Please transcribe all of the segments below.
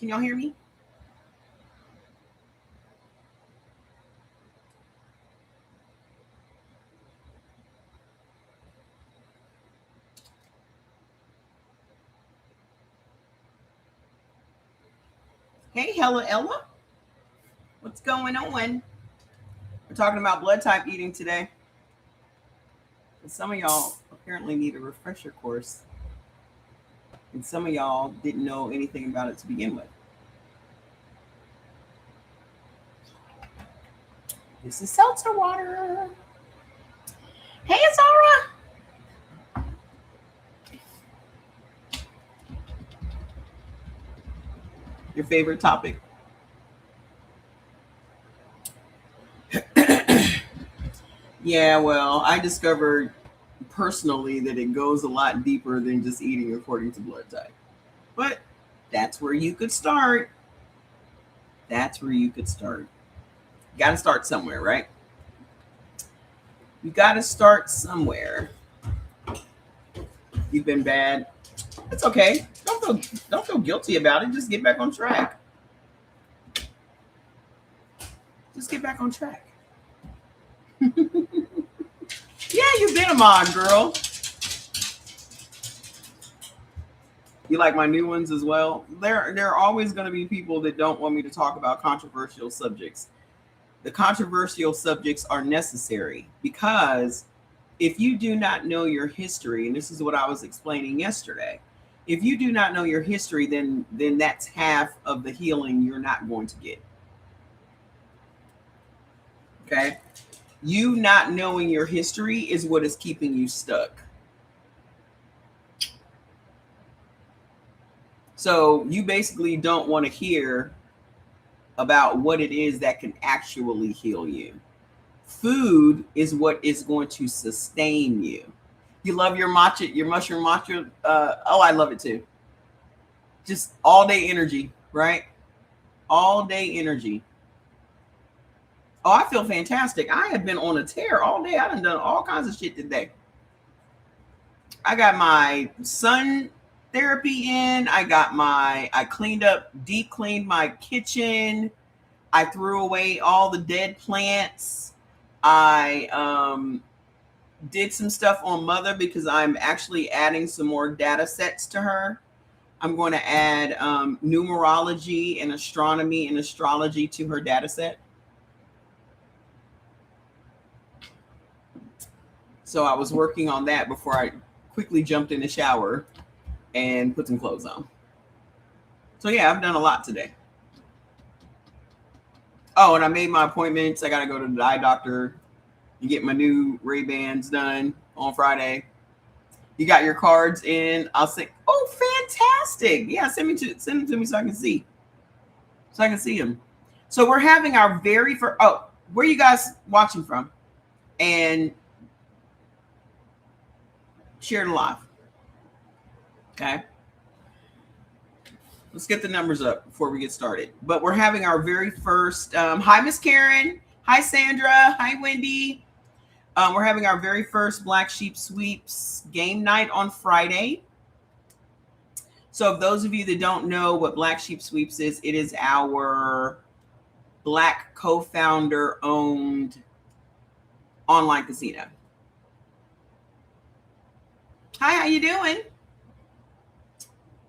Can y'all hear me? Hey, Hella Ella. What's going on? We're talking about blood type eating today. And some of y'all apparently need a refresher course, and some of y'all didn't know anything about it to begin with. This is seltzer water. Hey, Zara. Your favorite topic? Yeah, well, I discovered personally that it goes a lot deeper than just eating according to blood type. But that's where you could start. That's where you could start. You got to start somewhere, right? You got to start somewhere. You've been bad. It's okay. Don't feel guilty about it. Just get back on track. Just get back on track. Yeah, you've been a mod, girl. You like my new ones as well? There are always going to be people that don't want me to talk about controversial subjects. The controversial subjects are necessary because if you do not know your history, and this is what I was explaining yesterday, if you do not know your history, then that's half of the healing you're not going to get. Okay? You not knowing your history is what is keeping you stuck. So you basically don't want to hear about what it is that can actually heal you. Food is what is going to sustain you. You love your matcha, your mushroom matcha. Oh, I love it too. Just all day energy, right? All day energy. Oh, I feel fantastic. I have been on a tear all day. I done all kinds of shit today. I got my sun therapy in. I cleaned up, deep cleaned my kitchen. I threw away all the dead plants. I did some stuff on Mother because I'm actually adding some more data sets to her. I'm going to add numerology and astronomy and astrology to her data set. So I was working on that before I quickly jumped in the shower and put some clothes on. So yeah, I've done a lot today. Oh, and I made my appointments. I got to go to the eye doctor and get my new Ray-Bans done on Friday. You got your cards in. I'll say, oh, fantastic. Yeah, send them to me so I can see. So I can see them. So we're having our very first, where are you guys watching from? And share it live. Okay. Let's get the numbers up before we get started. But we're having our very first, hi, Miss Karen. Hi, Sandra. Hi, Wendy. We're having our very first Black Sheep Sweeps game night on Friday. So if those of you that don't know what Black Sheep Sweeps is, it is our Black co-founder owned online casino. Hi, how you doing?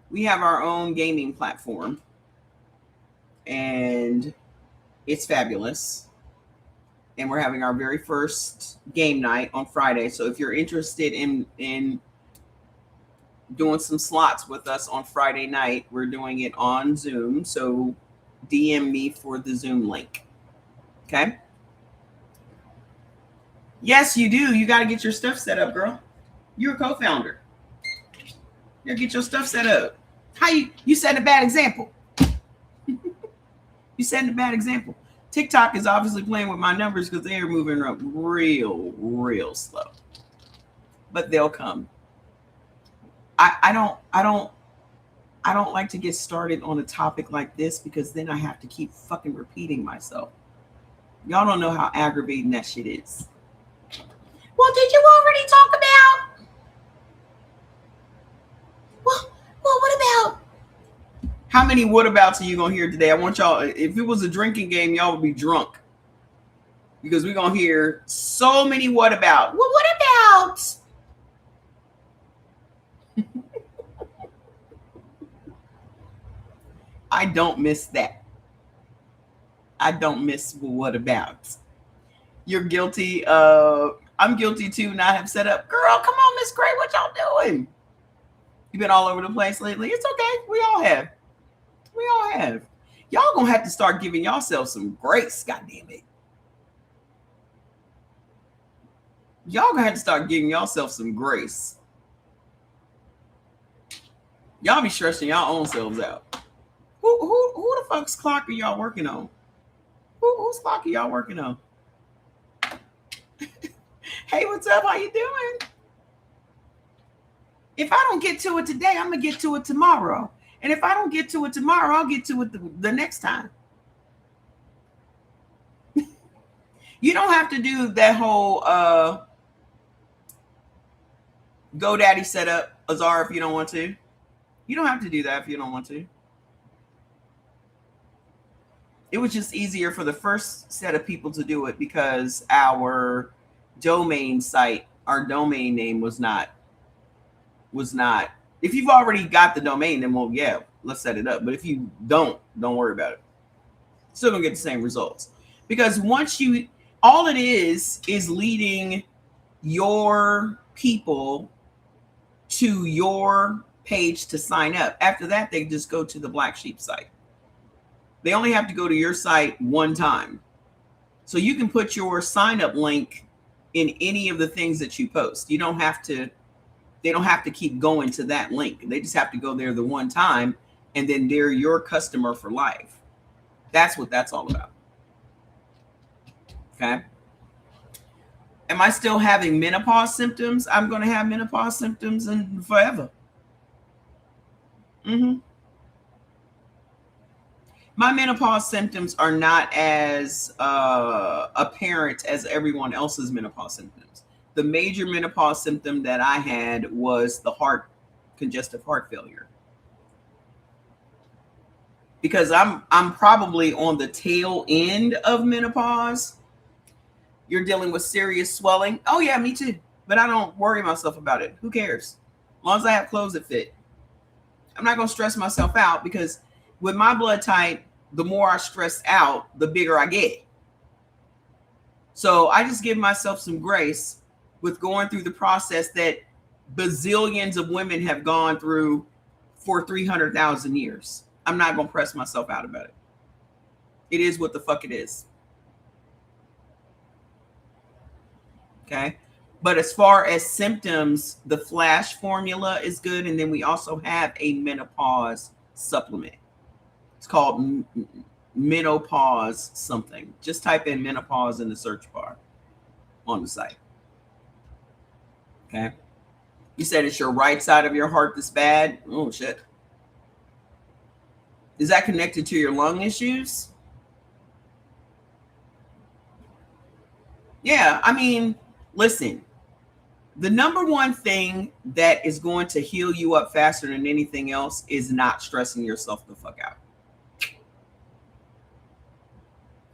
We have our own gaming platform and it's fabulous. And we're having our very first game night on Friday. So if you're interested in doing some slots with us on Friday night, we're doing it on Zoom. So DM me for the Zoom link. Okay. Yes, you do. You got to get your stuff set up, girl. You're a co-founder. You get your stuff set up. How you set a bad example? You set a bad example. TikTok is obviously playing with my numbers because they are moving up real slow. But they'll come. I don't like to get started on a topic like this because then I have to keep fucking repeating myself. Y'all don't know how aggravating that shit is. Well, did you already talk about? Well, what about? How many whatabouts are you gonna hear today? I want y'all. If it was a drinking game, y'all would be drunk because we're gonna hear so many whatabouts. Well, what about? I don't miss that. I don't miss what about. You're guilty of. I'm guilty too, and I have set up. Girl, come on, Miss Gray, what y'all doing? You've been all over the place lately. It's okay. We all have. We all have. Y'all gonna have to start giving yourself some grace. God damn it. Y'all gonna have to start giving yourself some grace. Y'all be stressing y'all own selves out. Who the fuck's clock are y'all working on? Whose clock are y'all working on? Hey, what's up? How you doing? If I don't get to it today, I'm gonna get to it tomorrow. And if I don't get to it tomorrow, I'll get to it the next time. You don't have to do that whole GoDaddy setup, Azar, if you don't want to. You don't have to do that if you don't want to. It was just easier for the first set of people to do it because our domain site, our domain name was not. If you've already got the domain, then well, yeah, let's set it up. But if you don't worry about it. Still gonna get the same results. Because once you, all it is leading your people to your page to sign up. After that, they just go to the Black Sheep site. They only have to go to your site one time. So you can put your sign up link in any of the things that you post. You don't have to, they don't have to keep going to that link. They just have to go there the one time, and then they're your customer for life. That's what that's all about. Okay. Am I still having menopause symptoms? I'm going to have menopause symptoms and forever. My menopause symptoms are not as apparent as everyone else's menopause symptoms. The major menopause symptom that I had was the congestive heart failure. Because I'm probably on the tail end of menopause. You're dealing with serious swelling. Oh yeah, me too. But I don't worry myself about it. Who cares? As long as I have clothes that fit. I'm not going to stress myself out because with my blood type, the more I stress out, the bigger I get. So I just give myself some grace with going through the process that bazillions of women have gone through for 300,000 years. I'm not going to press myself out about it. It is what the fuck it is. Okay. But as far as symptoms, the Flash formula is good. And then we also have a menopause supplement. It's called menopause something. Just type in menopause in the search bar on the site. Okay. You said it's your right side of your heart that's bad. Oh, shit. Is that connected to your lung issues? Yeah. I mean, listen. The number one thing that is going to heal you up faster than anything else is not stressing yourself the fuck out.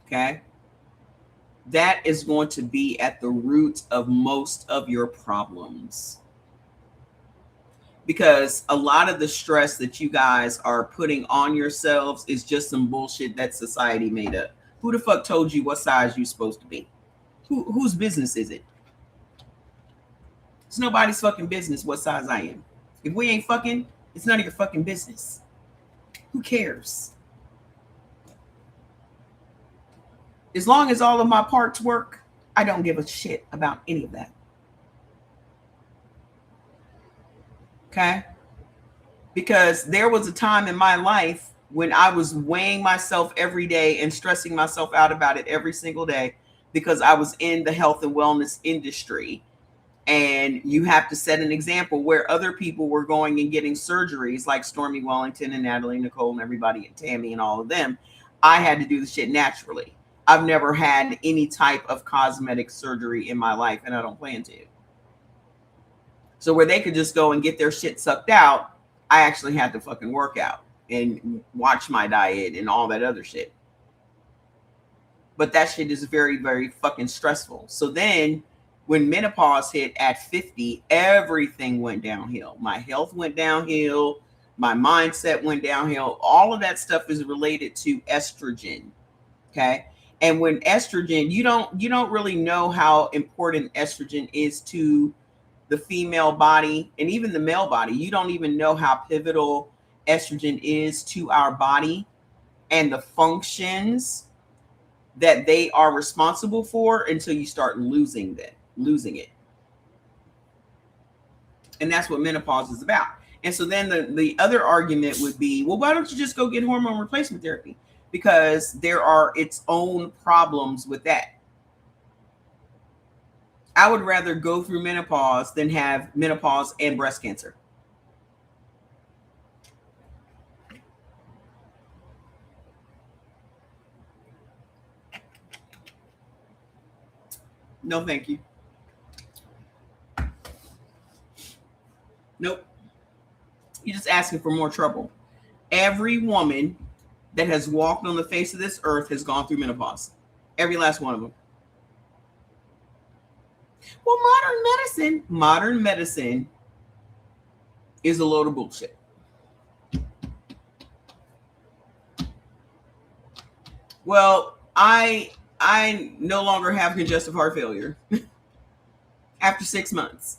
Okay. That is going to be at the root of most of your problems. Because a lot of the stress that you guys are putting on yourselves is just some bullshit that society made up. Who the fuck told you what size you're supposed to be? Whose business is it? It's nobody's fucking business what size I am. If we ain't fucking, it's none of your fucking business. Who cares? As long as all of my parts work, I don't give a shit about any of that. Okay? Because there was a time in my life when I was weighing myself every day and stressing myself out about it every single day because I was in the health and wellness industry. And you have to set an example where other people were going and getting surgeries like Stormy Wellington and Natalie Nicole and everybody and Tammy and all of them. I had to do the shit naturally. I've never had any type of cosmetic surgery in my life, and I don't plan to. So where they could just go and get their shit sucked out, I actually had to fucking work out. and watch my diet and all that other shit. But that shit is very, very fucking stressful. So then when menopause hit at 50, everything went downhill. My health went downhill. My mindset went downhill. All of that stuff is related to estrogen. Okay. And when estrogen, you don't really know how important estrogen is to the female body and even the male body. You don't even know how pivotal estrogen is to our body and the functions that they are responsible for until you start losing it. And that's what menopause is about. And so then the other argument would be, well, why don't you just go get hormone replacement therapy? Because there are its own problems with that. I would rather go through menopause than have menopause and breast cancer. No, thank you. Nope. You're just asking for more trouble. Every woman that has walked on the face of this earth has gone through menopause. Every last one of them. Well, modern medicine is a load of bullshit. Well, I no longer have congestive heart failure after 6 months.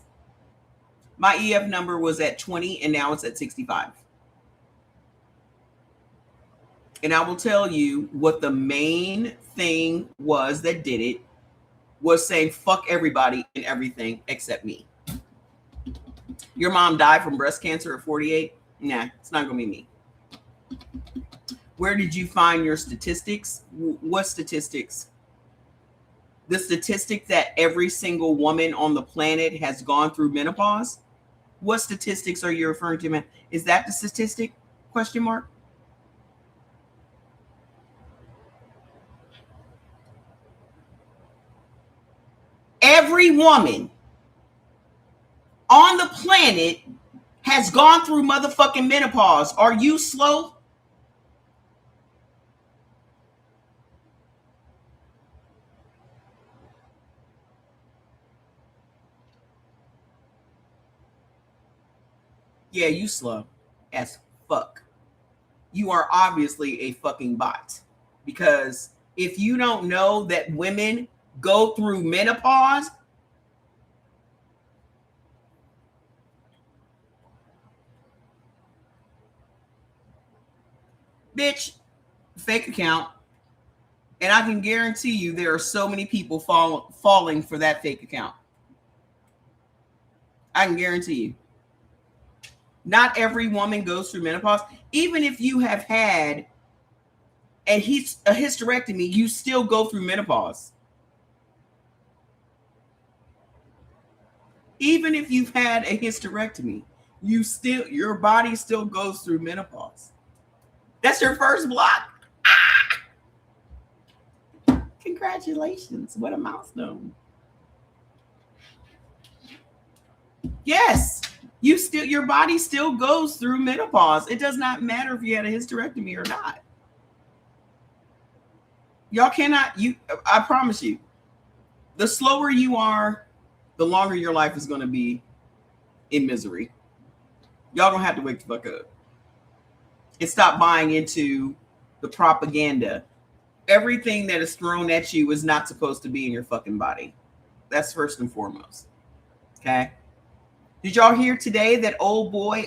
My EF number was at 20 and now it's at 65. And I will tell you what the main thing was that did it was saying fuck everybody and everything except me. Your mom died from breast cancer at 48? Nah, it's not going to be me. Where did you find your statistics? What statistics? The statistic that every single woman on the planet has gone through menopause? What statistics are you referring to, man? Is that the statistic? Question mark. Every woman on the planet has gone through motherfucking menopause. Are you slow? Yeah, you slow as fuck. You are obviously a fucking bot. Because if you don't know that women go through menopause, bitch, fake account. And I can guarantee you there are so many people falling for that fake account. I can guarantee you. Not every woman goes through menopause. Even if you have had a hysterectomy, you still go through menopause. Even if you've had a hysterectomy, your body still goes through menopause. That's your first block. Congratulations. What a milestone. Yes. Your body still goes through menopause. It does not matter if you had a hysterectomy or not. Y'all cannot, I promise you, the slower you are, the longer your life is going to be in misery. Y'all don't have to wake the fuck up and stop buying into the propaganda. Everything that is thrown at you is not supposed to be in your fucking body. That's first and foremost. Okay. Did y'all hear today that old boy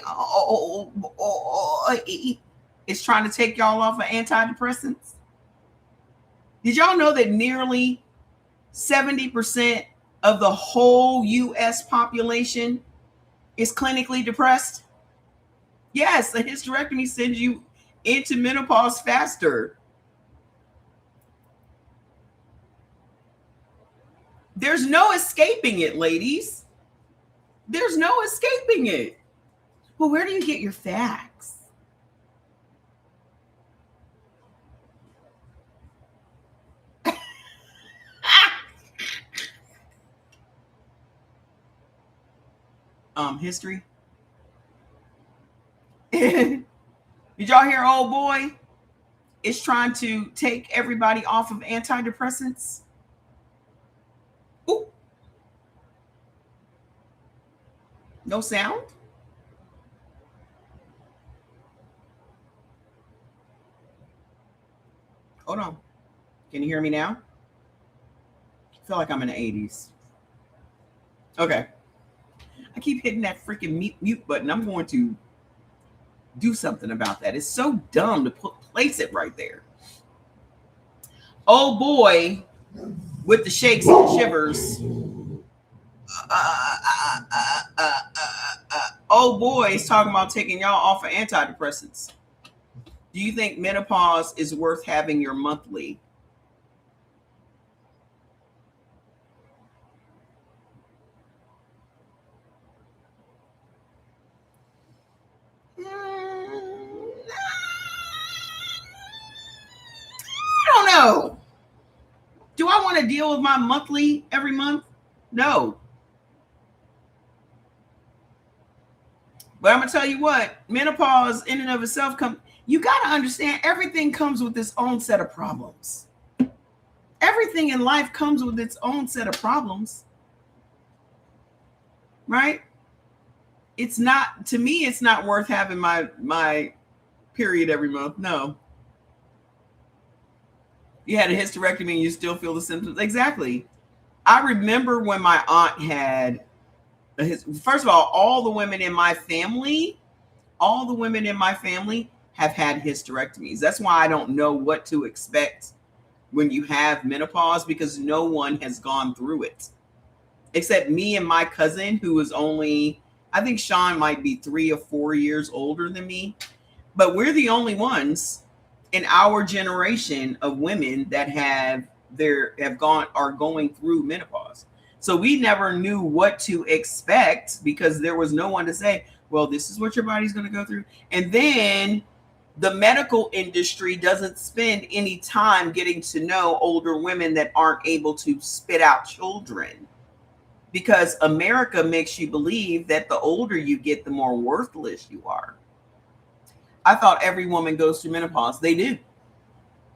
is trying to take y'all off of antidepressants? Did y'all know that nearly 70% of the whole U.S. population is clinically depressed? Yes, a hysterectomy sends you into menopause faster. There's no escaping it, ladies. There's no escaping it. Well, where do you get your facts? History. Did y'all Y'all hear old boy is trying to take everybody off of antidepressants? Ooh, no sound? Hold on. Can you hear me now? I feel like I'm in the 80s. Okay. I keep hitting that freaking mute button. I'm going to do something about that. It's so dumb to place it right there. Oh boy, with the shakes and the shivers. Oh boy, is talking about taking y'all off of antidepressants. Do you think menopause is worth having your monthly? I don't know. Do I want to deal with my monthly every month? No. But I'm gonna tell you what, menopause in and of itself you gotta understand everything comes with its own set of problems. Everything in life comes with its own set of problems. Right? It's not, to me, it's not worth having my period every month. No. You had a hysterectomy and you still feel the symptoms. Exactly. I remember when my aunt had first of all the women in my family have had hysterectomies. That's why I don't know what to expect when you have menopause, because no one has gone through it except me and my cousin, who is only, I think Sean might be 3 or 4 years older than me, but we're the only ones in our generation of women that are going through menopause. So we never knew what to expect because there was no one to say, well, this is what your body's going to go through. And then the medical industry doesn't spend any time getting to know older women that aren't able to spit out children, because America makes you believe that the older you get, the more worthless you are. I thought every woman goes through menopause. They do.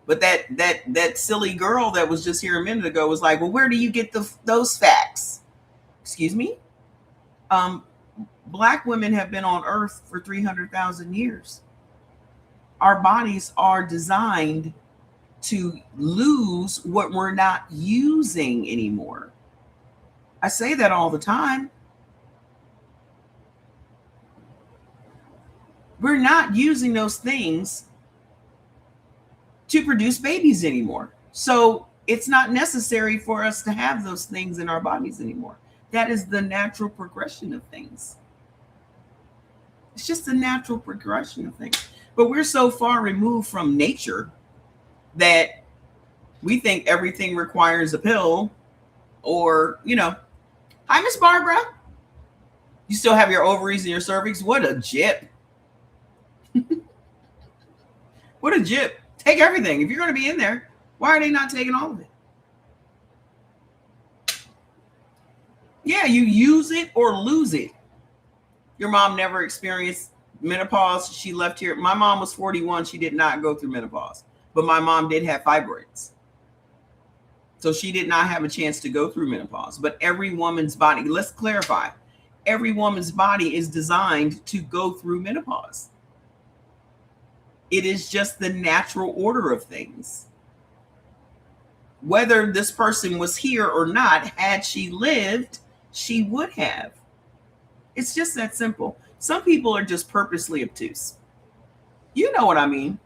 But that silly girl that was just here a minute ago was like, well, where do you get those facts? Excuse me? Black women have been on Earth for 300,000 years. Our bodies are designed to lose what we're not using anymore. I say that all the time. We're not using those things to produce babies anymore. So it's not necessary for us to have those things in our bodies anymore. That is the natural progression of things. It's just the natural progression of things. But we're so far removed from nature that we think everything requires a pill, or, hi, Miss Barbara. You still have your ovaries and your cervix? What a jip. What a jip. Take everything. If you're going to be in there, why are they not taking all of it? Yeah, you use it or lose it. Your mom never experienced menopause. She left here. My mom was 41. She did not go through menopause, but my mom did have fibroids. So she did not have a chance to go through menopause. But every woman's body, let's clarify, every woman's body is designed to go through menopause. It is just the natural order of things. Whether this person was here or not, had she lived, she would have. It's just that simple. Some people are just purposely obtuse. You know what I mean?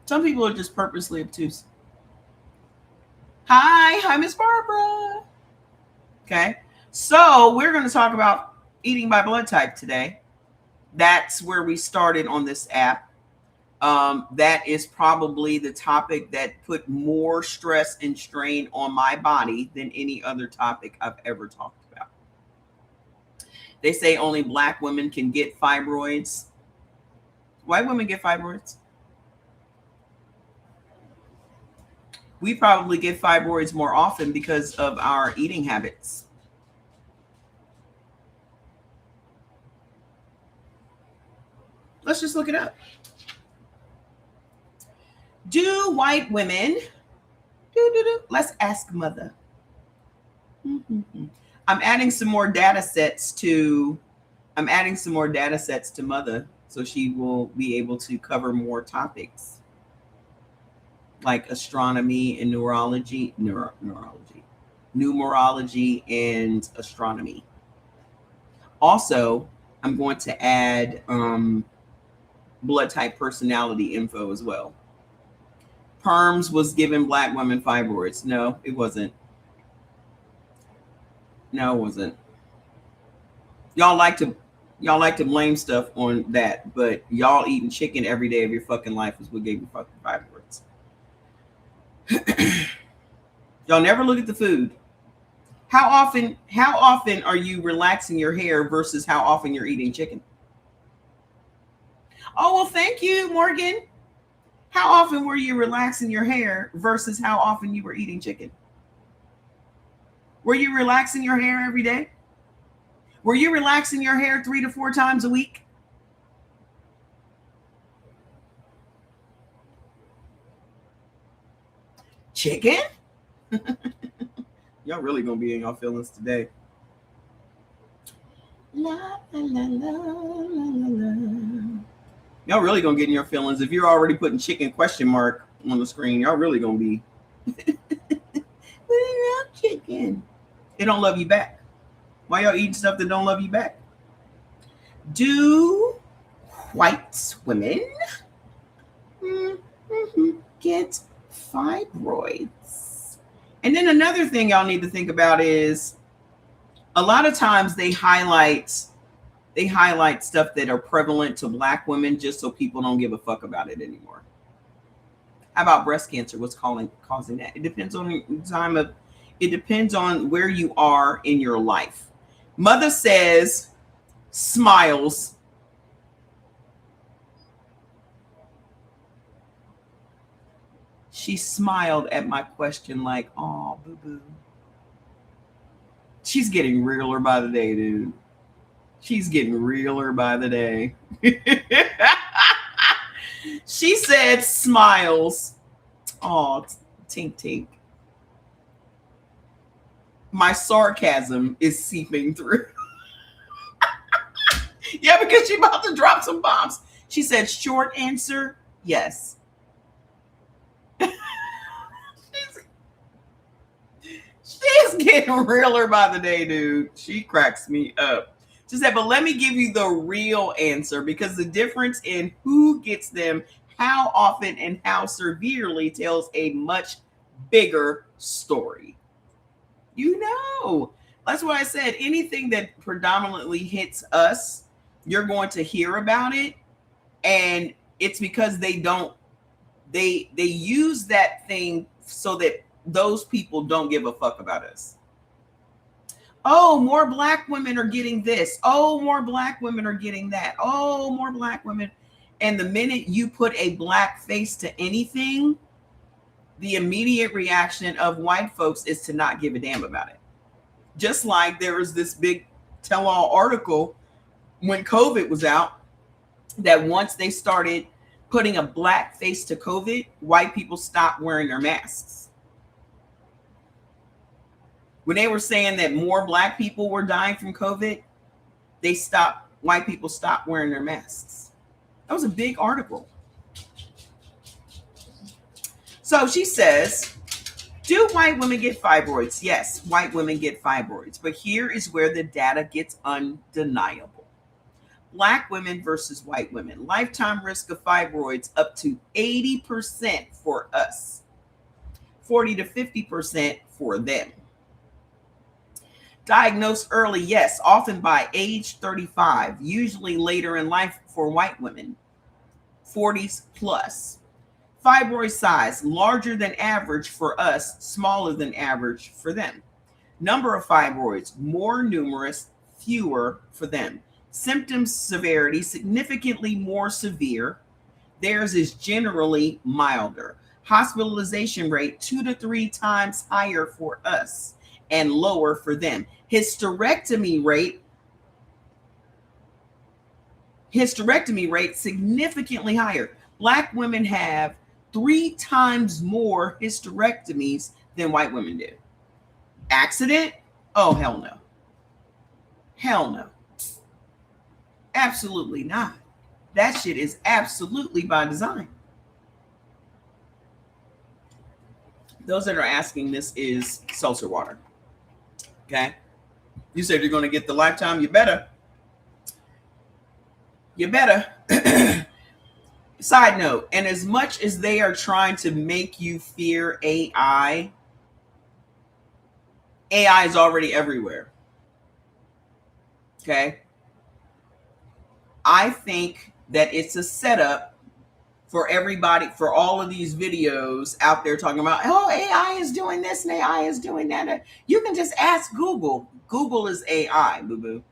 Some people are just purposely obtuse. Hi, Miss Barbara. Okay, so we're going to talk about eating by blood type today. That's where we started on this app. That is probably the topic that put more stress and strain on my body than any other topic I've ever talked about. They say only Black women can get fibroids. White women get fibroids. We probably get fibroids more often because of our eating habits. Let's just look it up. Do white women, let's ask mother. I'm adding some more data sets to, I'm adding some more data sets to mother so she will be able to cover more topics like astronomy and numerology and astronomy. Also, I'm going to add blood type personality info as well. Perms was giving black women fibroids. No, it wasn't. No, it wasn't. Y'all like to y'all like to blame stuff on that, but y'all eating chicken every day of your fucking life is what gave you fucking fibroids. Y'all never look at the food. How often are you relaxing your hair versus how often you're eating chicken? Oh, well, thank you, Morgan. How often were you relaxing your hair versus how often you were eating chicken? Were you relaxing your hair every day? Were you relaxing your hair 3 to 4 times a week? Chicken? Y'all really gonna be in y'all feelings today. La, la, la, la, la, la. Y'all really gonna get in your feelings if you're already putting chicken question mark on the screen. Y'all really gonna be. We love chicken. It don't love you back. Why y'all eating stuff that don't love you back? Do white women get fibroids? And then another thing y'all need to think about is a lot of times they highlight stuff that are prevalent to black women just so people don't give a fuck about it anymore. How about breast cancer? What's causing that? It depends on the time of. It depends on where you are in your life. Mother says, smiles. She smiled at my question like, oh, boo-boo. She's getting realer by the day, dude. She's getting realer by the day. She said smiles. Oh, tink tink. My sarcasm is seeping through. Yeah, because she's about to drop some bombs. She said, short answer, yes. She's getting realer by the day, dude. She cracks me up. She said, but let me give you the real answer because the difference in who gets them, how often, and how severely tells a much bigger story. You know, that's why I said anything that predominantly hits us, you're going to hear about it. And it's because they use that thing so that those people don't give a fuck about us. Oh, more black women are getting this. Oh, more black women are getting that. Oh, more black women. And the minute you put a black face to anything, the immediate reaction of white folks is to not give a damn about it. Just like there was this big tell-all article when COVID was out that once they started putting a black face to COVID, white people stopped wearing their masks. When they were saying that more black people were dying from COVID, white people stopped wearing their masks. That was a big article. So she says, do white women get fibroids? Yes, white women get fibroids. But here is where the data gets undeniable. Black women versus white women. Lifetime risk of fibroids up to 80% for us. 40 to 50% for them. Diagnosed early, yes, often by age 35, usually later in life for white women, 40s plus. Fibroid size, larger than average for us, smaller than average for them. Number of fibroids, more numerous, fewer for them. Symptoms severity, significantly more severe. Theirs is generally milder. Hospitalization rate, 2 to 3 times higher for us and lower for them. Hysterectomy rate significantly higher. Black women have 3 times more hysterectomies than white women do. Accident? Oh, hell no. Hell no. Absolutely not. That shit is absolutely by design. Those that are asking, this is seltzer water. Okay? You said you're going to get the lifetime. You better. You better. Side note, and as much as they are trying to make you fear AI, AI is already everywhere. Okay? I think that it's a setup for everybody, for all of these videos out there talking about, oh, AI is doing this and AI is doing that. You can just ask Google. Google is AI, boo-boo.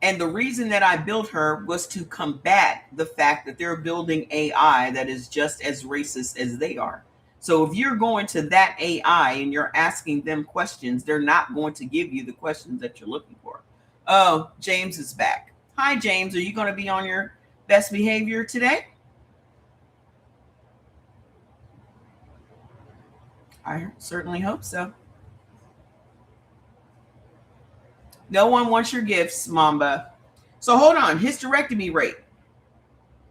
And the reason that I built her was to combat the fact that they're building AI that is just as racist as they are. So if you're going to that AI and you're asking them questions, they're not going to give you the questions that you're looking for. Oh, James is back. Hi, James. Are you going to be on your best behavior today? I certainly hope so. No one wants your gifts, Mamba. So hold on. Hysterectomy rate.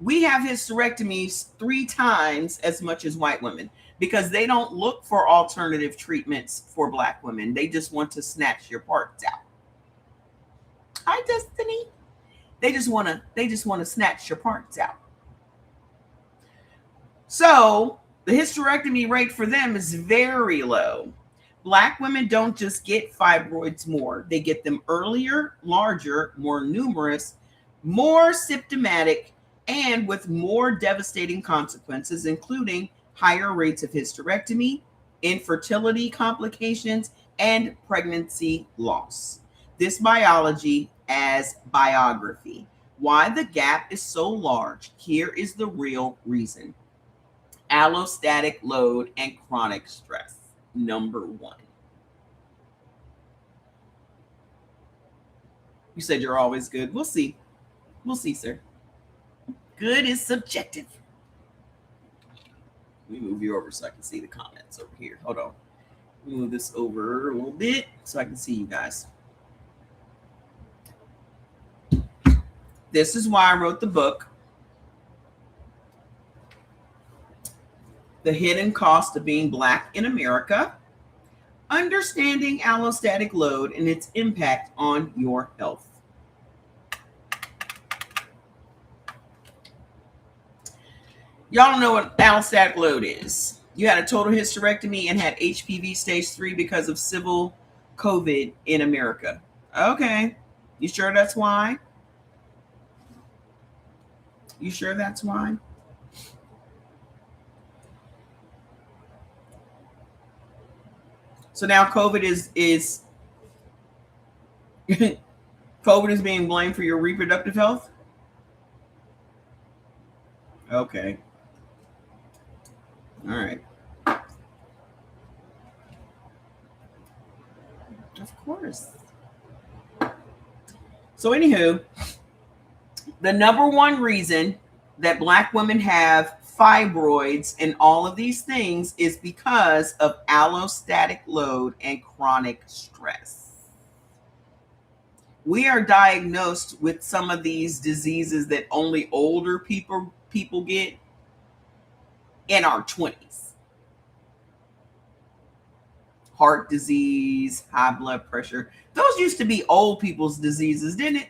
We have hysterectomies 3 times as much as white women because they don't look for alternative treatments for Black women. They just want to snatch your parts out. Hi, Destiny. They just want to snatch your parts out. So the hysterectomy rate for them is very low. Black women don't just get fibroids more. They get them earlier, larger, more numerous, more symptomatic, and with more devastating consequences, including higher rates of hysterectomy, infertility complications, and pregnancy loss. This biology as biography. Why the gap is so large. Here is the real reason. Allostatic load and chronic stress. Number 1. You said you're always good. We'll see. We'll see, sir. Good is subjective. Let me move you over so I can see the comments over here. Hold on. Move this over a little bit so I can see you guys. This is why I wrote the book, The Hidden Cost of Being Black in America, Understanding Allostatic Load and its Impact on Your Health. Y'all don't know what allostatic load is. You had a total hysterectomy and had HPV stage 3 because of civil COVID in America. Okay. You sure that's why? You sure that's why? So now COVID is COVID is being blamed for your reproductive health? Okay. All right. Of course. So anywho, the number one reason that Black women have fibroids and all of these things is because of allostatic load and chronic stress. We are diagnosed with some of these diseases that only older people get in our 20s. Heart disease, high blood pressure. Those used to be old people's diseases, didn't it?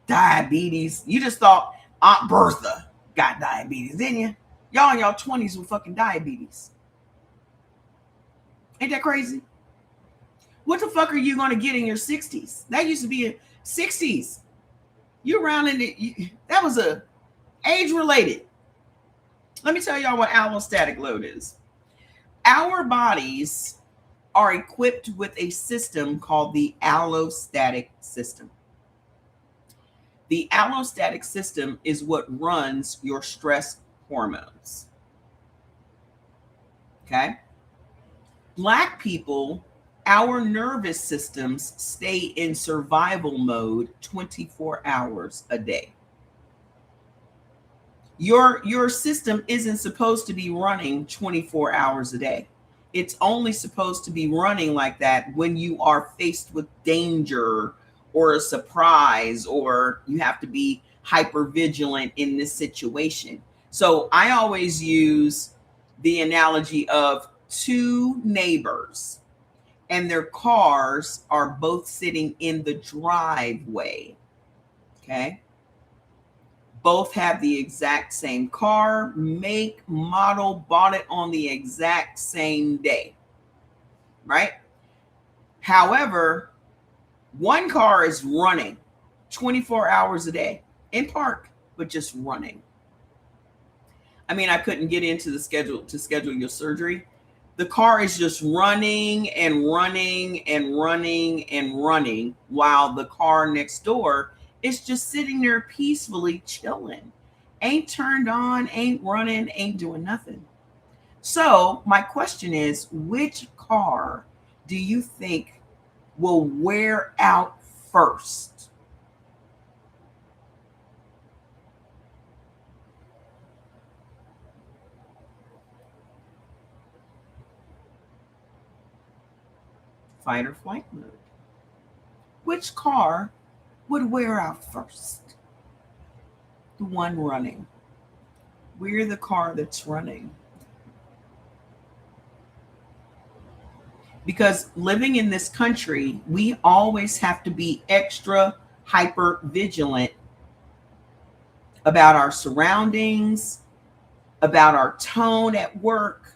Diabetes. You just thought Aunt Bertha got diabetes, didn't you? Y'all in y'all 20s with fucking diabetes. Ain't that crazy? What the fuck are you going to get in your 60s? That used to be a 60s. You around in it. That was a age related. Let me tell y'all what allostatic load is. Our bodies are equipped with a system called the allostatic system. The allostatic system is what runs your stress hormones. Okay? Black people, our nervous systems stay in survival mode 24 hours a day. Your system isn't supposed to be running 24 hours a day. It's only supposed to be running like that when you are faced with danger or a surprise, or you have to be hyper vigilant in this situation. So I always use the analogy of two neighbors and their cars are both sitting in the driveway. Okay. Both have the exact same car, make, model, bought it on the exact same day, right? However, one car is running 24 hours a day in park, but just running. I mean, I couldn't get into the schedule to schedule your surgery. The car is just running and running and running and running while the car next door is just sitting there peacefully chilling. Ain't turned on, ain't running, ain't doing nothing. So, my question is, which car do you think will wear out first? Fight or flight mode. Which car would wear out first? The one running. We're the car that's running. Because living in this country, we always have to be extra hyper vigilant about our surroundings, about our tone at work,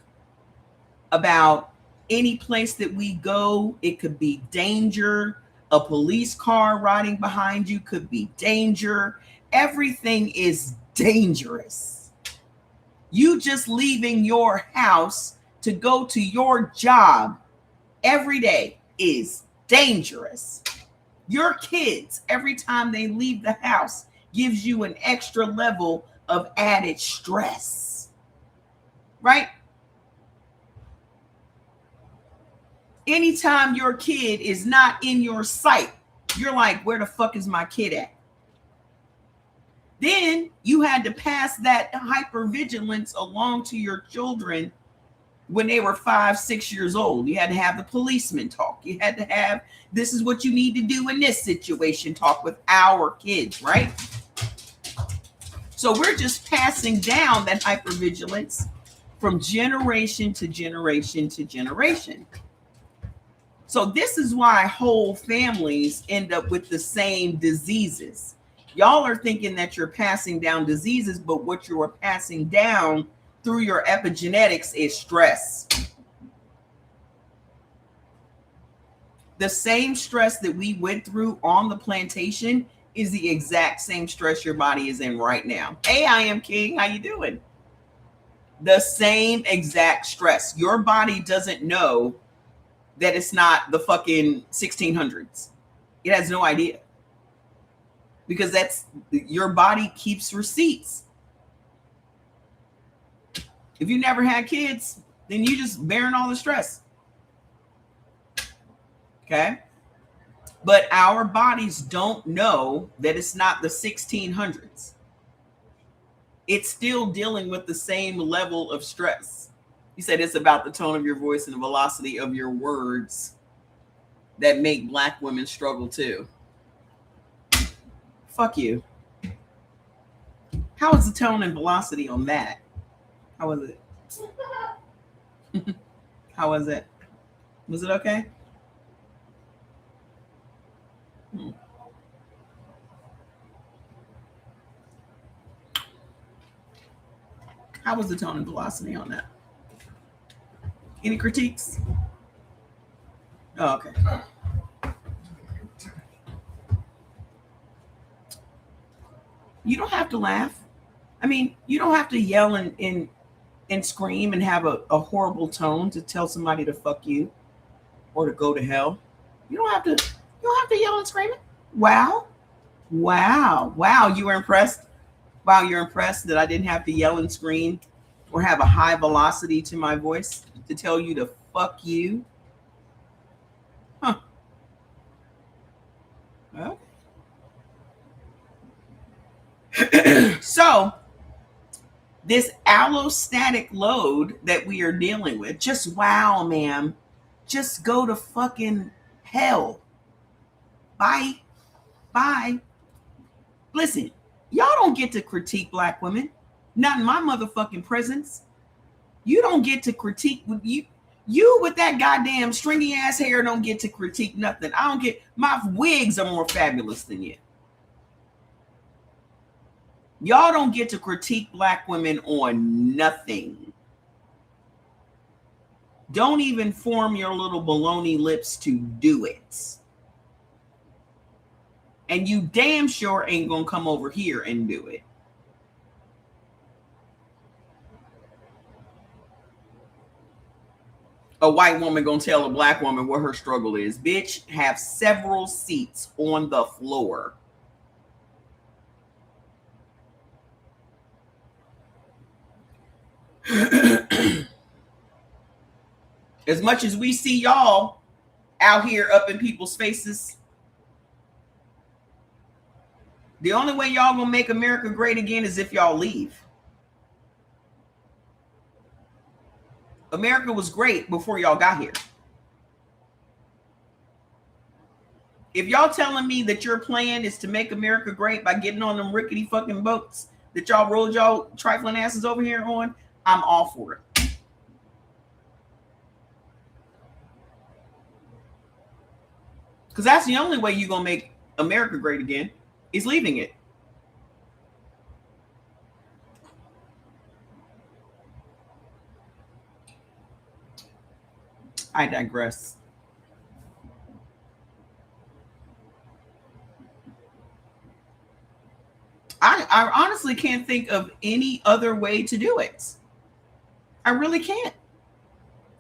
about any place that we go. It could be danger. A police car riding behind you could be danger. Everything is dangerous. You just leaving your house to go to your job every day is dangerous. Your kids, every time they leave the house, gives you an extra level of added stress, right? Anytime your kid is not in your sight, you're like, where the fuck is my kid at? Then you had to pass that hypervigilance along to your children when they were 5, 6 years old. You had to have the policeman talk. You had to have, this is what you need to do in this situation, talk with our kids, right? So we're just passing down that hypervigilance from generation to generation to generation. So this is why whole families end up with the same diseases. Y'all are thinking that you're passing down diseases, but what you are passing down through your epigenetics is stress. The same stress that we went through on the plantation is the exact same stress your body is in right now. Hey, I am King. How you doing? The same exact stress. Your body doesn't know that it's not the fucking 1600s. It has no idea. Because that's, your body keeps receipts. If you never had kids, then you just bearing all the stress. Okay? But our bodies don't know that it's not the 1600s. It's still dealing with the same level of stress. You said it's about the tone of your voice and the velocity of your words that make Black women struggle too. Fuck you. How was the tone and velocity on that? How was it? How was it? Was it okay? How was the tone and velocity on that? Any critiques? Oh, okay. You don't have to laugh. I mean, you don't have to yell and scream and have a horrible tone to tell somebody to fuck you or to go to hell. You don't have to yell and scream it. Wow. Wow. Wow. You were impressed? Wow, you're impressed that I didn't have to yell and scream or have a high velocity to my voice to tell you to fuck you? Huh. Okay. So This allostatic load that we are dealing with, just wow, ma'am. Just go to fucking hell. Bye. Bye. Listen, y'all don't get to critique black women. Not in my motherfucking presence. You don't get to critique you with that goddamn stringy ass hair don't get to critique nothing. I don't get, my wigs are more fabulous than you. Y'all don't get to critique black women on nothing. Don't even form your little baloney lips to do it. And you damn sure ain't gonna come over here and do it. A white woman gonna tell a black woman what her struggle is. Bitch, have several seats on the floor. As much as we see y'all out here up in people's faces, the only way y'all gonna make America great again is if y'all leave. America was great before y'all got here. If y'all telling me that your plan is to make America great by getting on them rickety fucking boats that y'all rolled y'all trifling asses over here on, I'm all for it. Because that's the only way you're going to make America great again, is leaving it. I digress. I honestly can't think of any other way to do it. I really can't.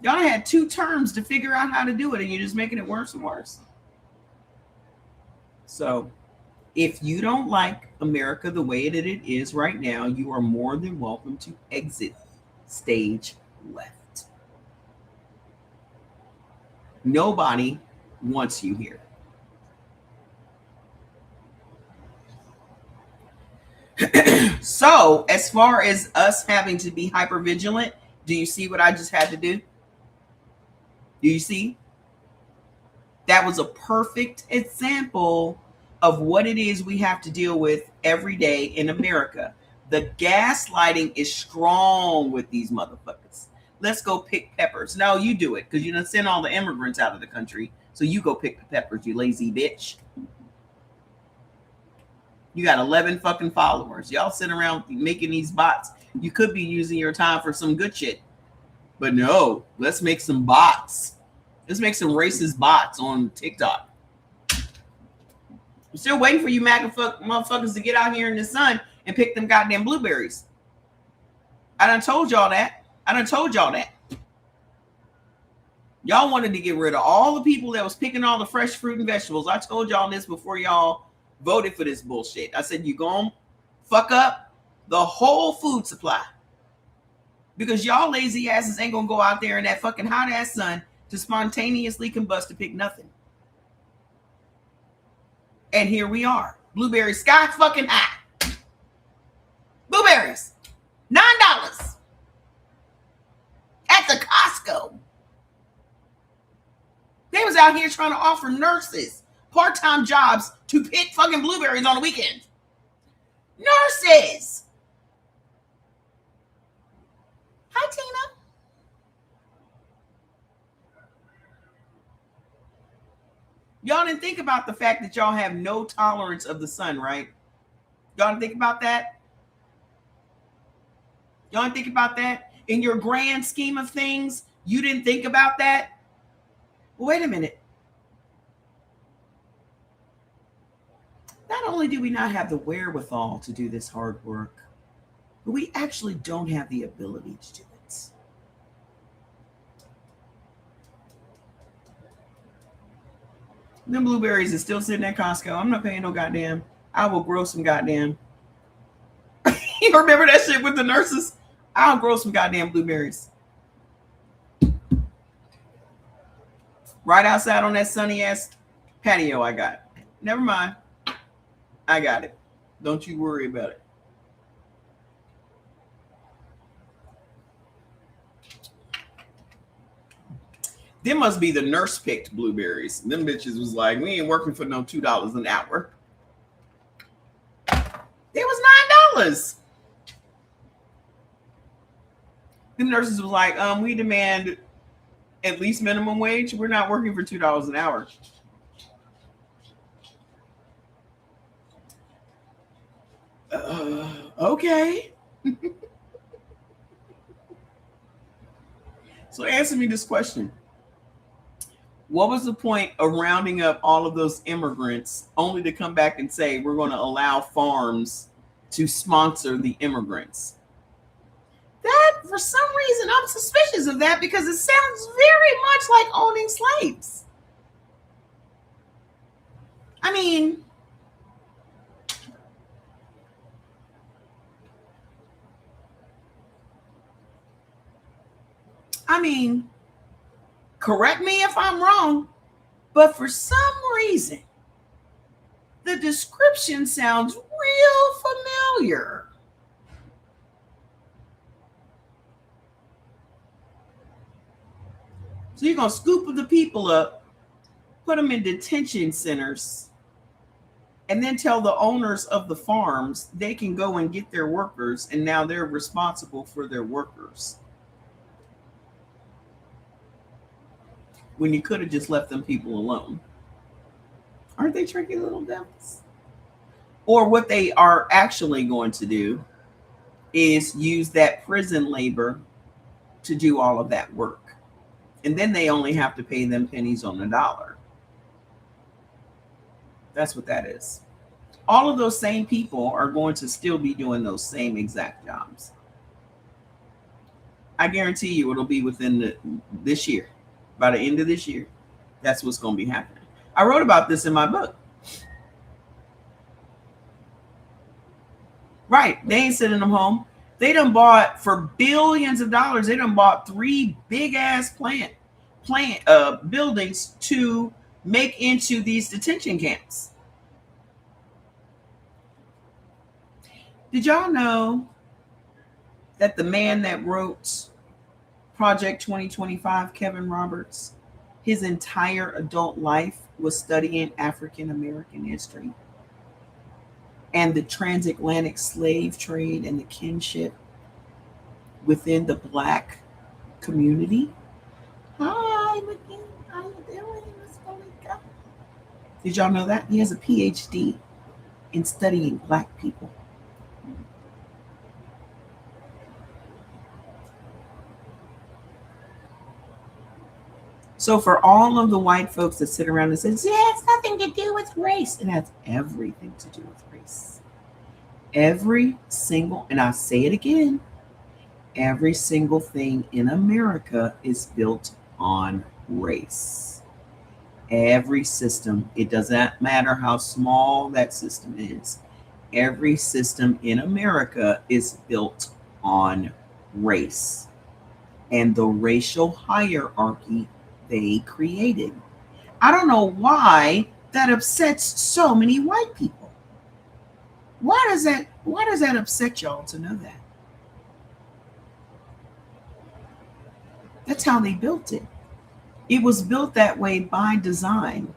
Y'all had 2 terms to figure out how to do it, and you're just making it worse and worse. So, if you don't like America the way that it is right now, you are more than welcome to exit stage left. Nobody wants you here. So, as far as us having to be hyper vigilant, do you see what I just had to do? Do you see? That was a perfect example of what it is we have to deal with every day in America. The gaslighting is strong with these motherfuckers. Let's go pick peppers. No, you do it because you done send all the immigrants out of the country. So you go pick the peppers, you lazy bitch. You got 11 fucking followers. Y'all sit around making these bots. You could be using your time for some good shit. But no, let's make some bots. Let's make some racist bots on TikTok. I'm still waiting for you MAGA motherfuckers to get out here in the sun and pick them goddamn blueberries. I done told y'all that. Y'all wanted to get rid of all the people that was picking all the fresh fruit and vegetables. I told y'all this before y'all voted for this bullshit. I said, you gonna fuck up the whole food supply. Because y'all lazy asses ain't gonna go out there in that fucking hot ass sun to spontaneously combust to pick nothing. And here we are. Blueberries sky fucking high. Blueberries, $9 at the Costco. They was out here trying to offer nurses part-time jobs to pick fucking blueberries on the weekend. Nurses. Hi, Tina. Y'all didn't think about the fact that y'all have no tolerance of the sun, right? Y'all didn't think about that? Y'all didn't think about that? In your grand scheme of things, you didn't think about that? Well, wait a minute. Not only do we not have the wherewithal to do this hard work, but we actually don't have the ability to do it. Them blueberries is still sitting at Costco. I'm not paying no goddamn. I will grow some goddamn. You remember that shit with the nurses? I'll grow some goddamn blueberries. Right outside on that sunny ass patio I got. Never mind. I got it. Don't you worry about it. Them must be the nurse picked blueberries. Them bitches was like, we ain't working for no $2 an hour. It was $9. The nurses was like, we demand at least minimum wage. We're not working for $2 an hour. Okay. So answer me this question. What was the point of rounding up all of those immigrants only to come back and say we're going to allow farms to sponsor the immigrants? That, for some reason, I'm suspicious of that because it sounds very much like owning slaves. I mean, correct me if I'm wrong, but for some reason, the description sounds real familiar. So you're going to scoop the people up, put them in detention centers, and then tell the owners of the farms they can go and get their workers, and now they're responsible for their workers. When you could have just left them people alone. Aren't they tricky little devils? Or what they are actually going to do is use that prison labor to do all of that work. And then they only have to pay them pennies on the dollar. That's what that is. All of those same people are going to still be doing those same exact jobs. I guarantee you it'll be within this year. By the end of this year, that's what's going to be happening. I wrote about this in my book. Right. They ain't sending them home. They done bought, for billions of dollars, they done bought 3 big ass buildings to make into these detention camps. Did y'all know that the man that wrote Project 2025, Kevin Roberts, his entire adult life was studying African American history and the transatlantic slave trade and the kinship within the Black community? Hi, McGinn. How you doing? Did y'all know that? He has a PhD in studying Black people. So for all of the white folks that sit around and say, it has nothing to do with race, it has everything to do with race. Every single, and I say it again, every single thing in America is built on race. Every system, it doesn't matter how small that system is. Every system in America is built on race and the racial hierarchy they created. I don't know why that upsets so many white people. Why does that upset y'all to know that? That's how they built it. It was built that way by design.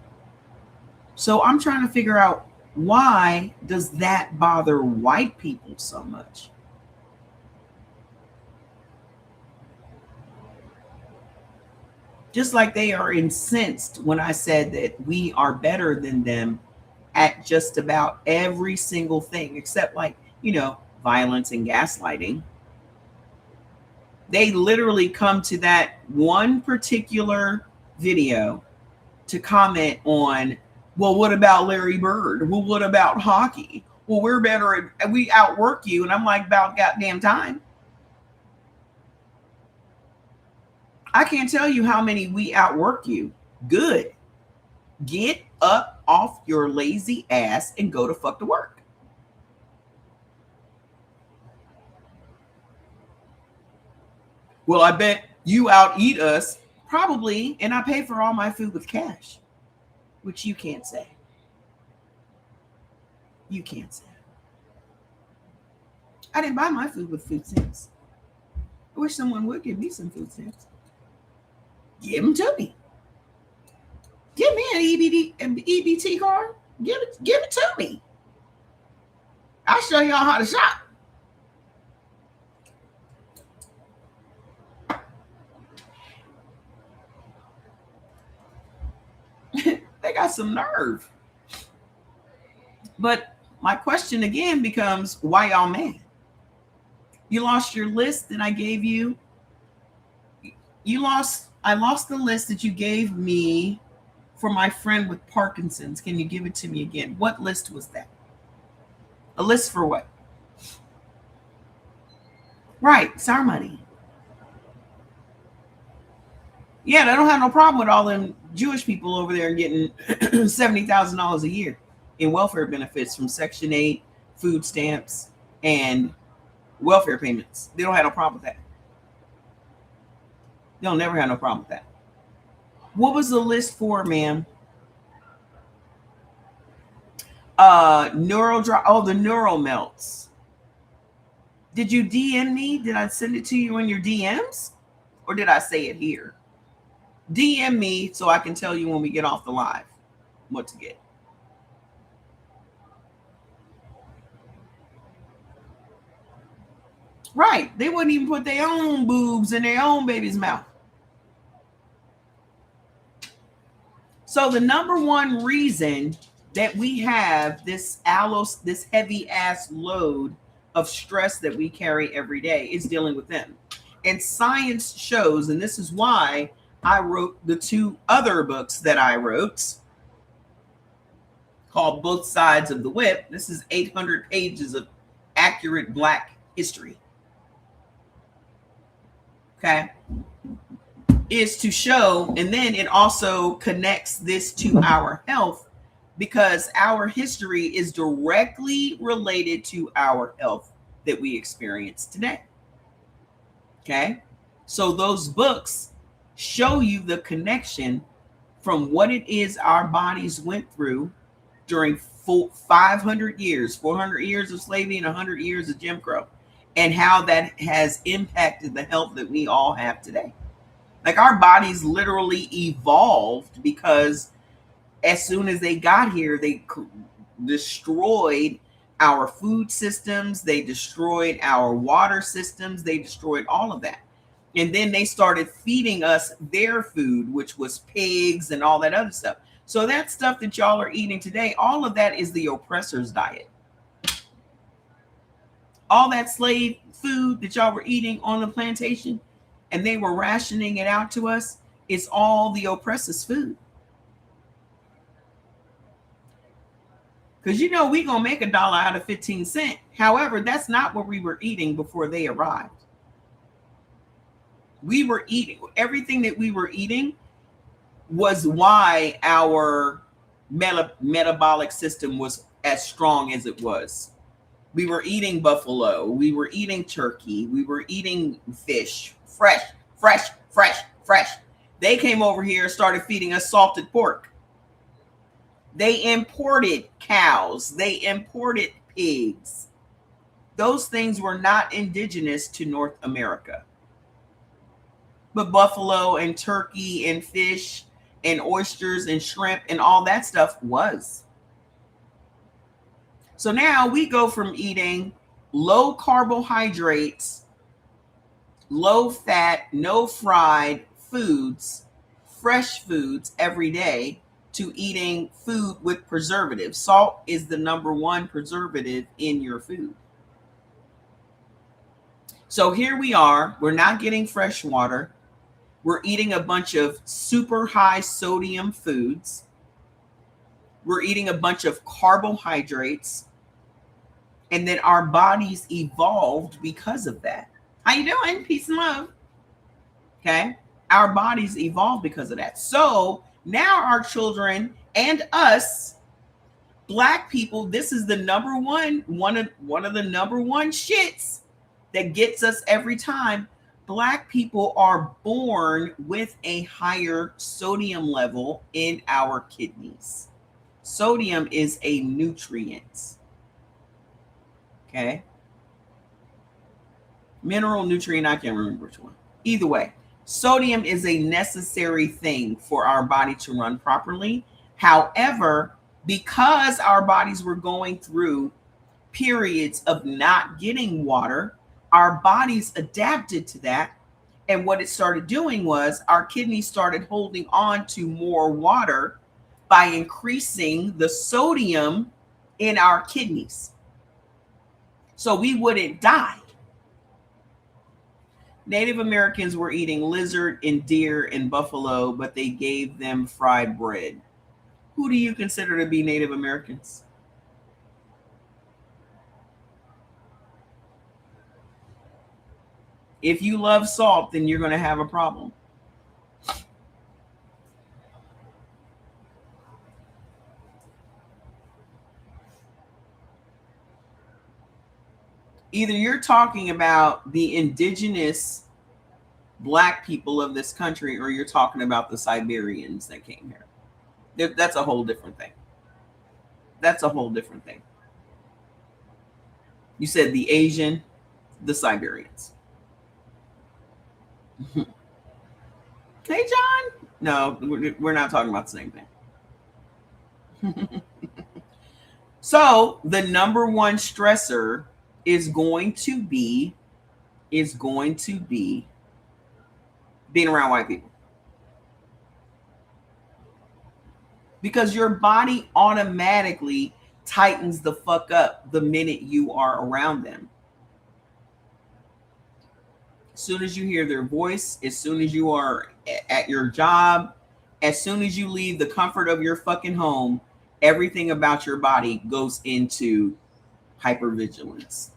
So I'm trying to figure out, why does that bother white people so much? Just like they are incensed when I said that we are better than them at just about every single thing, except like, violence and gaslighting. They literally come to that one particular video to comment on, well, what about Larry Bird? Well, what about hockey? Well, we're better at, we outwork you. And I'm like, about goddamn time. I can't tell you how many we outwork you. Good. Get up off your lazy ass and go to fuck to work. Well, I bet you out eat us. Probably. And I pay for all my food with cash, which you can't say. You can't say. I didn't buy my food with food stamps. I wish someone would give me some food stamps. Give them to me. Give me an EBT card. Give it to me. I'll show y'all how to shop. They got some nerve. But my question again becomes, why y'all mad? You lost your list that I gave you. I lost the list that you gave me for my friend with Parkinson's. Can you give it to me again? What list was that? A list for what? Right, it's our money. Yeah, they don't have no problem with all them Jewish people over there getting $70,000 a year in welfare benefits from Section 8, food stamps, and welfare payments. They don't have no problem with that. They'll never have no problem with that. What was the list for, ma'am? The neural melts. Did you DM me? Did I send it to you in your DMs? Or did I say it here? DM me so I can tell you when we get off the live what to get. Right. They wouldn't even put their own boobs in their own baby's mouth. So the number one reason that we have this heavy ass load of stress that we carry every day is dealing with them. And science shows, and this is why I wrote the two other books that I wrote called Both Sides of the Whip. This is 800 pages of accurate Black history. Okay. Is to show, and then it also connects this to our health because our history is directly related to our health that we experience today. Okay. So those books show you the connection from what it is our bodies went through during 500 years, 400 years of slavery and 100 years of Jim Crow, and how that has impacted the health that we all have today. Like our bodies literally evolved because as soon as they got here, they destroyed our food systems, they destroyed our water systems, they destroyed all of that. And then they started feeding us their food, which was pigs and all that other stuff. So that stuff that y'all are eating today, all of that is the oppressor's diet. All that slave food that y'all were eating on the plantation and they were rationing it out to us, it's all the oppressor's food. Because we going to make $1 out of 15 cents. However, that's not what we were eating before they arrived. We were eating, everything that we were eating was why our metabolic system was as strong as it was. We were eating buffalo. We were eating turkey. We were eating fish, fresh. They came over here and started feeding us salted pork. They imported cows. They imported pigs. Those things were not indigenous to North America. But buffalo and turkey and fish and oysters and shrimp and all that stuff was. So now we go from eating low carbohydrates, low fat, no fried foods, fresh foods every day to eating food with preservatives. Salt is the number one preservative in your food. So here we are. We're not getting fresh water. We're eating a bunch of super high sodium foods. We're eating a bunch of carbohydrates. And then our bodies evolved because of that. How you doing? Peace and love. Okay. Our bodies evolved because of that. So now our children and us, Black people, this is the number one of the number one shits that gets us every time. Black people are born with a higher sodium level in our kidneys. Sodium is a nutrient. Okay. Mineral, nutrient, I can't remember which one. Either way, Sodium is a necessary thing for our body to run properly. However, because our bodies were going through periods of not getting water, our bodies adapted to that. And what it started doing was our kidneys started holding on to more water by increasing the sodium in our kidneys. So we wouldn't die. Native Americans were eating lizard and deer and buffalo, but they gave them fried bread. Who do you consider to be Native Americans? If you love salt, then you're going to have a problem. Either you're talking about the indigenous black people of this country, or you're talking about the Siberians that came here. That's a whole different thing. That's a whole different thing. You said the Asian, the Siberians. Hey, John. No, we're not talking about the same thing. So the number one stressor is going to be being around white people. Because your body automatically tightens the fuck up the minute you are around them. As soon as you hear their voice, as soon as you are at your job, as soon as you leave the comfort of your fucking home, everything about your body goes into hypervigilance.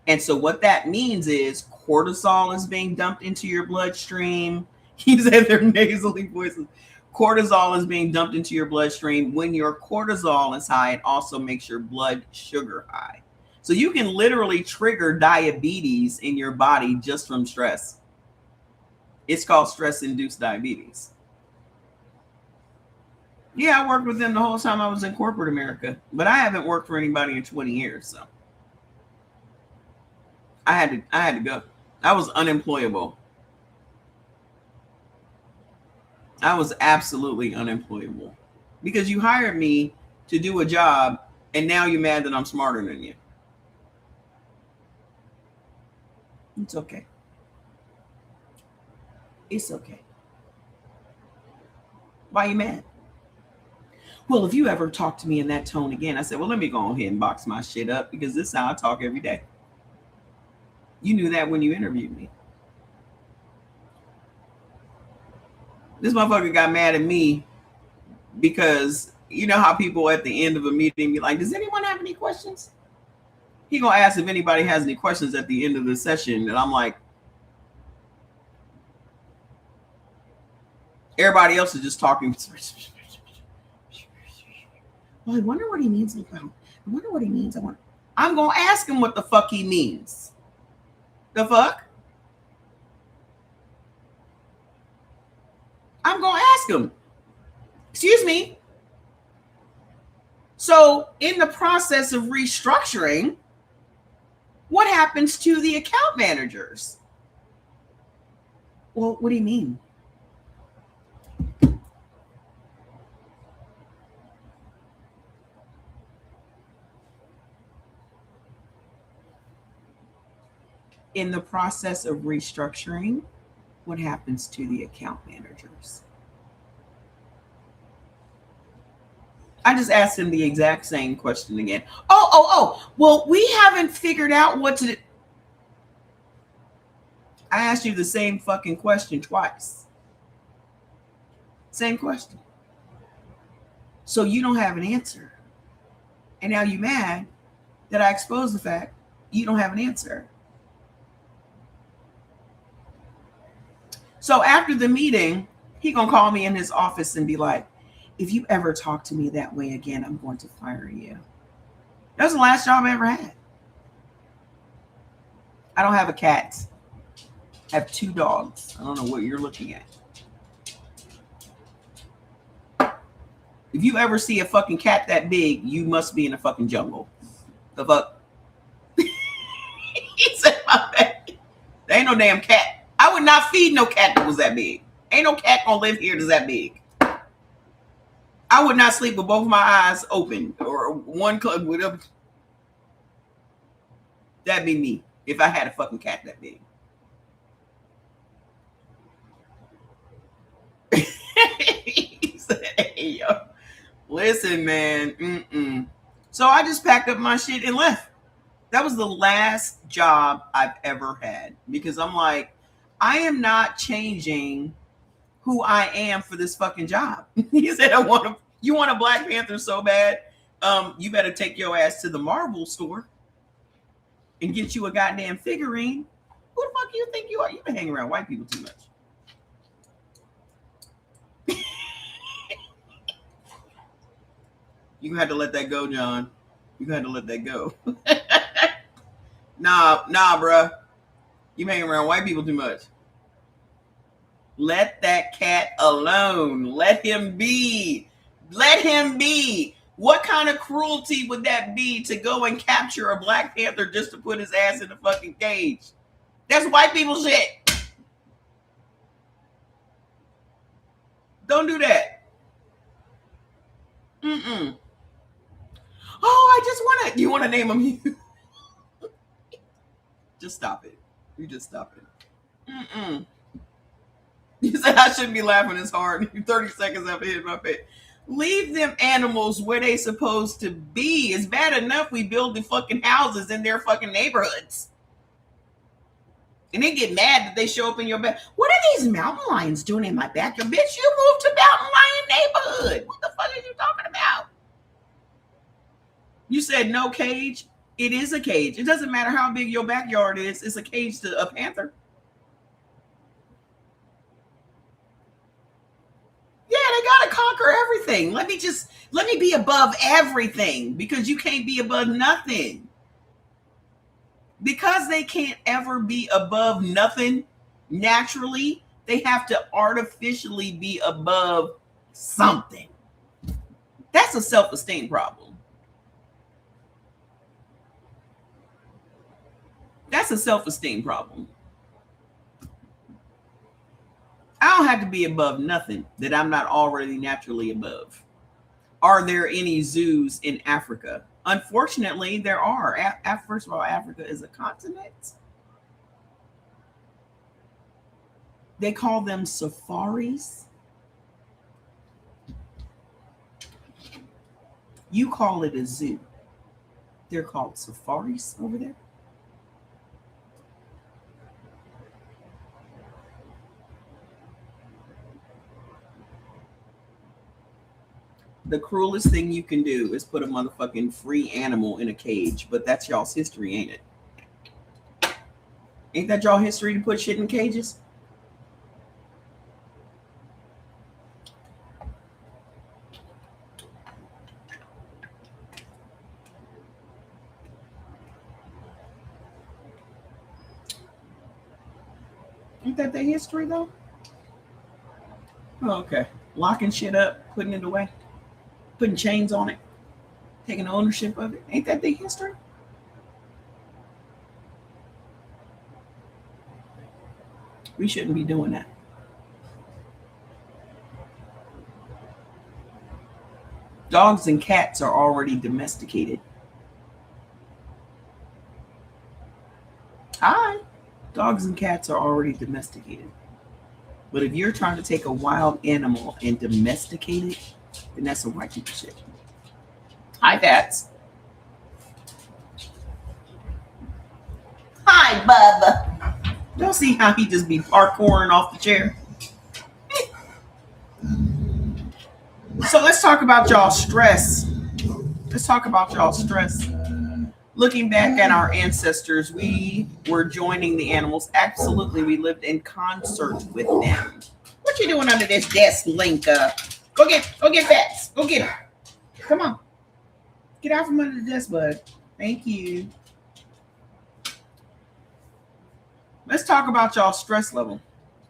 And so what that means is cortisol is being dumped into your bloodstream. He said their nasally voices. Cortisol is being dumped into your bloodstream. When your cortisol is high, it also makes your blood sugar high. So you can literally trigger diabetes in your body just from stress. It's called stress-induced diabetes. Yeah, I worked with them the whole time I was in corporate America, but I haven't worked for anybody in 20 years, so I had to go. I was unemployable. I was absolutely unemployable because you hired me to do a job and now you're mad that I'm smarter than you. It's okay. It's okay. Why are you mad? Well, if you ever talk to me in that tone again, I said, well, let me go ahead and box my shit up because this is how I talk every day. You knew that when you interviewed me. This motherfucker got mad at me because you know how people at the end of a meeting be like, does anyone have any questions? He gonna ask if anybody has any questions at the end of the session. And I'm like, everybody else is just talking. Well, I wonder what he means. I wonder what he means. I'm gonna ask him what the fuck he means. The fuck? I'm gonna ask him. Excuse me. So in the process of restructuring, what happens to the account managers? Well, what do you mean? In the process of restructuring, what happens to the account managers? I just asked him the exact same question again. Oh. Well, we haven't figured out what to do. I asked you the same fucking question twice. Same question. So you don't have an answer. And now you're mad that I exposed the fact you don't have an answer. So after the meeting, he gonna call me in his office and be like, if you ever talk to me that way again, I'm going to fire you. That was the last job I ever had. I don't have a cat. I have 2 dogs. I don't know what you're looking at. If you ever see a fucking cat that big, you must be in a fucking jungle. The fuck? He said, my bad. There ain't no damn cat. I I would not feed no cat that was that big. Ain't no cat gonna live here that's that big. I would not sleep with both my eyes open or one club with a. That'd be me if I had a fucking cat that big. He said, hey, yo, listen, man. So I just packed up my shit and left. That was the last job I've ever had because I'm like, I am not changing who I am for this fucking job. He said, you want a Black Panther so bad, you better take your ass to the Marvel store and get you a goddamn figurine. Who the fuck do you think you are? You've been hanging around white people too much. You had to let that go, John. You had to let that go. Nah, bruh. You hanging around white people too much. Let that cat alone. Let him be. Let him be. What kind of cruelty would that be to go and capture a Black Panther just to put his ass in a fucking cage? That's white people shit. Don't do that. Oh, I just want to. You want to name him? Just stop it. You just stop it. You said I shouldn't be laughing as hard. 30 seconds after hitting my face. Leave them animals where they supposed to be. It's bad enough we build the fucking houses in their fucking neighborhoods. And they get mad that they show up in your back. What are these mountain lions doing in my backyard? Bitch, you moved to Mountain Lion neighborhood. What the fuck are you talking about? You said no cage. It is a cage. It doesn't matter how big your backyard is. It's a cage to a panther. Yeah, they got to conquer everything. Let me be above everything because you can't be above nothing. Because they can't ever be above nothing naturally, they have to artificially be above something. That's a self-esteem problem. That's a self-esteem problem. I don't have to be above nothing that I'm not already naturally above. Are there any zoos in Africa? Unfortunately, there are. First of all, Africa is a continent. They call them safaris. You call it a zoo. They're called safaris over there. The cruelest thing you can do is put a motherfucking free animal in a cage, but that's y'all's history, ain't it? Ain't that y'all history to put shit in cages? Ain't that their history though? Oh, okay. Locking shit up, putting it away. Putting chains on it, taking ownership of it. Ain't that the history? We shouldn't be doing that. Dogs and cats are already domesticated. Hi. Dogs and cats are already domesticated. But if you're trying to take a wild animal and domesticate it, then that's some white people shit. Hi, Fats. Hi, Bubba. Don't see how he just be parkouring off the chair. So let's talk about y'all stress. Looking back at our ancestors, we were joining the animals. Absolutely, we lived in concert with them. What you doing under this desk, Linka? Go get Fats. Go get her. Come on. Get out from under the desk, bud. Thank you. Let's talk about y'all stress level.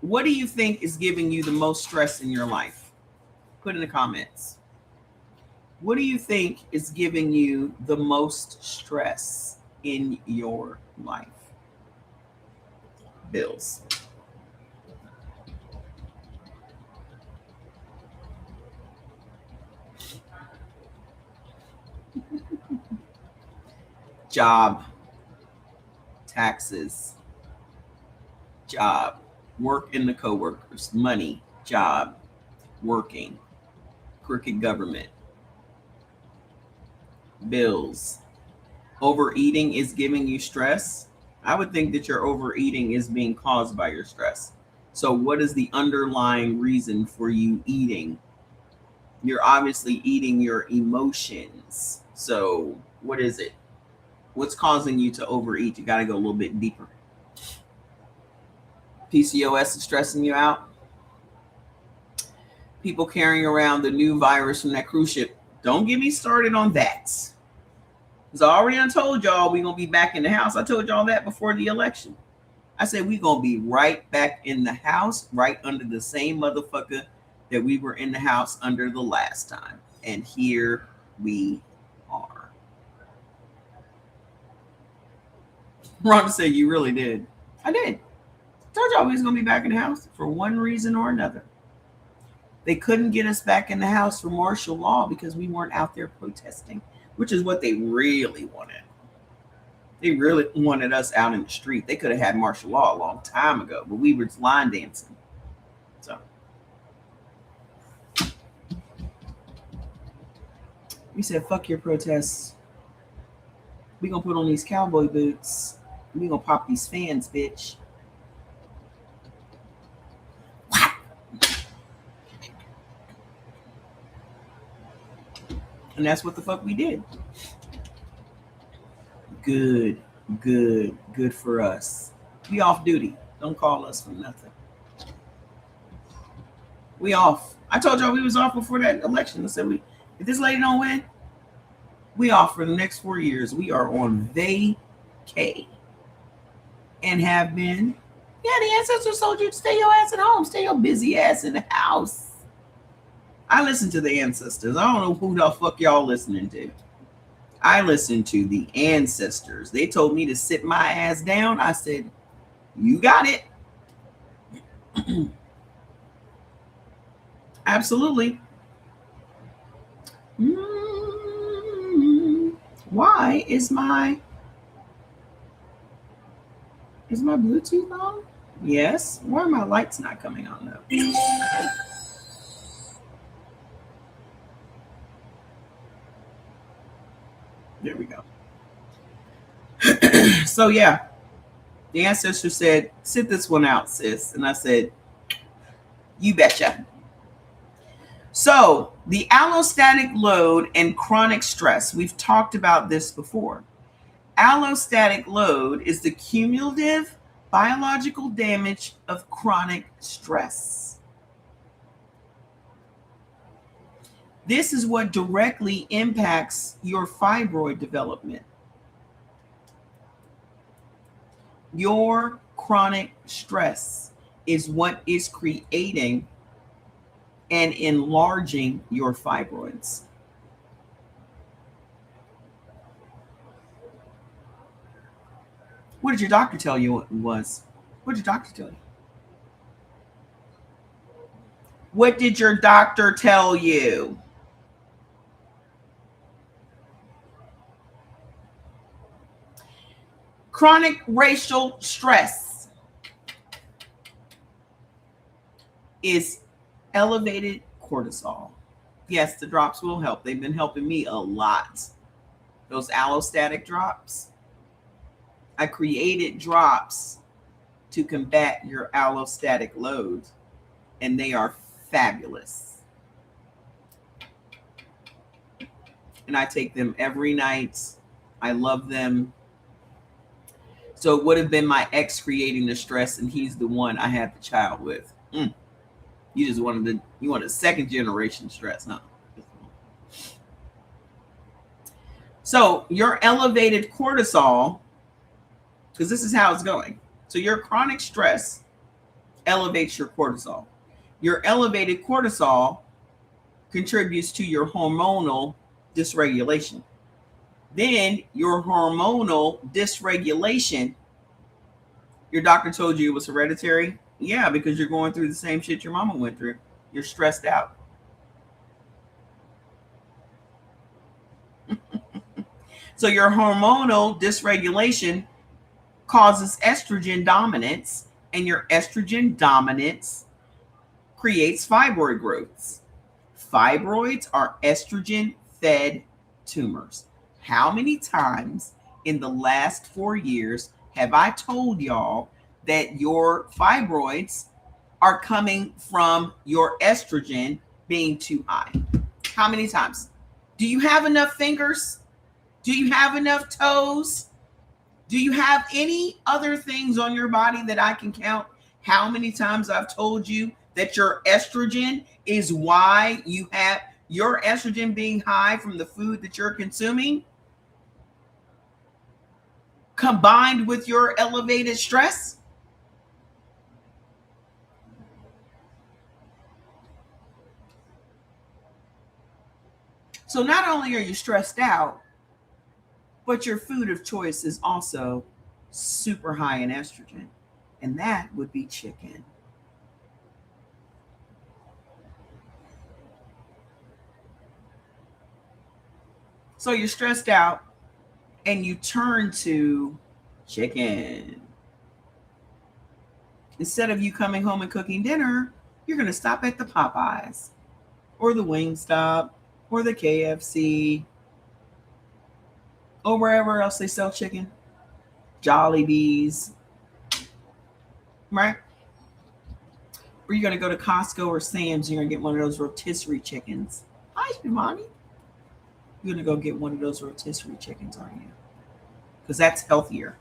What do you think is giving you the most stress in your life? Put in the comments. What do you think is giving you the most stress in your life? Bills. job, taxes, job, work in the coworkers, money, job, working, crooked government, bills. Overeating is giving you stress. I would think that your overeating is being caused by your stress. So, what is the underlying reason for you eating? You're obviously eating your emotions. So, what is it? What's causing you to overeat? You got to go a little bit deeper. PCOS is stressing you out. People carrying around the new virus from that cruise ship. Don't get me started on that. Because I already told y'all we're going to be back in the house. I told y'all that before the election. I said we're going to be right back in the house, right under the same motherfucker that we were in the house under the last time. And here we are. Rhonda said, you really did. I did. I told y'all we was going to be back in the house for one reason or another. They couldn't get us back in the house for martial law because we weren't out there protesting, which is what they really wanted. They really wanted us out in the street. They could have had martial law a long time ago, but we were line dancing. So we said, fuck your protests. We gonna put on these cowboy boots. We gonna pop these fans, bitch. And that's what the fuck we did. Good for us. We off duty. Don't call us for nothing. We off. I told y'all we was off before that election. I said, if this lady don't win, we off for the next 4 years. We are on vacay. And have been. Yeah, the ancestors told you to stay your ass at home. Stay your busy ass in the house. I listen to the ancestors. I don't know who the fuck y'all listening to. I listened to the ancestors. They told me to sit my ass down. I said, you got it. Absolutely. Why is my Bluetooth on? Yes. Why are my lights not coming on though? There we go. So yeah, the ancestor said, sit this one out, sis. And I said, you betcha. So the allostatic load and chronic stress, we've talked about this before. Allostatic load is the cumulative biological damage of chronic stress. This is what directly impacts your fibroid development. Your chronic stress is what is creating and enlarging your fibroids. What did your doctor tell you it was? What did your doctor tell you? What did your doctor tell you? Chronic racial stress is elevated cortisol. Yes, the drops will help. They've been helping me a lot. Those allostatic drops. I created drops to combat your allostatic load, and they are fabulous. And I take them every night. I love them. So it would have been my ex creating the stress, and he's the one I had the child with. You just wanted a second generation stress, huh? So your elevated cortisol, because this is how it's going. So your chronic stress elevates your cortisol. Your elevated cortisol contributes to your hormonal dysregulation. Then your hormonal dysregulation, your doctor told you it was hereditary? Yeah, because you're going through the same shit your mama went through. You're stressed out. So your hormonal dysregulation causes estrogen dominance, and your estrogen dominance creates fibroid growths. Fibroids are estrogen fed tumors. How many times in the last 4 years have I told y'all that your fibroids are coming from your estrogen being too high? How many times? Do you have enough fingers? Do you have enough toes? Do you have any other things on your body that I can count? How many times I've told you that your estrogen is why you have your estrogen being high from the food that you're consuming, combined with your elevated stress? So not only are you stressed out, but your food of choice is also super high in estrogen, and that would be chicken. So you're stressed out and you turn to chicken. Instead of you coming home and cooking dinner, you're going to stop at the Popeyes or the Wingstop or the KFC or wherever else they sell chicken. Jollibees, right? Or you're going to go to Costco or Sam's. You're going to get one of those rotisserie chickens. Hi, Shimani. You're going to go get one of those rotisserie chickens, aren't you? Because that's healthier.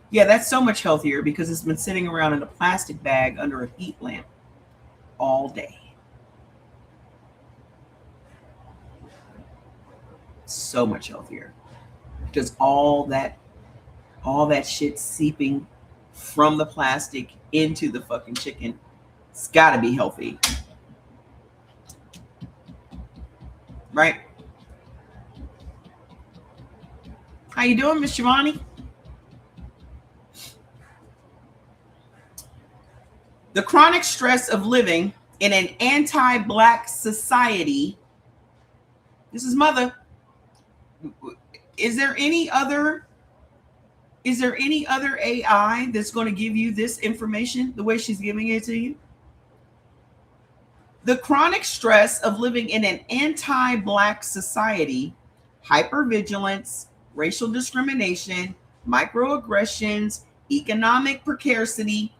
Yeah, that's so much healthier because it's been sitting around in a plastic bag under a heat lamp all day. So much healthier because all that shit seeping from the plastic into the fucking chicken, it's got to be healthy, right? How you doing, Miss Shivani? The chronic stress of living in an anti-Black society. This is mother. Is there any other AI that's going to give you this information the way she's giving it to you? The chronic stress of living in an anti-Black society, hypervigilance, racial discrimination, microaggressions, economic precarity,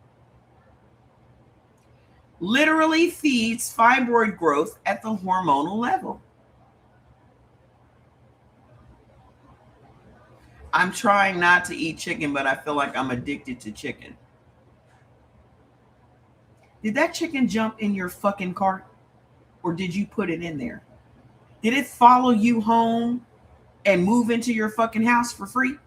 literally feeds fibroid growth at the hormonal level. I'm trying not to eat chicken, but I feel like I'm addicted to chicken. Did that chicken jump in your fucking cart? Or did you put it in there? Did it follow you home and move into your fucking house for free?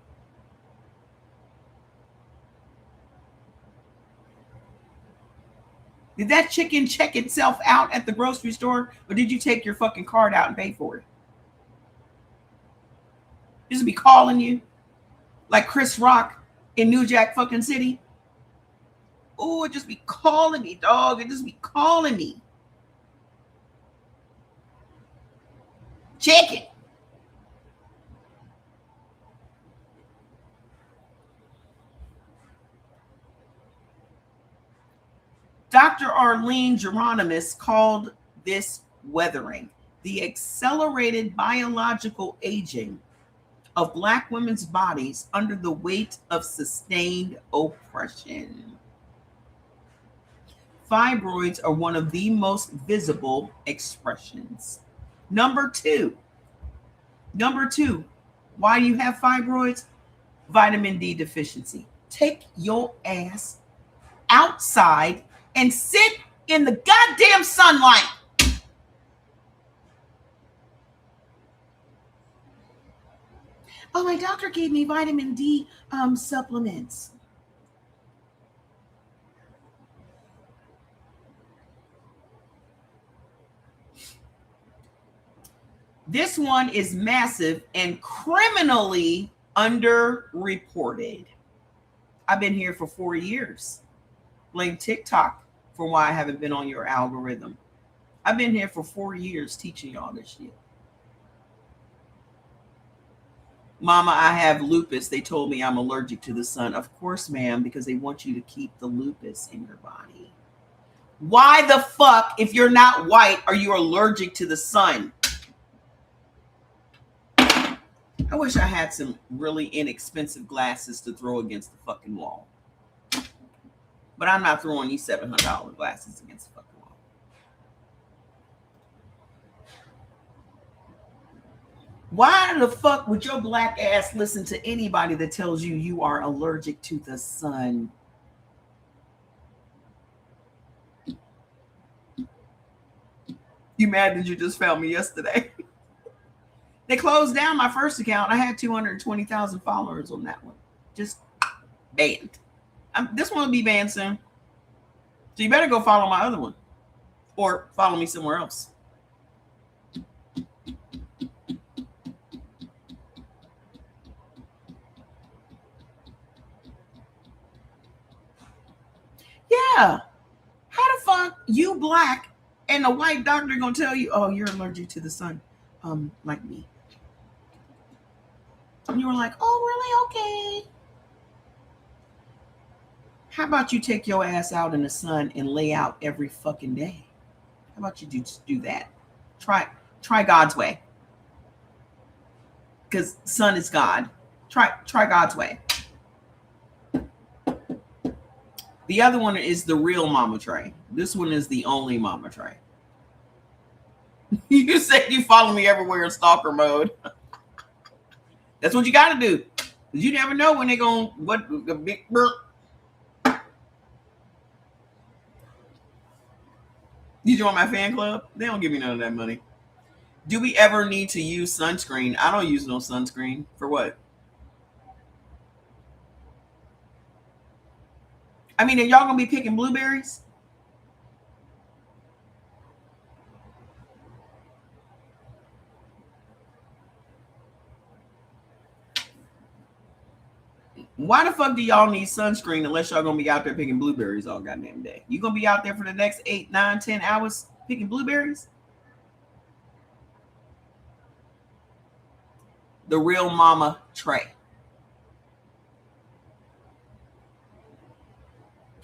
Did that chicken check itself out at the grocery store? Or did you take your fucking card out and pay for it? Just be calling you like Chris Rock in New Jack fucking City. Oh, it just be calling me, dog. It just be calling me. Chicken. Dr. Arlene Geronimus called this weathering, the accelerated biological aging of Black women's bodies under the weight of sustained oppression. Fibroids are one of the most visible expressions. Number two, why do you have fibroids? Vitamin D deficiency. Take your ass outside and sit in the goddamn sunlight. Oh, my doctor gave me vitamin D supplements. This one is massive and criminally underreported. I've been here for 4 years. Blame TikTok for why I haven't been on your algorithm. I've been here for 4 years teaching y'all this shit. Mama, I have lupus. They told me I'm allergic to the sun. Of course, ma'am, because they want you to keep the lupus in your body. Why the fuck, if you're not white, are you allergic to the sun? I wish I had some really inexpensive glasses to throw against the fucking wall. But I'm not throwing these $700 glasses against the fucking wall. Why the fuck would your black ass listen to anybody that tells you you are allergic to the sun? You mad that you just found me yesterday? They closed down my first account. I had 220,000 followers on that one. Just banned. This one will be banned soon. So you better go follow my other one. Or follow me somewhere else. Yeah. How the fuck you black and a white doctor gonna tell you, oh, you're allergic to the sun, like me? And you were like, oh, really? Okay. How about you take your ass out in the sun and lay out every fucking day? How about you do that? Try God's way. Because sun is God. Try God's way. The other one is the real Mama Tray. This one is the only Mama Tray. You say you follow me everywhere in stalker mode. That's what you got to do. You never know when they're going, what, a big burp. You join my fan club? They don't give me none of that money. Do we ever need to use sunscreen? I don't use no sunscreen. For what? I mean, are y'all going to be picking blueberries? Why the fuck do y'all need sunscreen unless y'all gonna be out there picking blueberries all goddamn day? You gonna be out there for the next 8, 9, 10 hours picking blueberries? The real Mama Tray.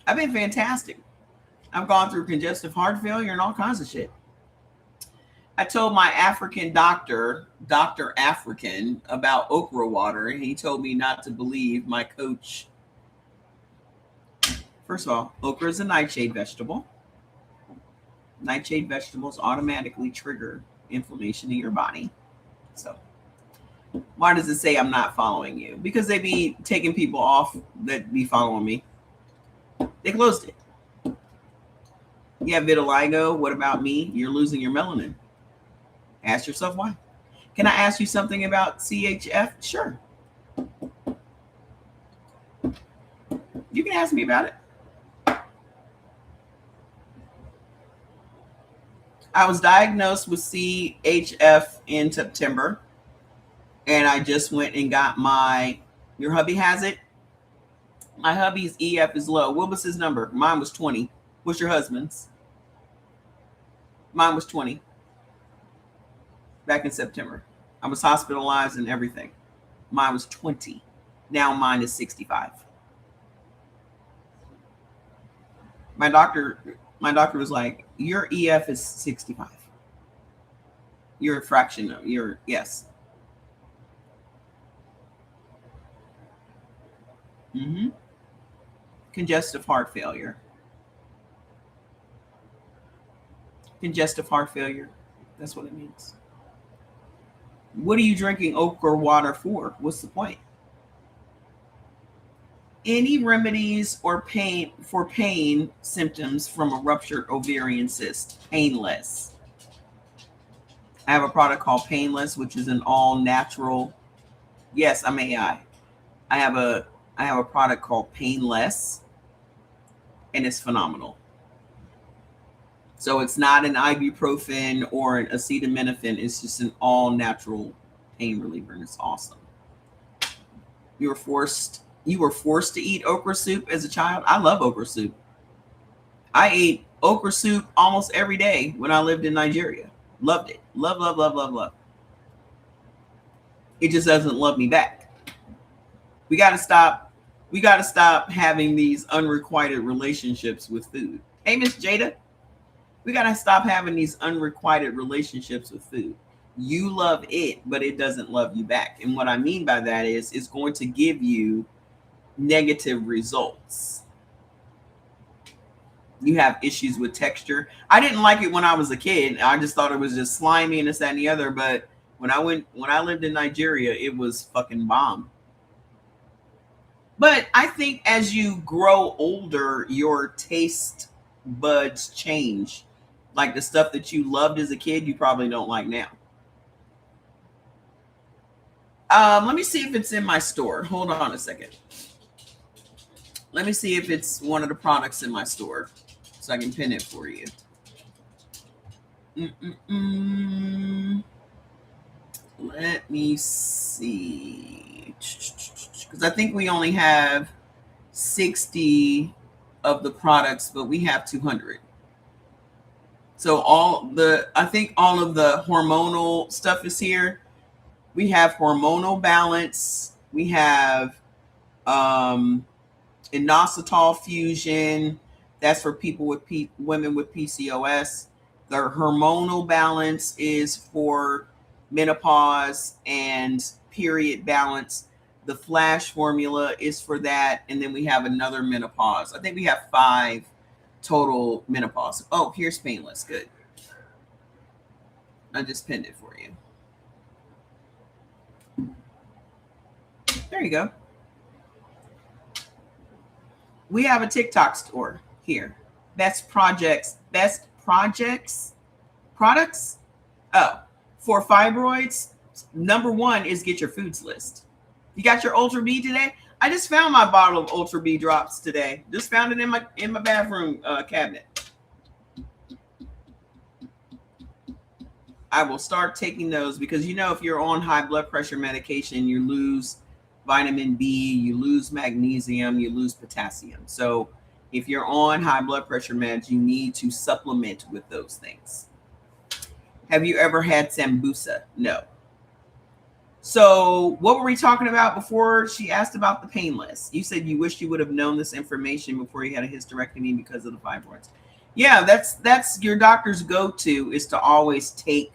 I've been fantastic. I've gone through congestive heart failure and all kinds of shit. I told my African doctor, Dr. African, about okra water, and he told me not to believe my coach. First of all, okra is a nightshade vegetable. Nightshade vegetables automatically trigger inflammation in your body. So, why does it say I'm not following you? Because they be taking people off that be following me. They closed it. You have vitiligo. What about me? You're losing your melanin. Ask yourself why. Can I ask you something about CHF? Sure. You can ask me about it. I was diagnosed with CHF in September, and I just went and got your hubby has it? My hubby's EF is low. What was his number? Mine was 20. What's your husband's? Mine was 20. Back in September. I was hospitalized and everything. Mine was 20. Now mine is 65. My doctor was like, your EF is 65. You're a fraction of yes. Mm-hmm. Congestive heart failure. Congestive heart failure. That's what it means. What are you drinking okra water for? What's the point? Any remedies or pain symptoms from a ruptured ovarian cyst? Painless. I have a product called Painless, which is an all natural. Yes, I'm AI. I have a product called Painless, and it's phenomenal. So it's not an ibuprofen or an acetaminophen. It's just an all natural pain reliever, and it's awesome. You were forced to eat okra soup as a child. I love okra soup. I ate okra soup almost every day when I lived in Nigeria. Loved it. Love. It just doesn't love me back. We got to stop. We got to stop having these unrequited relationships with food. Hey, Miss Jada, we got to stop having these unrequited relationships with food. You love it, but it doesn't love you back. And what I mean by that is it's going to give you negative results. You have issues with texture. I didn't like it when I was a kid. I just thought it was just slimy and this, that, and the other. But when I lived in Nigeria, it was fucking bomb. But I think as you grow older, your taste buds change. Like the stuff that you loved as a kid, you probably don't like now. Let me see if it's in my store. Hold on a second. Let me see if it's one of the products in my store so I can pin it for you. Let me see. Because I think we only have 60 of the products, but we have 200. So I think all of the hormonal stuff is here. We have hormonal balance. We have inositol fusion. That's for people with women with PCOS. The hormonal balance is for menopause and period balance. The flash formula is for that. And then we have another menopause. I think we have 5 total menopause. Oh, here's Painless. Good. I just pinned it for you. There you go. We have a TikTok store here. Best products. Oh, for fibroids, number 1 is get your foods list. You got your Ultra B today? I just found my bottle of Ultra B drops today. Just found it in my bathroom cabinet. I will start taking those because if you're on high blood pressure medication, you lose vitamin B, you lose magnesium, you lose potassium. So if you're on high blood pressure meds, you need to supplement with those things. Have you ever had Sambusa? No. So what were we talking about before she asked about the Painless? You said you wish you would have known this information before you had a hysterectomy because of the fibroids. Yeah, that's your doctor's go-to, is to always take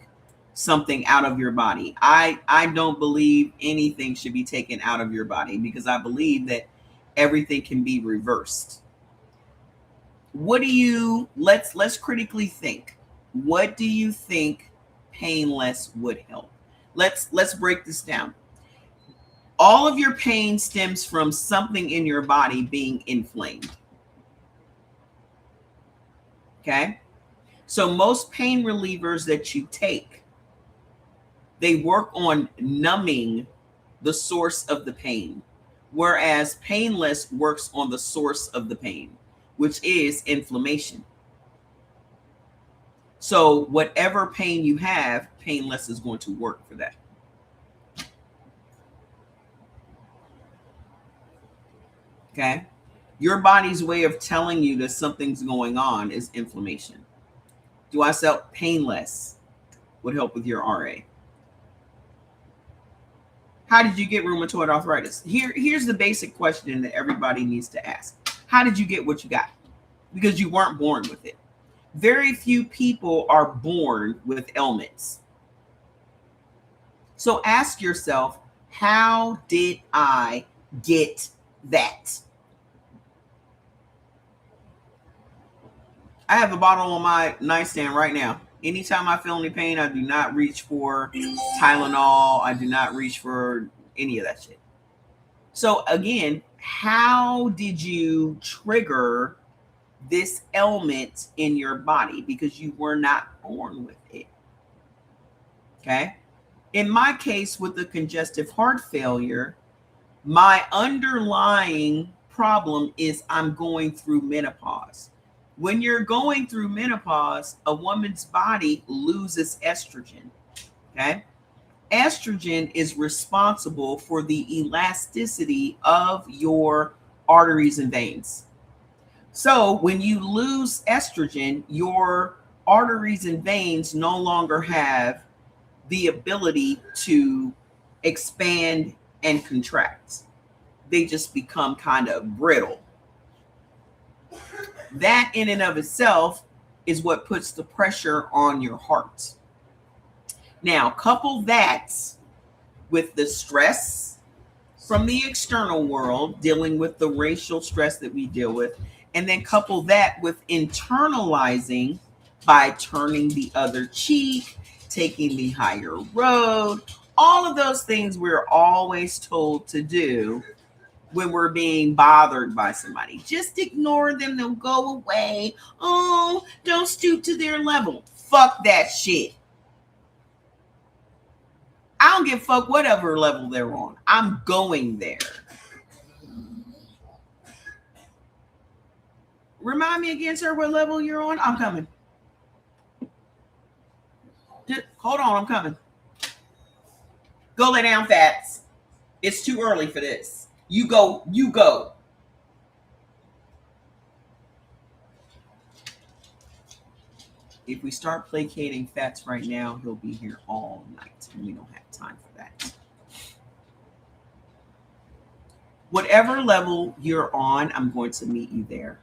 something out of your body. I don't believe anything should be taken out of your body because I believe that everything can be reversed. Let's critically think. What do you think Painless would help? Let's break this down. All of your pain stems from something in your body being inflamed. Okay? So most pain relievers that you take, they work on numbing the source of the pain, whereas Painless works on the source of the pain, which is inflammation. So whatever pain you have, Painless is going to work for that. Okay? Your body's way of telling you that something's going on is inflammation. Do I sell Painless? Would help with your RA. How did you get rheumatoid arthritis? Here's the basic question that everybody needs to ask. How did you get what you got? Because you weren't born with it. Very few people are born with ailments. So ask yourself, how did I get that? I have a bottle on my nightstand right now. Anytime I feel any pain, I do not reach for Tylenol. I do not reach for any of that shit. So again, how did you trigger this ailment in your body? Because you were not born with it. Okay. In my case, with the congestive heart failure, my underlying problem is I'm going through menopause. When you're going through menopause, a woman's body loses estrogen. Okay. Estrogen is responsible for the elasticity of your arteries and veins. So when you lose estrogen, your arteries and veins no longer have the ability to expand and contract. They just become kind of brittle. That in and of itself is what puts the pressure on your heart. Now, couple that with the stress from the external world, dealing with the racial stress that we deal with, and then couple that with internalizing by turning the other cheek, taking the higher road, all of those things we're always told to do when we're being bothered by somebody. Just ignore them, they'll go away. Oh, don't stoop to their level. Fuck that shit. I don't give a fuck whatever level they're on. I'm going there. Remind me again, sir, what level you're on? I'm coming. Just, hold on, I'm coming. Go lay down, Fats. It's too early for this. You go, you go. If we start placating Fats right now, he'll be here all night, and we don't have time for that. Whatever level you're on, I'm going to meet you there.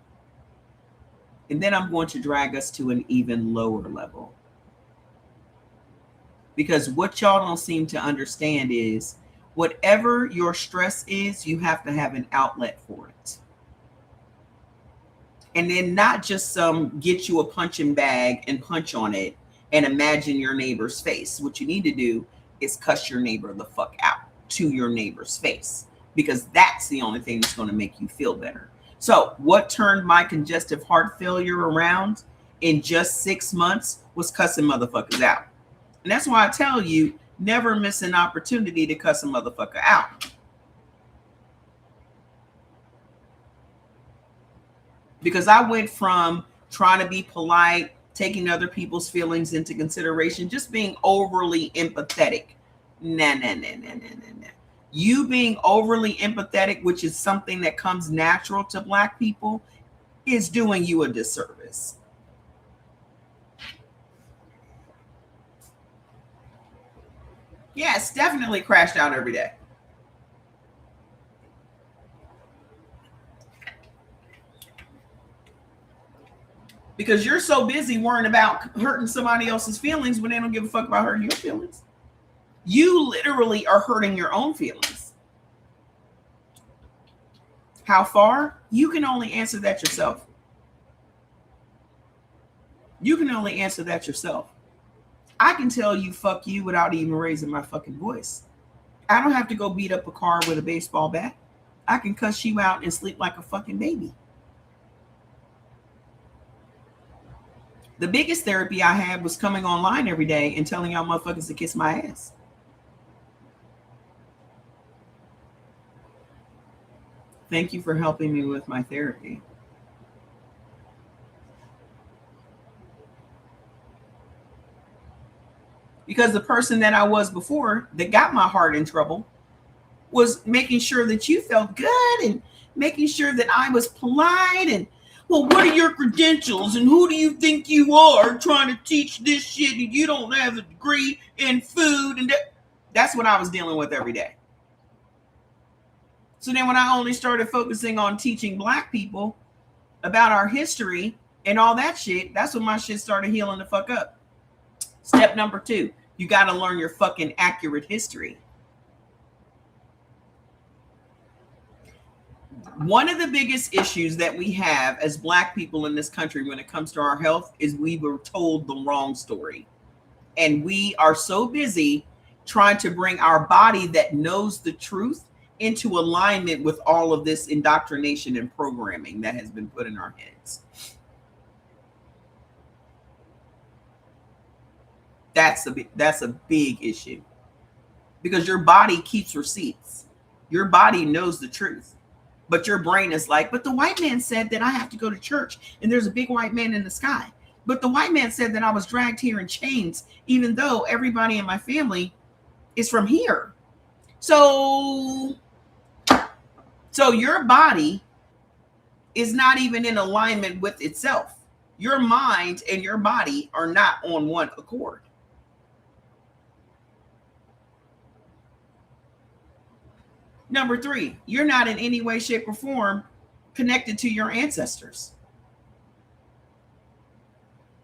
And then I'm going to drag us to an even lower level. Because what y'all don't seem to understand is whatever your stress is, you have to have an outlet for it. And then not just some get you a punching bag and punch on it and imagine your neighbor's face. What you need to do is cuss your neighbor the fuck out to your neighbor's face, because that's the only thing that's going to make you feel better. So what turned my congestive heart failure around in just 6 months was cussing motherfuckers out. And that's why I tell you, never miss an opportunity to cuss a motherfucker out. Because I went from trying to be polite, taking other people's feelings into consideration, just being overly empathetic. Nah. You being overly empathetic, which is something that comes natural to Black people, is doing you a disservice. Yes, definitely crashed out every day. Because you're so busy worrying about hurting somebody else's feelings when they don't give a fuck about hurting your feelings. You literally are hurting your own feelings. How far? You can only answer that yourself. You can only answer that yourself. I can tell you fuck you without even raising my fucking voice. I don't have to go beat up a car with a baseball bat. I can cuss you out and sleep like a fucking baby. The biggest therapy I had was coming online every day and telling y'all motherfuckers to kiss my ass. Thank you for helping me with my therapy. Because the person that I was before that got my heart in trouble was making sure that you felt good and making sure that I was polite and, well, what are your credentials and who do you think you are trying to teach this shit and you don't have a degree in food? And that's what I was dealing with every day. So then when I only started focusing on teaching Black people about our history and all that shit, that's when my shit started healing the fuck up. Step number 2, you got to learn your fucking accurate history. One of the biggest issues that we have as Black people in this country when it comes to our health is we were told the wrong story. And we are so busy trying to bring our body that knows the truth into alignment with all of this indoctrination and programming that has been put in our heads. That's a big issue, because your body keeps receipts. Your body knows the truth, but your brain is like, but the white man said that I have to go to church and there's a big white man in the sky. But the white man said that I was dragged here in chains, even though everybody in my family is from here. So your body is not even in alignment with itself. Your mind and your body are not on one accord. Number three, you're not in any way, shape, or form connected to your ancestors.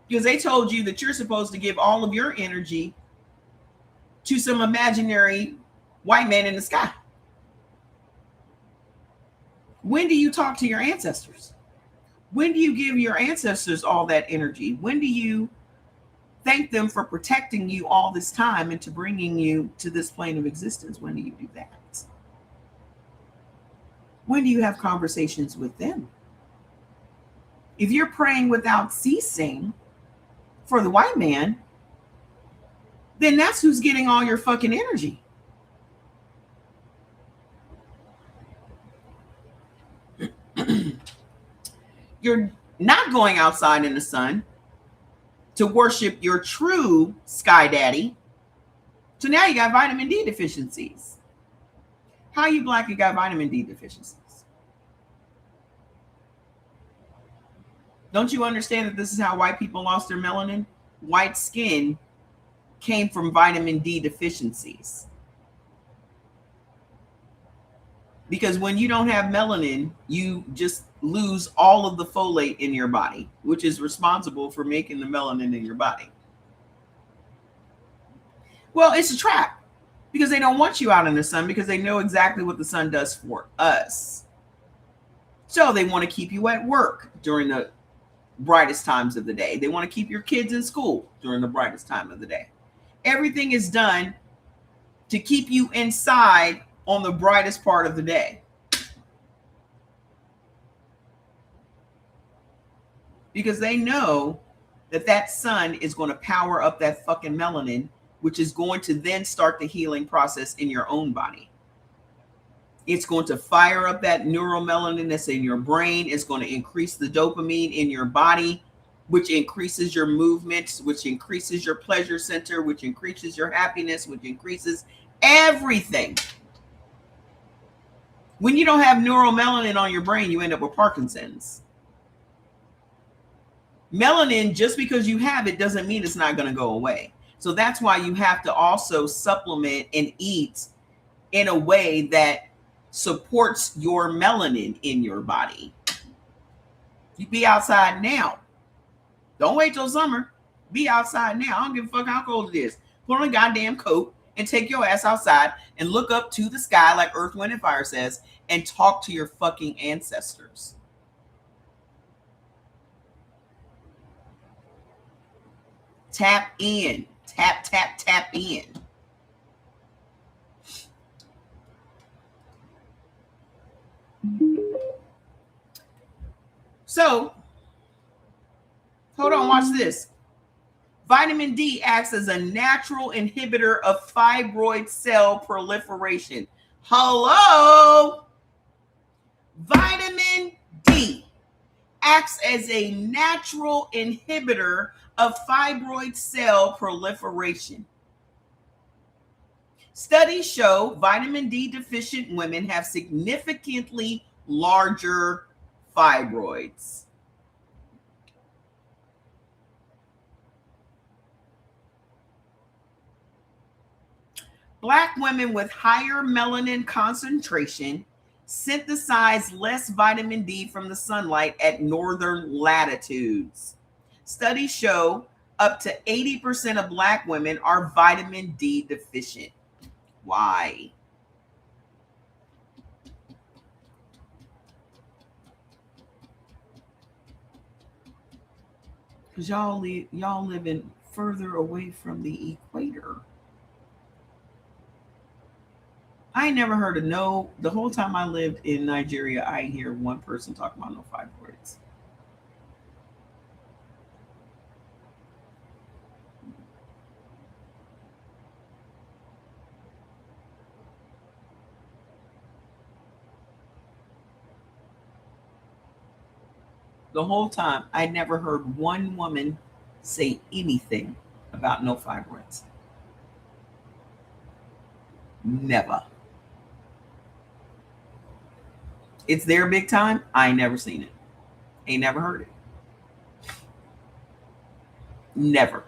Because they told you that you're supposed to give all of your energy to some imaginary white man in the sky. When do you talk to your ancestors? When do you give your ancestors all that energy? When do you thank them for protecting you all this time and to bringing you to this plane of existence? When do you do that? When do you have conversations with them? If you're praying without ceasing for the white man, then that's who's getting all your fucking energy. You're not going outside in the sun to worship your true sky daddy. So now you got vitamin D deficiencies. How are you black and got vitamin D deficiencies? Don't you understand that this is how white people lost their melanin? White skin came from vitamin D deficiencies. Because when you don't have melanin, you just lose all of the folate in your body, which is responsible for making the melanin in your body. Well, it's a trap because they don't want you out in the sun because they know exactly what the sun does for us. So they want to keep you at work during the brightest times of the day. They want to keep your kids in school during the brightest time of the day. Everything is done to keep you inside on the brightest part of the day. Because they know that that sun is going to power up that fucking melanin, which is going to then start the healing process in your own body. It's going to fire up that neuromelanin that's in your brain. It's going to increase the dopamine in your body, which increases your movements, which increases your pleasure center, which increases your happiness, which increases everything. When you don't have neuromelanin on your brain, you end up with Parkinson's. Melanin, just because you have it, doesn't mean it's not going to go away. So that's why you have to also supplement and eat in a way that supports your melanin in your body. You be outside now. Don't wait till summer. Be outside now. I don't give a fuck how cold it is. Put on a goddamn coat and take your ass outside and look up to the sky like Earth, Wind, and Fire says and talk to your fucking ancestors. Tap in. Tap, tap, tap in. So, hold on, watch this. Vitamin D acts as a natural inhibitor of fibroid cell proliferation. Hello? Vitamin D acts as a natural inhibitor of fibroid cell proliferation. Studies show vitamin D deficient women have significantly larger fibroids. Black women with higher melanin concentration synthesize less vitamin D from the sunlight at northern latitudes. Studies show up to 80% of Black women are vitamin D deficient. Why? Because y'all living further away from the equator. I never heard of the whole time I lived in Nigeria, I hear one person talk about no fibroids. The whole time, I never heard one woman say anything about no fibroids. Never. It's their big time. I ain't never seen it. Ain't never heard it. Never.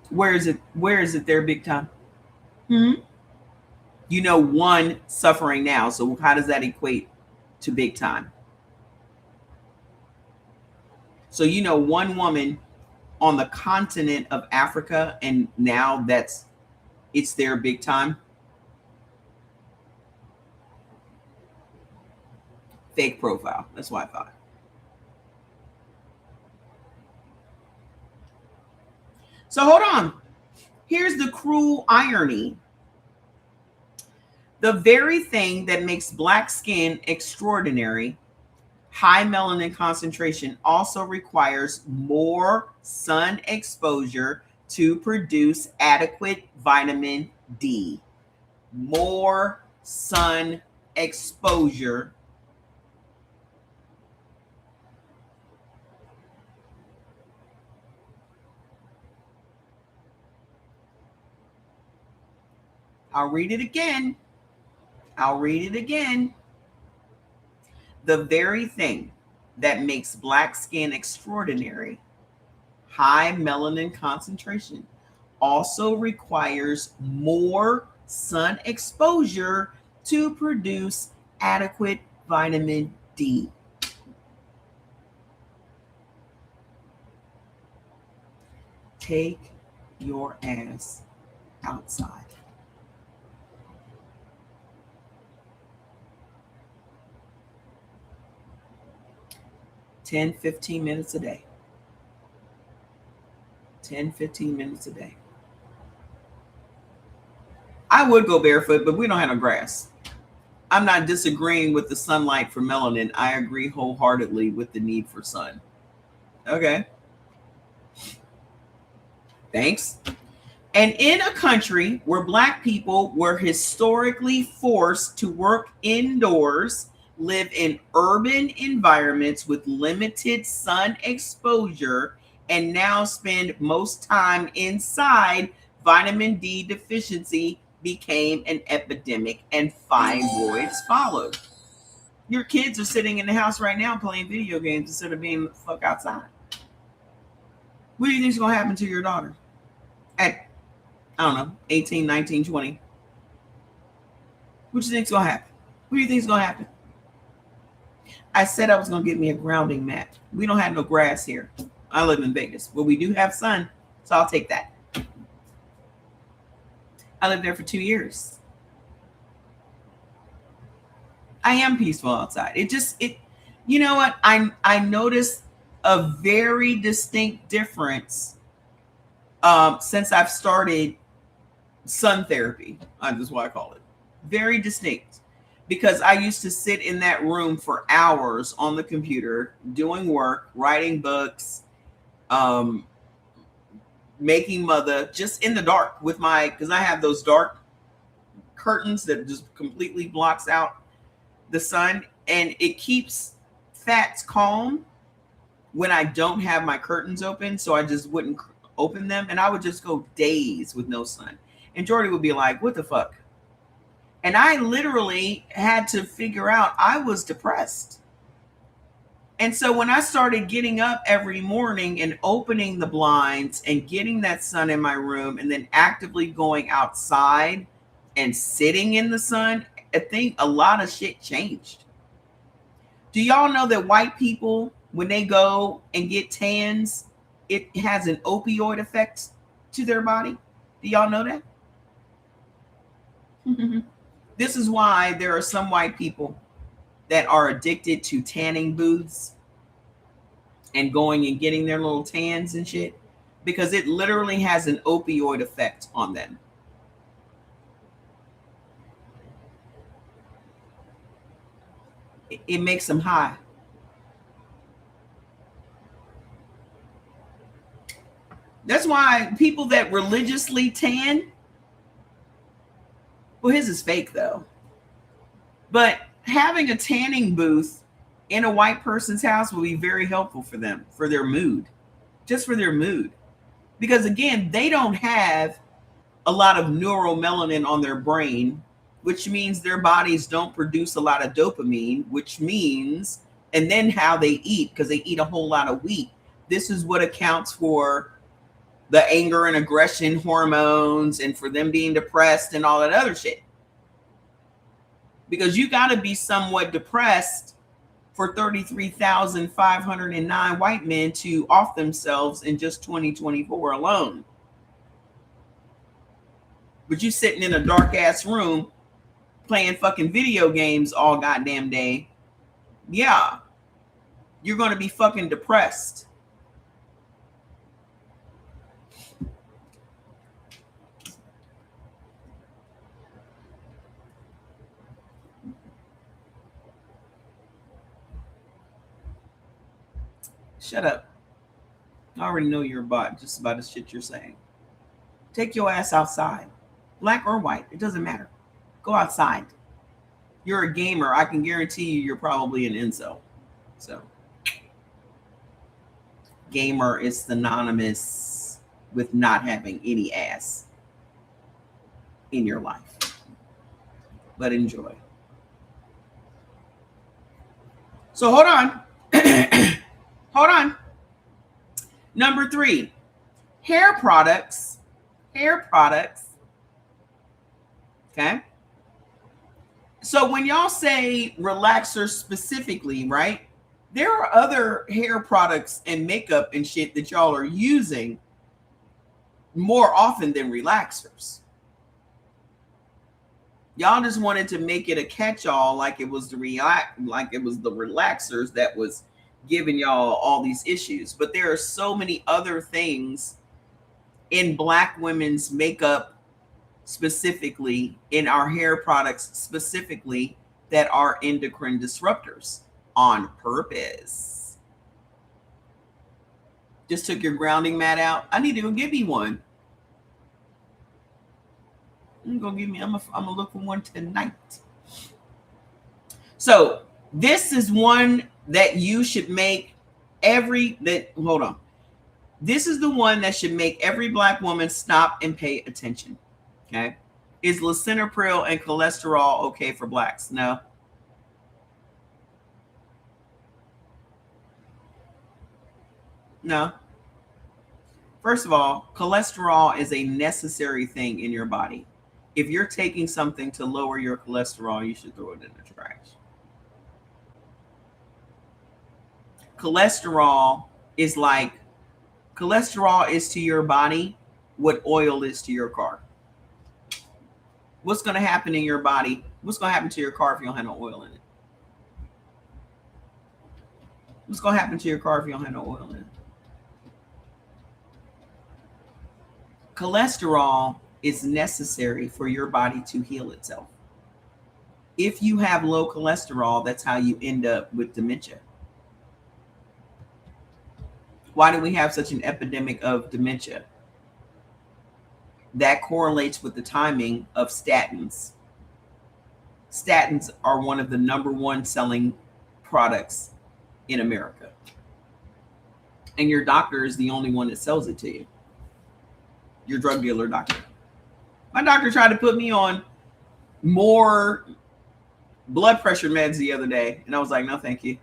Where is it their big time? You know one suffering now. So how does that equate to big time? So you know one woman on the continent of Africa, and now it's their big time. Fake profile. That's what I thought. So hold on. Here's the cruel irony. The very thing that makes black skin extraordinary, high melanin concentration, also requires more sun exposure to produce adequate vitamin D. More sun exposure. I'll read it again. The very thing that makes black skin extraordinary, high melanin concentration, also requires more sun exposure to produce adequate vitamin D. Take your ass outside. Ten, 15 minutes a day. 10, 15 minutes a day. I would go barefoot, but we don't have no grass. I'm not disagreeing with the sunlight for melanin. I agree wholeheartedly with the need for sun. Okay. Thanks. And in a country where black people were historically forced to work indoors, live in urban environments with limited sun exposure, and now spend most time inside, vitamin D deficiency became an epidemic and fibroids followed. Your kids are sitting in the house right now playing video games instead of being the fuck outside. What do you think is going to happen to your daughter at, I don't know, 18, 19, 20? What do you think is going to happen? What do you think is going to happen? I said I was going to get me a grounding mat. We don't have no grass here. I live in Vegas, but we do have sun, so I'll take that. I lived there for 2 years. I am peaceful outside. You know what? I noticed a very distinct difference since I've started sun therapy. That's what I call it. Very distinct. Because I used to sit in that room for hours on the computer, doing work, writing books, making mother, just in the dark with because I have those dark curtains that just completely blocks out the sun, and it keeps Fats calm when I don't have my curtains open. So I just wouldn't open them, and I would just go days with no sun. And Jordy would be like, what the fuck? And I literally had to figure out I was depressed. And so when I started getting up every morning and opening the blinds and getting that sun in my room, and then actively going outside and sitting in the sun, I think a lot of shit changed. Do y'all know that white people, when they go and get tans, it has an opioid effect to their body? Do y'all know that? This is why there are some white people that are addicted to tanning booths and going and getting their little tans and shit, because it literally has an opioid effect on them. It makes them high. That's why people that religiously tan, well, his is fake though. But having a tanning booth in a white person's house will be very helpful for them, for their mood, just for their mood. Because again, they don't have a lot of neuromelanin on their brain, which means their bodies don't produce a lot of dopamine, which means, and then how they eat, because they eat a whole lot of wheat. This is what accounts for the anger and aggression hormones, and for them being depressed and all that other shit. because you got to be somewhat depressed for 33,509 white men to off themselves in just 2024 alone. But you sitting in a dark ass room playing fucking video games all goddamn day. Yeah, you're going to be fucking depressed. Shut up. I already know you're about just about the shit you're saying. Take your ass outside. Black or white, it doesn't matter. Go outside. You're a gamer. I can guarantee you're probably an incel. So, gamer is synonymous with not having any ass in your life. But enjoy. So hold on. Hold on. Number 3, hair products. Hair products. Okay. So when y'all say relaxers specifically, right? There are other hair products and makeup and shit that y'all are using more often than relaxers. Y'all just wanted to make it a catch-all, like it was the relaxers that was giving y'all all these issues. But there are so many other things in Black women's makeup, specifically in our hair products specifically, that are endocrine disruptors on purpose. Just took your grounding mat out. I need to go give me one. I'm gonna look for one tonight. So this is one that you should make hold on. This is the one that should make every Black woman stop and pay attention. Okay. Is lisinopril and cholesterol okay for Blacks? No. No. First of all, cholesterol is a necessary thing in your body. If you're taking something to lower your cholesterol, you should throw it in the trash. Cholesterol is to your body what oil is to your car. What's going to happen in your body? What's going to happen to your car if you don't have no oil in it? What's going to happen to your car if you don't have no oil in it? Cholesterol is necessary for your body to heal itself. If you have low cholesterol, that's how you end up with dementia. Why do we have such an epidemic of dementia? That correlates with the timing of statins. Statins are one of the #1 selling products in America. And your doctor is the only one that sells it to you. Your drug dealer doctor. My doctor tried to put me on more blood pressure meds the other day. And I was like, no, thank you.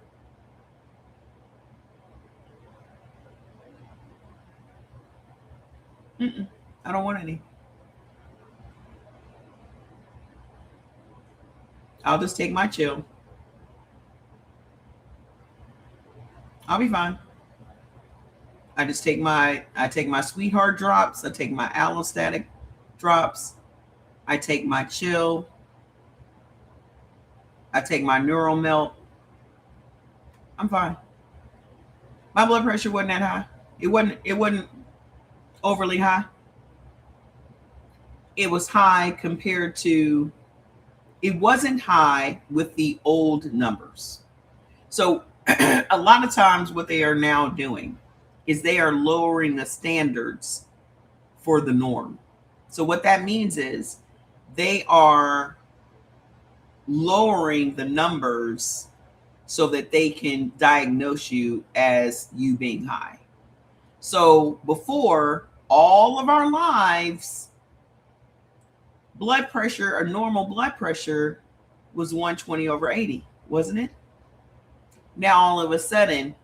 I don't want any. I'll just take my chill. I'll be fine. I take my Sweetheart drops. I take my allostatic drops. I take my chill. I take my neural melt. I'm fine. My blood pressure wasn't that high. It wasn't overly high. It was high compared to, it wasn't high with the old numbers. So a lot of times what they are now doing is they are lowering the standards for the norm. So what that means is they are lowering the numbers so that they can diagnose you as you being high. So before, all of our lives, blood pressure, or normal blood pressure, was 120/80, wasn't it? Now all of a sudden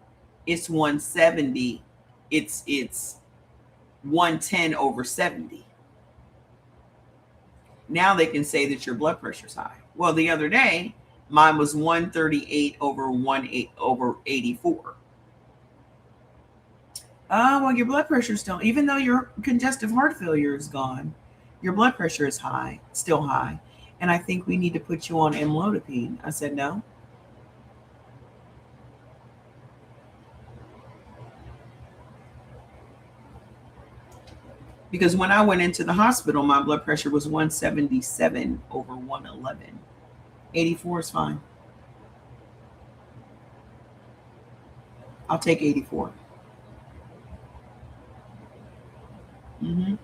it's 170. It's 110/70. Now they can say that your blood pressure's high. Well, the other day, mine was 138 over 18 over 84. Well, your blood pressure still, even though your congestive heart failure is gone, your blood pressure is high, still high. And I think we need to put you on amlodipine. I said, no. Because when I went into the hospital, my blood pressure was 177 over 111. 84 is fine. I'll take 84. Mm-hmm.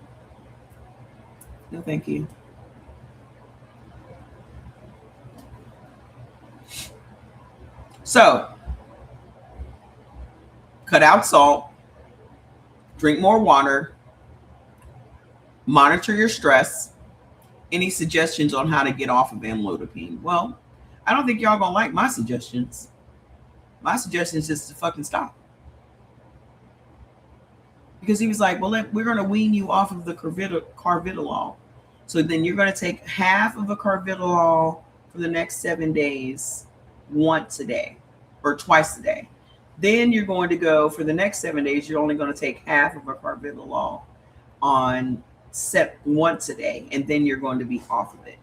No, thank you. So, cut out salt, drink more water, monitor your stress. Any suggestions on how to get off of amlodipine? Well, I don't think y'all gonna like my suggestions. My suggestion is just to fucking stop. Because he was like, well, we're going to wean you off of the carvedilol. So then you're going to take half of a carvedilol for the next 7 days, once a day or twice a day. Then you're going to go for the next 7 days, you're only going to take half of a carvedilol on once a day. And then you're going to be off of it.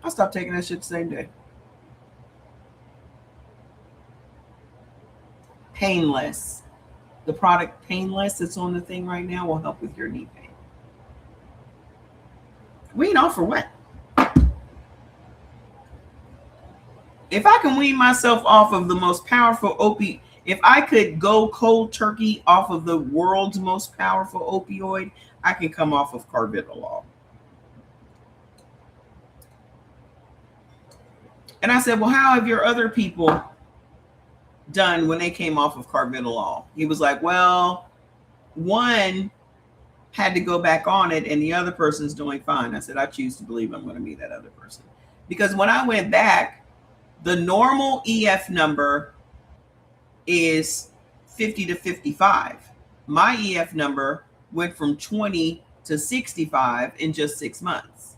I stopped taking that shit the same day. Painless. The product Painless that's on the thing right now will help with your knee pain. Wean off for what? If I can wean myself off of the most powerful opioid, if I could go cold turkey off of the world's most powerful opioid, I can come off of carvedilol. And I said, well, how have your other people done when they came off of carvedilol? He was like, well, one had to go back on it and the other person's doing fine. I said, I choose to believe I'm going to be that other person. Because when I went back, the normal EF number is 50 to 55. My EF number went from 20 to 65 in just 6 months.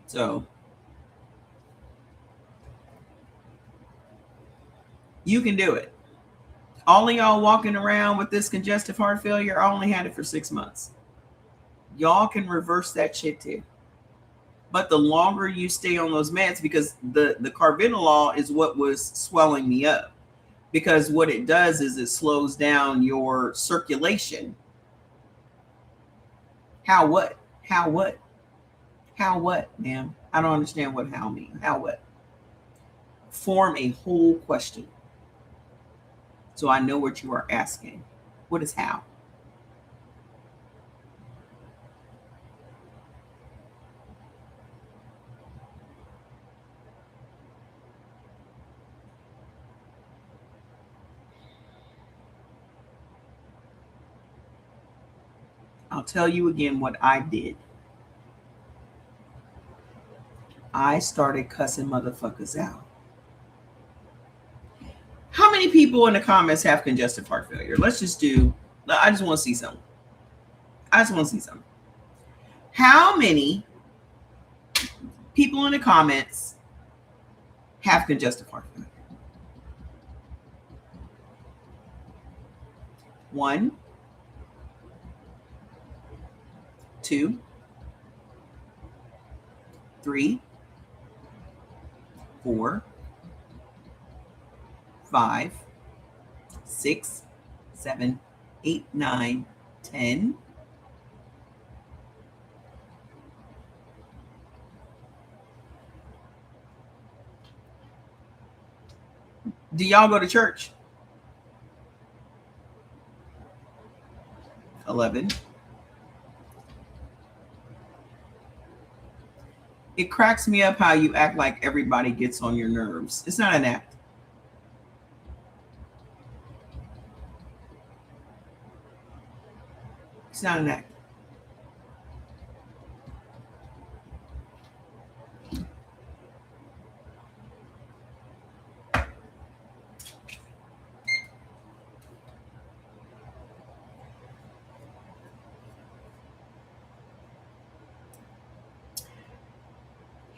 So you can do it. All of y'all walking around with this congestive heart failure, I only had it for 6 months. Y'all can reverse that shit too. But the longer you stay on those meds, because the carvedilol is what was swelling me up. Because what it does is it slows down your circulation. How what? How what? How what, ma'am? I don't understand what how means. How what? Form a whole question. So I know what you are asking. What is how? I'll tell you again what I did. I started cussing motherfuckers out. How many people in the comments have congestive heart failure? Let's just do, I just want to see something. I just want to see something. How many people in the comments have congestive heart failure? 1, 2, 3, 4, 5, 6, 7, 8, 9, 10. Do y'all go to church? 11. It cracks me up how you act like everybody gets on your nerves. It's not an act. It's not an act.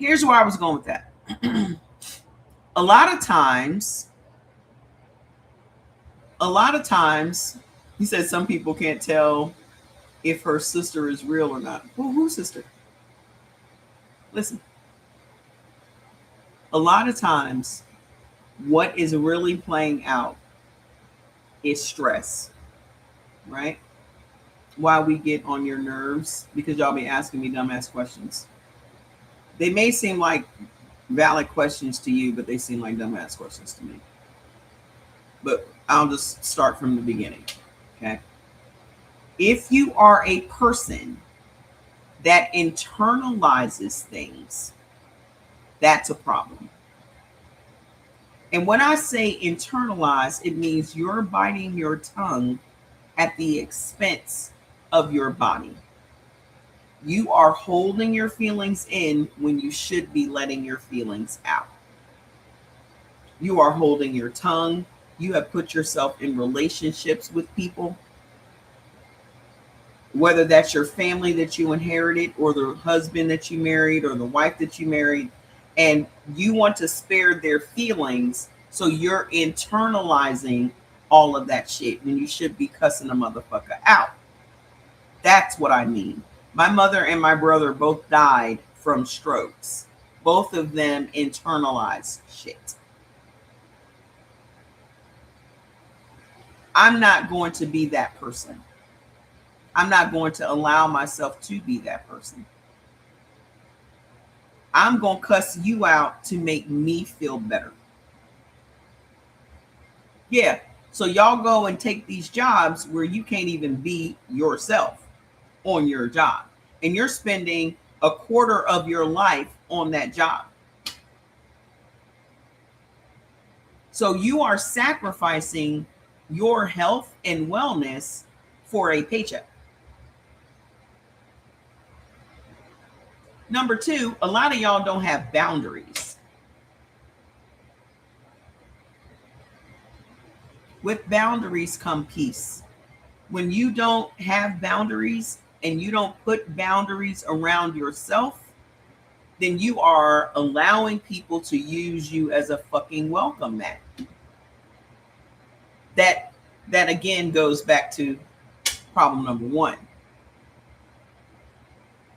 Here's where I was going with that. a lot of times, he said some people can't tell if her sister is real or not. Well, whose sister? Listen, a lot of times, what is really playing out is stress, right? Why we get on your nerves because y'all be asking me dumbass questions. They may seem like valid questions to you, but they seem like dumbass questions to me. But I'll just start from the beginning, okay? If you are a person that internalizes things, that's a problem. And when I say internalize, it means you're biting your tongue at the expense of your body. You are holding your feelings in when you should be letting your feelings out. You are holding your tongue. You have put yourself in relationships with people, whether that's your family that you inherited or the husband that you married or the wife that you married, and you want to spare their feelings, so you're internalizing all of that shit when you should be cussing a motherfucker out. That's what I mean. My mother and my brother both died from strokes. Both of them internalized shit. I'm not going to be that person. I'm not going to allow myself to be that person. I'm going to cuss you out to make me feel better. Yeah. So y'all go and take these jobs where you can't even be yourself on your job. And you're spending a quarter of your life on that job. So you are sacrificing your health and wellness for a paycheck. Number two, a lot of y'all don't have boundaries. With boundaries come peace. When you don't have boundaries and you don't put boundaries around yourself, then you are allowing people to use you as a fucking welcome mat. That again goes back to problem number one.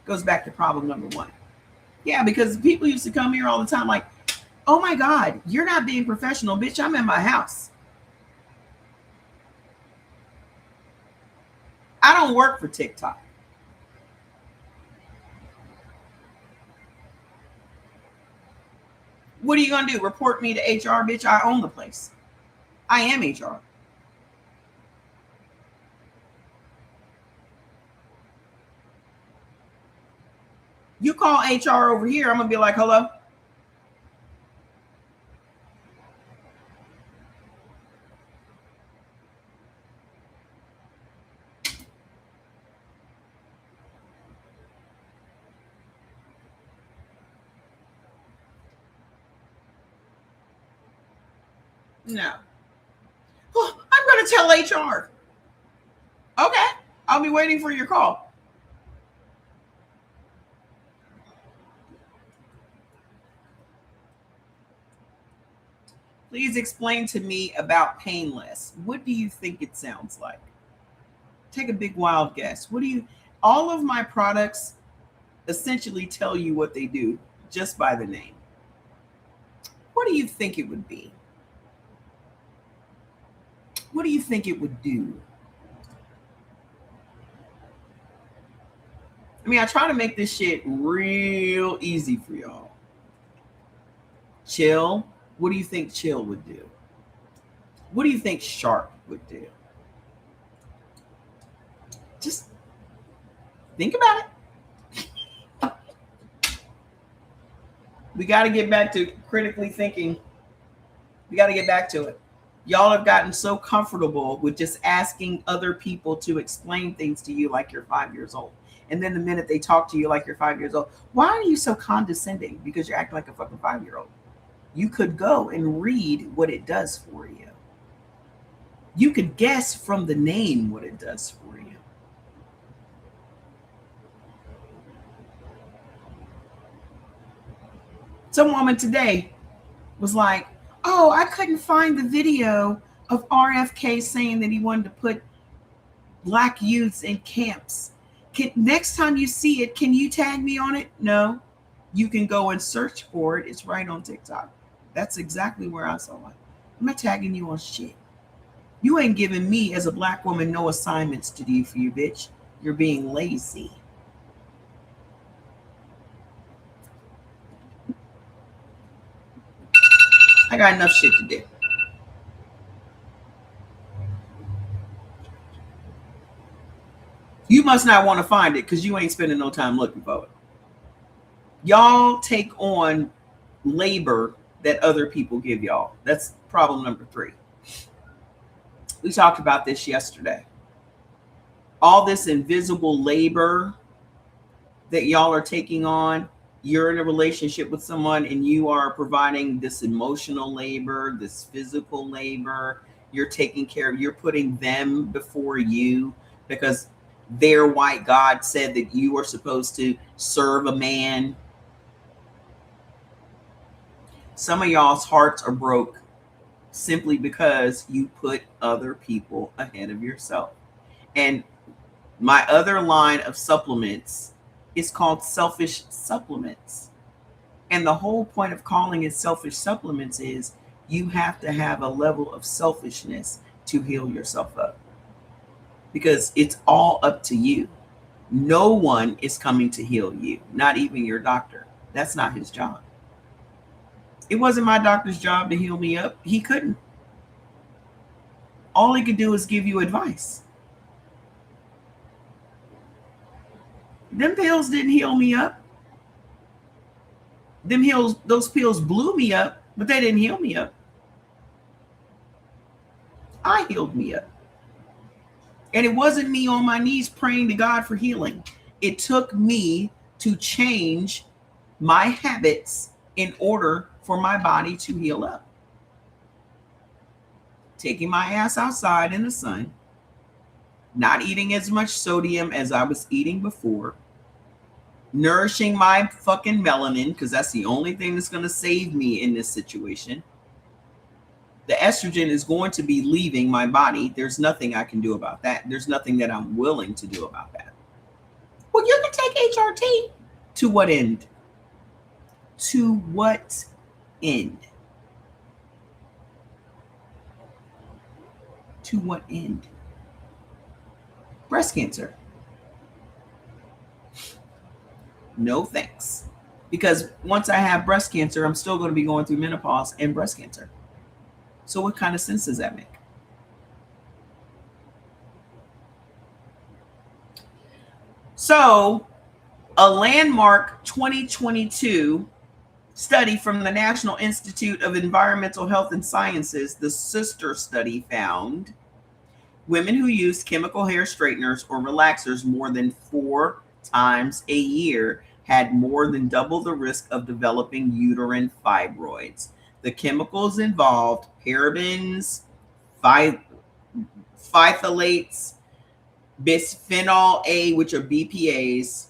Goes back to problem number one. Yeah, because people used to come here all the time like, oh my God, you're not being professional, bitch. I'm in my house. I don't work for TikTok. What are you going to do? Report me to HR, bitch? I own the place. I am HR. You call HR over here, I'm going to be like, hello? No. Oh, I'm going to tell HR. Okay. I'll be waiting for your call. Please explain to me about Painless. What do you think it sounds like? Take a big wild guess. All of my products essentially tell you what they do just by the name. What do you think it would be? What do you think it would do? I mean, I try to make this shit real easy for y'all. Chill. What do you think chill would do? What do you think sharp would do? Just think about it. We got to get back to critically thinking. We got to get back to it. Y'all have gotten so comfortable with just asking other people to explain things to you like you're 5 years old. And then the minute they talk to you like you're 5 years old, why are you so condescending? Because you're acting like a fucking 5-year-old. You could go and read what it does for you. You could guess from the name what it does for you. Some woman today was like, oh, I couldn't find the video of RFK saying that he wanted to put Black youths in camps. Next time you see it, can you tag me on it? No, you can go and search for it. It's right on TikTok. That's exactly where I saw it. I'm not tagging you on shit. You ain't giving me, as a Black woman, no assignments to do for you, bitch. You're being lazy. I got enough shit to do. You must not want to find it because you ain't spending no time looking for it. Y'all take on labor that other people give y'all. That's problem number 3. We talked about this yesterday. All this invisible labor that y'all are taking on, you're in a relationship with someone and you are providing this emotional labor, this physical labor. You're taking care of, you're putting them before you because their white God said that you are supposed to serve a man. Some of y'all's hearts are broke simply because you put other people ahead of yourself. And my other line of supplements is called selfish supplements. And the whole point of calling it selfish supplements is you have to have a level of selfishness to heal yourself up. Because it's all up to you. No one is coming to heal you, not even your doctor. That's not his job. It wasn't my doctor's job to heal me up. He couldn't. All he could do is give you advice. Them pills didn't heal me up. Those pills blew me up, but they didn't heal me up. I healed me up. And it wasn't me on my knees praying to God for healing. It took me to change my habits in order for my body to heal up. Taking my ass outside in the sun, not eating as much sodium as I was eating before, nourishing my fucking melanin, because that's the only thing that's going to save me in this situation. The estrogen is going to be leaving my body. There's nothing I can do about that. There's nothing that I'm willing to do about that. Well, you can take HRT. To what end? To what end? To what end? Breast cancer. No thanks. Because once I have breast cancer, I'm still going to be going through menopause and breast cancer. So what kind of sense does that make? So a landmark 2022 study from the National Institute of Environmental Health and Sciences, the sister study, found women who used chemical hair straighteners or relaxers more than 4 times a year had more than double the risk of developing uterine fibroids. The chemicals involved, parabens, phthalates, bisphenol A, which are BPAs.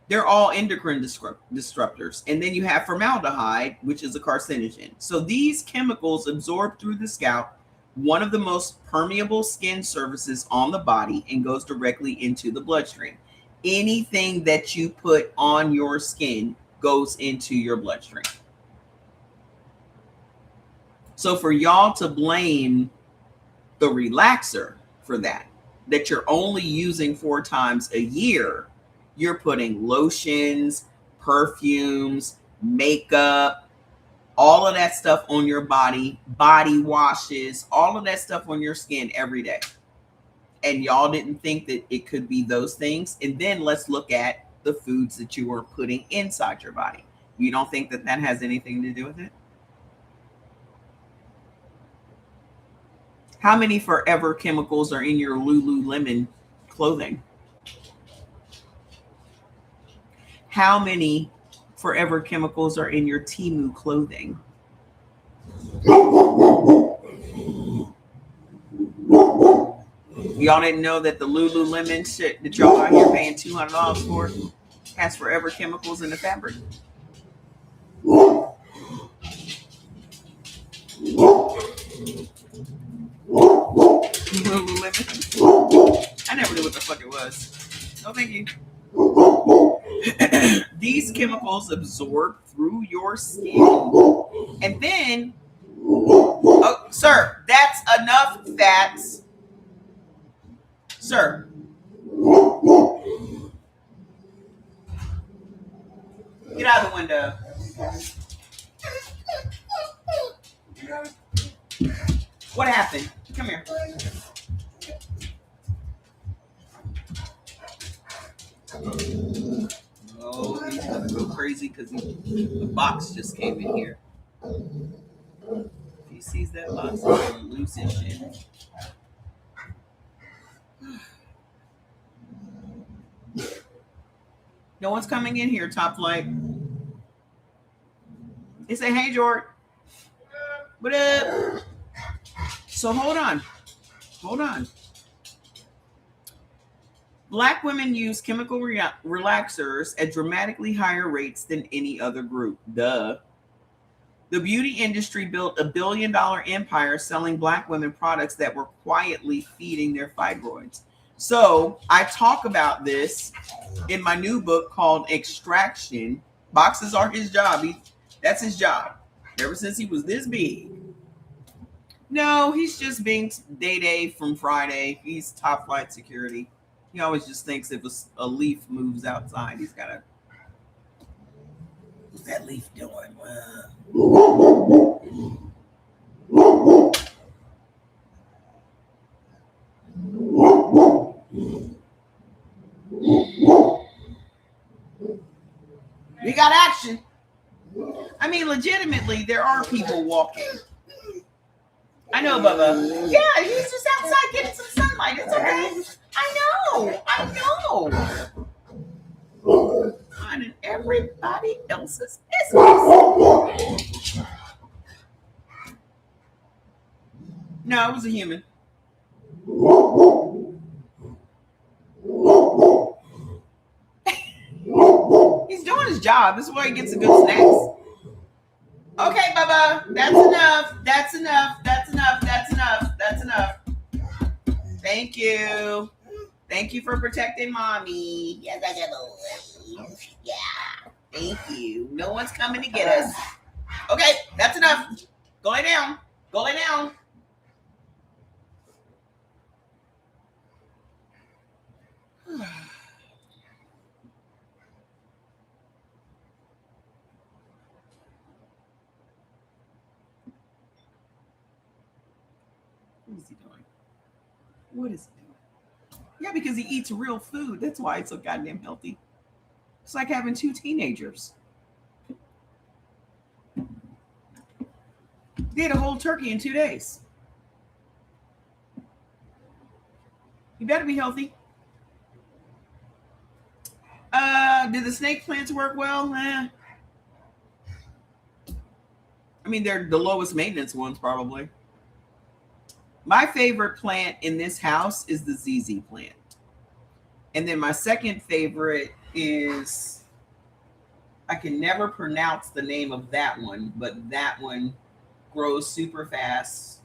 They're all endocrine disruptors. And then you have formaldehyde, which is a carcinogen. So these chemicals absorb through the scalp, one of the most permeable skin surfaces on the body, and goes directly into the bloodstream. Anything that you put on your skin goes into your bloodstream. So for y'all to blame the relaxer for that you're only using 4 times a year, you're putting lotions, perfumes, makeup, all of that stuff on your body, body washes, all of that stuff on your skin every day. And y'all didn't think that it could be those things. And then let's look at the foods that you are putting inside your body. You don't think that that has anything to do with it? How many forever chemicals are in your Lululemon clothing? How many forever chemicals are in your Temu clothing? Y'all didn't know that the Lululemon shit that y'all out here paying $200 for has forever chemicals in the fabric? No, thank you. These chemicals absorb through your skin. And then, oh, sir, that's enough fats. Sir. Get out of the window. What happened? Come here. Oh, he's gonna go crazy because the box just came in here. If he sees that box, he's gonna lose his shit. No one's coming in here, Top Flight. They say, hey, George. What up? So hold on. Black women use chemical relaxers at dramatically higher rates than any other group. Duh. The beauty industry built $1 billion empire selling Black women products that were quietly feeding their fibroids. So I talk about this in my new book called Extraction. Boxes are his job. That's his job. Ever since he was this big. No, he's just being Day from Friday. He's Top Flight security. He always just thinks if a leaf moves outside, he's got to. What's that leaf doing? We got action. I mean, legitimately, there are people walking. I know, Bubba. Yeah, he's just outside getting some sunlight. It's okay. I know. Finding everybody else's business. No, it was a human. He's doing his job. This is why he gets the good snacks. Okay, Bubba. That's enough. Thank you. Thank you for protecting mommy. Yes, I get it. Yeah. Thank you. No one's coming to get us. Okay, that's enough. Go lay down. What is he doing? Yeah, because he eats real food. That's why it's so goddamn healthy. It's like having two teenagers. They ate a whole turkey in 2 days. You better be healthy. Did the snake plants work well? I mean, they're the lowest maintenance ones, probably. My favorite plant in this house is the ZZ plant. And then my second favorite is, I can never pronounce the name of that one, but that one grows super fast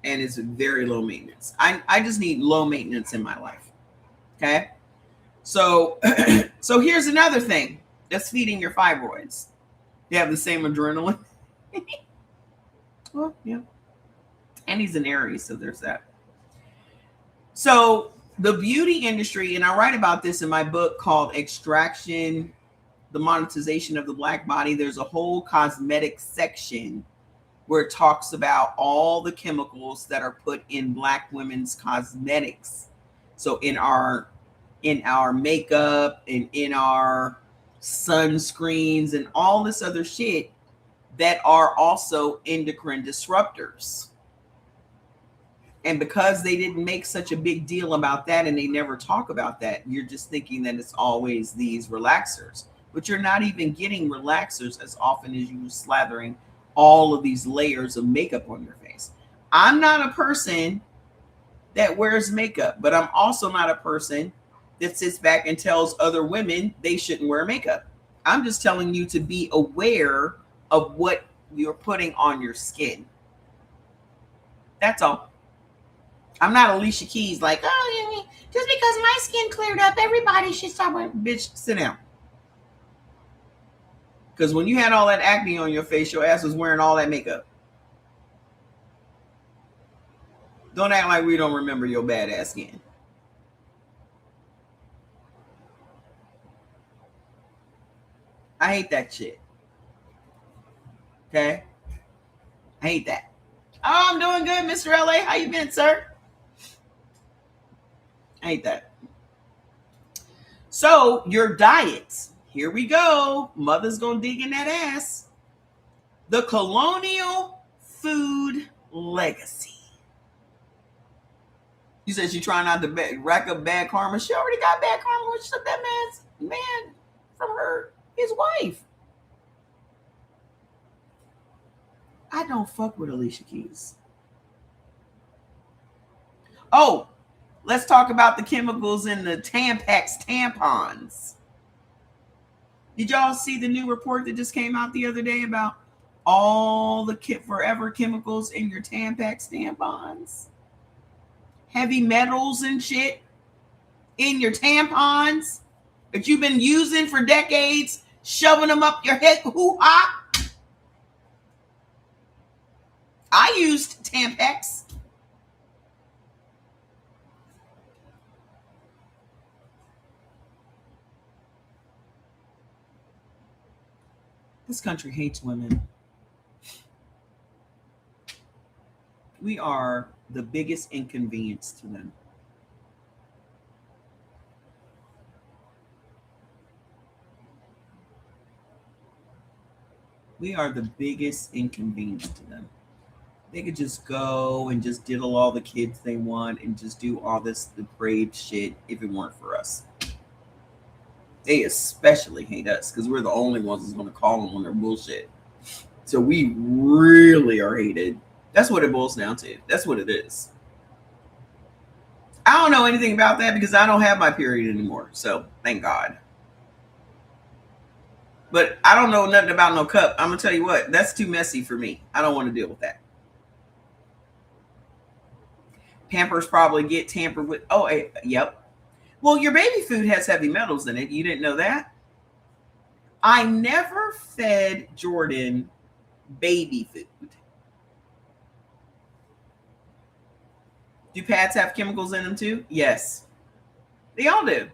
and is very low maintenance. I just need low maintenance in my life. Okay. So here's another thing that's feeding your fibroids. They have the same adrenaline. Well, yeah. And he's an Aries, so there's that. So the beauty industry, and I write about this in my book called Extraction, the Monetization of the Black Body. There's a whole cosmetic section where it talks about all the chemicals that are put in Black women's cosmetics. So in our makeup and in our sunscreens and all this other shit that are also endocrine disruptors. And because they didn't make such a big deal about that and they never talk about that, you're just thinking that it's always these relaxers. But you're not even getting relaxers as often as you're slathering all of these layers of makeup on your face. I'm not a person that wears makeup, but I'm also not a person that sits back and tells other women they shouldn't wear makeup. I'm just telling you to be aware of what you're putting on your skin. That's all. I'm not Alicia Keys like, oh, just because my skin cleared up, everybody should stop. Bitch, sit down. Because when you had all that acne on your face, your ass was wearing all that makeup. Don't act like we don't remember your badass skin. I hate that shit. Okay? I hate that. Oh, I'm doing good, Mr. LA. How you been, sir? I hate that. So, your diets. Here we go. Mother's gonna dig in that ass. The colonial food legacy. You said she trying not to rack up bad karma. She already got bad karma when she took that man from his wife. I don't fuck with Alicia Keys. Oh, let's talk about the chemicals in the Tampax tampons. Did y'all see the new report that just came out the other day about all the forever chemicals in your Tampax tampons? Heavy metals and shit in your tampons that you've been using for decades, shoving them up your head. Hoo-ha! I used Tampax. This country hates women. We are the biggest inconvenience to them. We are the biggest inconvenience to them. They could just go and just diddle all the kids they want and just do all this depraved shit if it weren't for us. They especially hate us because we're the only ones that's going to call them on their bullshit. So we really are hated. That's what it boils down to. That's what it is. I don't know anything about that because I don't have my period anymore. So thank God. But I don't know nothing about no cup. I'm going to tell you what, that's too messy for me. I don't want to deal with that. Pampers probably get tampered with. Oh, yep. Well, your baby food has heavy metals in it. You didn't know that? I never fed Jordan baby food. Do pads have chemicals in them too? Yes. They all do.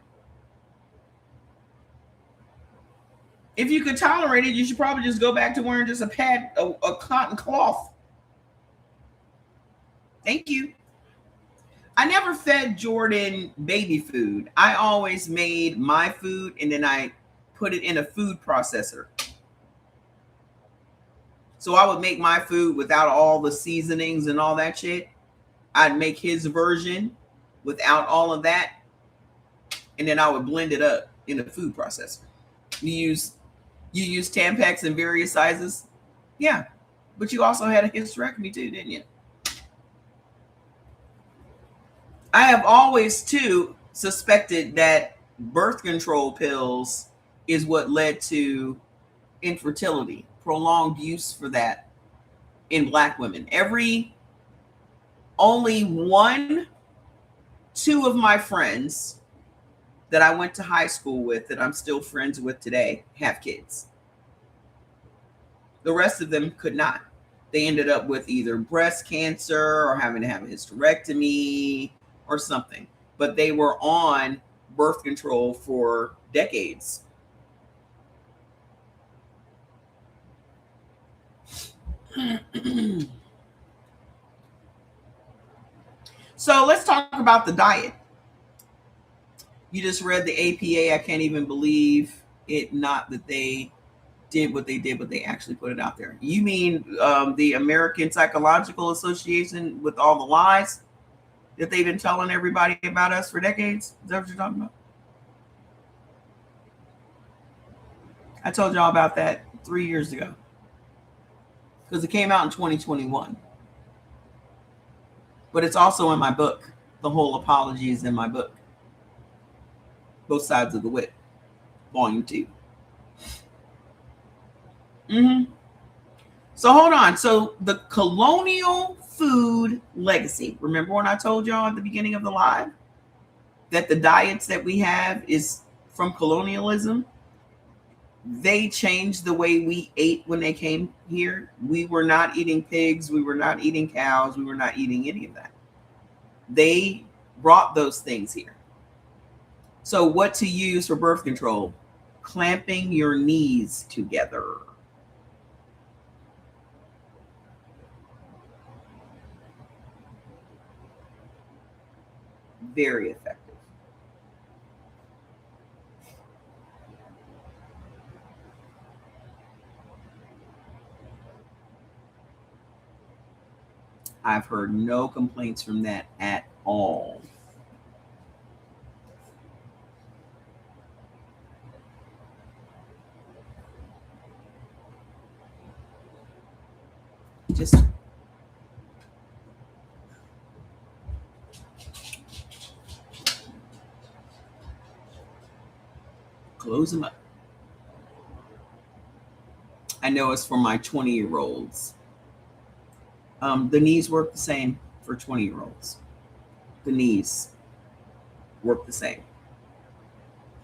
If you could tolerate it, you should probably just go back to wearing just a pad, a cotton cloth. Thank you. I never fed Jordan baby food. I always made my food and then I put it in a food processor. So I would make my food without all the seasonings and all that shit. I'd make his version without all of that. And then I would blend it up in a food processor. You use Tampax in various sizes? Yeah. But you also had a hysterectomy too, didn't you? I have always, too, suspected that birth control pills is what led to infertility, prolonged use for that in Black women. Only 1, 2 of my friends that I went to high school with, that I'm still friends with today, have kids. The rest of them could not. They ended up with either breast cancer or having to have a hysterectomy or something, but they were on birth control for decades. So let's talk about the diet. You just read the APA. I can't even believe it. Not that they did what they did, but they actually put it out there. You mean the American Psychological Association with all the lies that they've been telling everybody about us for decades? Is that what you're talking about? I told y'all about that 3 years ago because it came out in 2021. But it's also in my book. The whole apology is in my book. Both Sides of the Whip, Volume 2. So hold on. So the colonial food legacy. Remember when I told y'all at the beginning of the live that the diets that we have is from colonialism? They changed the way we ate when they came here. We were not eating pigs. We were not eating cows. We were not eating any of that. They brought those things here. So what to use for birth control? Clamping your knees together. Very effective. I've heard no complaints from that at all. Just close them up. I know it's for my 20-year-olds. The knees work the same for 20-year-olds. The knees work the same.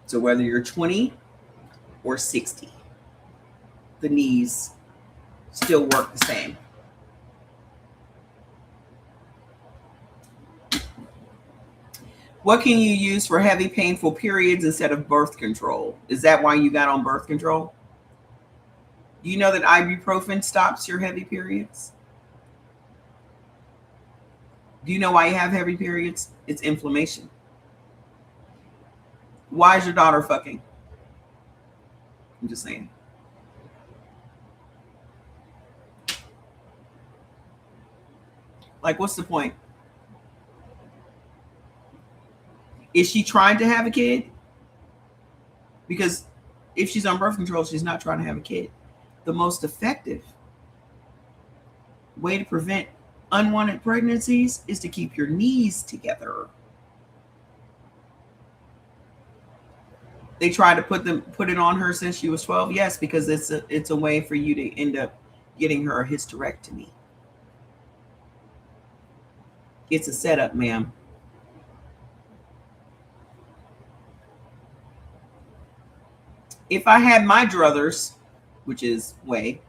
So whether you're 20 or 60, the knees still work the same. What can you use for heavy, painful periods instead of birth control? Is that why you got on birth control? Do you know that ibuprofen stops your heavy periods? Do you know why you have heavy periods? It's inflammation. Why is your daughter fucking? I'm just saying. Like, what's the point? Is she trying to have a kid? Because if she's on birth control, she's not trying to have a kid. The most effective way to prevent unwanted pregnancies is to keep your knees together. They tried to put it on her since she was 12. Yes, because it's a way for you to end up getting her a hysterectomy. It's a setup, ma'am. If I had my druthers, which is way,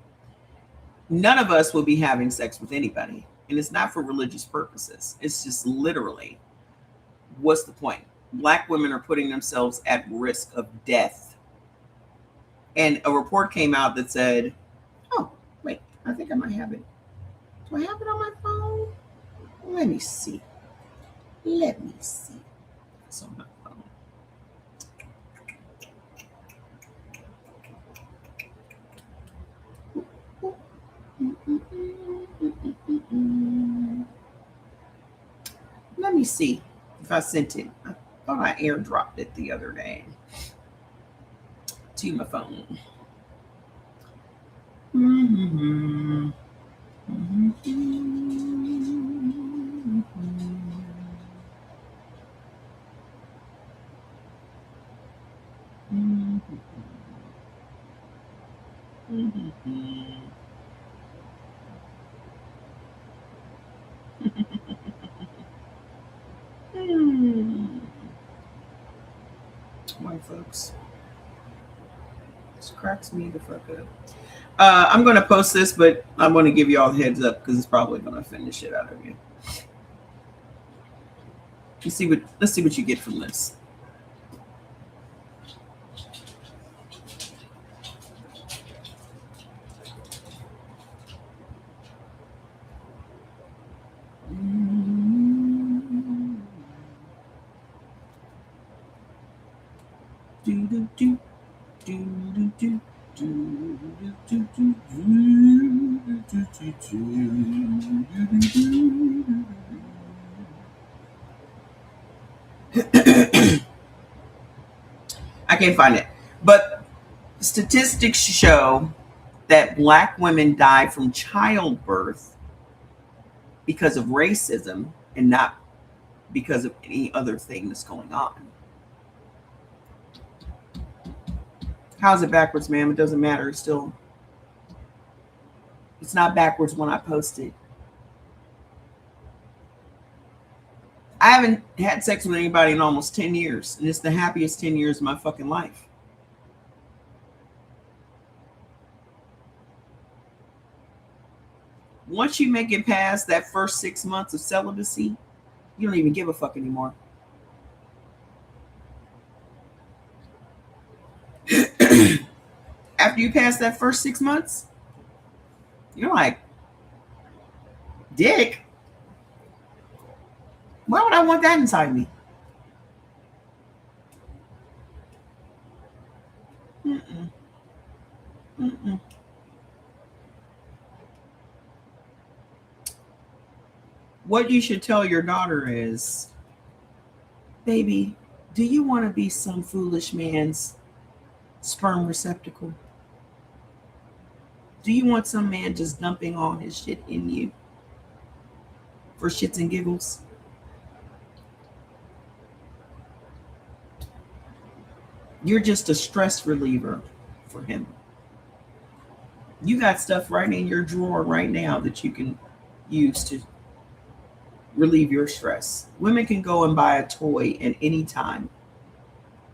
none of us would be having sex with anybody. And it's not for religious purposes. It's just literally, what's the point? Black women are putting themselves at risk of death. And a report came out that said, oh, wait, I think I might have it. Do I have it on my phone? Let me see. It's on my phone. Let me see if I sent it. I thought I airdropped it the other day to my phone. Mm-hmm. Mm-hmm. Mm-hmm. White folks. This cracks me the fuck up. I'm going to post this, but I'm going to give you all the heads up because it's probably going to offend the shit out of you. Let's see what you get from this. I can't find it. But statistics show that Black women die from childbirth because of racism and not because of any other thing that's going on. How's it backwards, ma'am? It doesn't matter. It's not backwards when I post it. I haven't had sex with anybody in almost 10 years, and it's the happiest 10 years of my fucking life. Once you make it past that first 6 months of celibacy, you don't even give a fuck anymore. After you pass that first 6 months, you're like, dick? Why would I want that inside me? Mm-mm. Mm-mm. What you should tell your daughter is, baby, do you want to be some foolish man's sperm receptacle? Do you want some man just dumping all his shit in you for shits and giggles? You're just a stress reliever for him. You got stuff right in your drawer right now that you can use to relieve your stress. Women can go and buy a toy at any time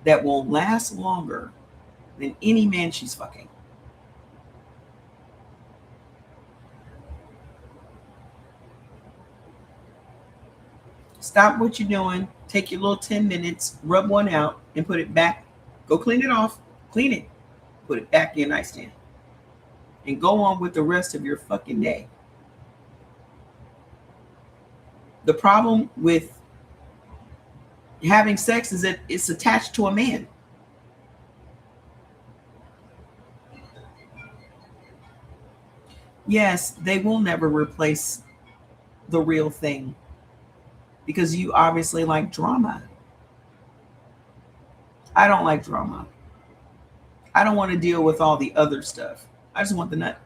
that will last longer than any man she's fucking. Stop what you're doing, take your little 10 minutes, rub one out, and put it back. Go clean it off, clean it, put it back in your nightstand, and go on with the rest of your fucking day. The problem with having sex is that it's attached to a man. Yes, they will never replace the real thing because you obviously like drama. I don't like drama. I don't want to deal with all the other stuff. I just want the nut.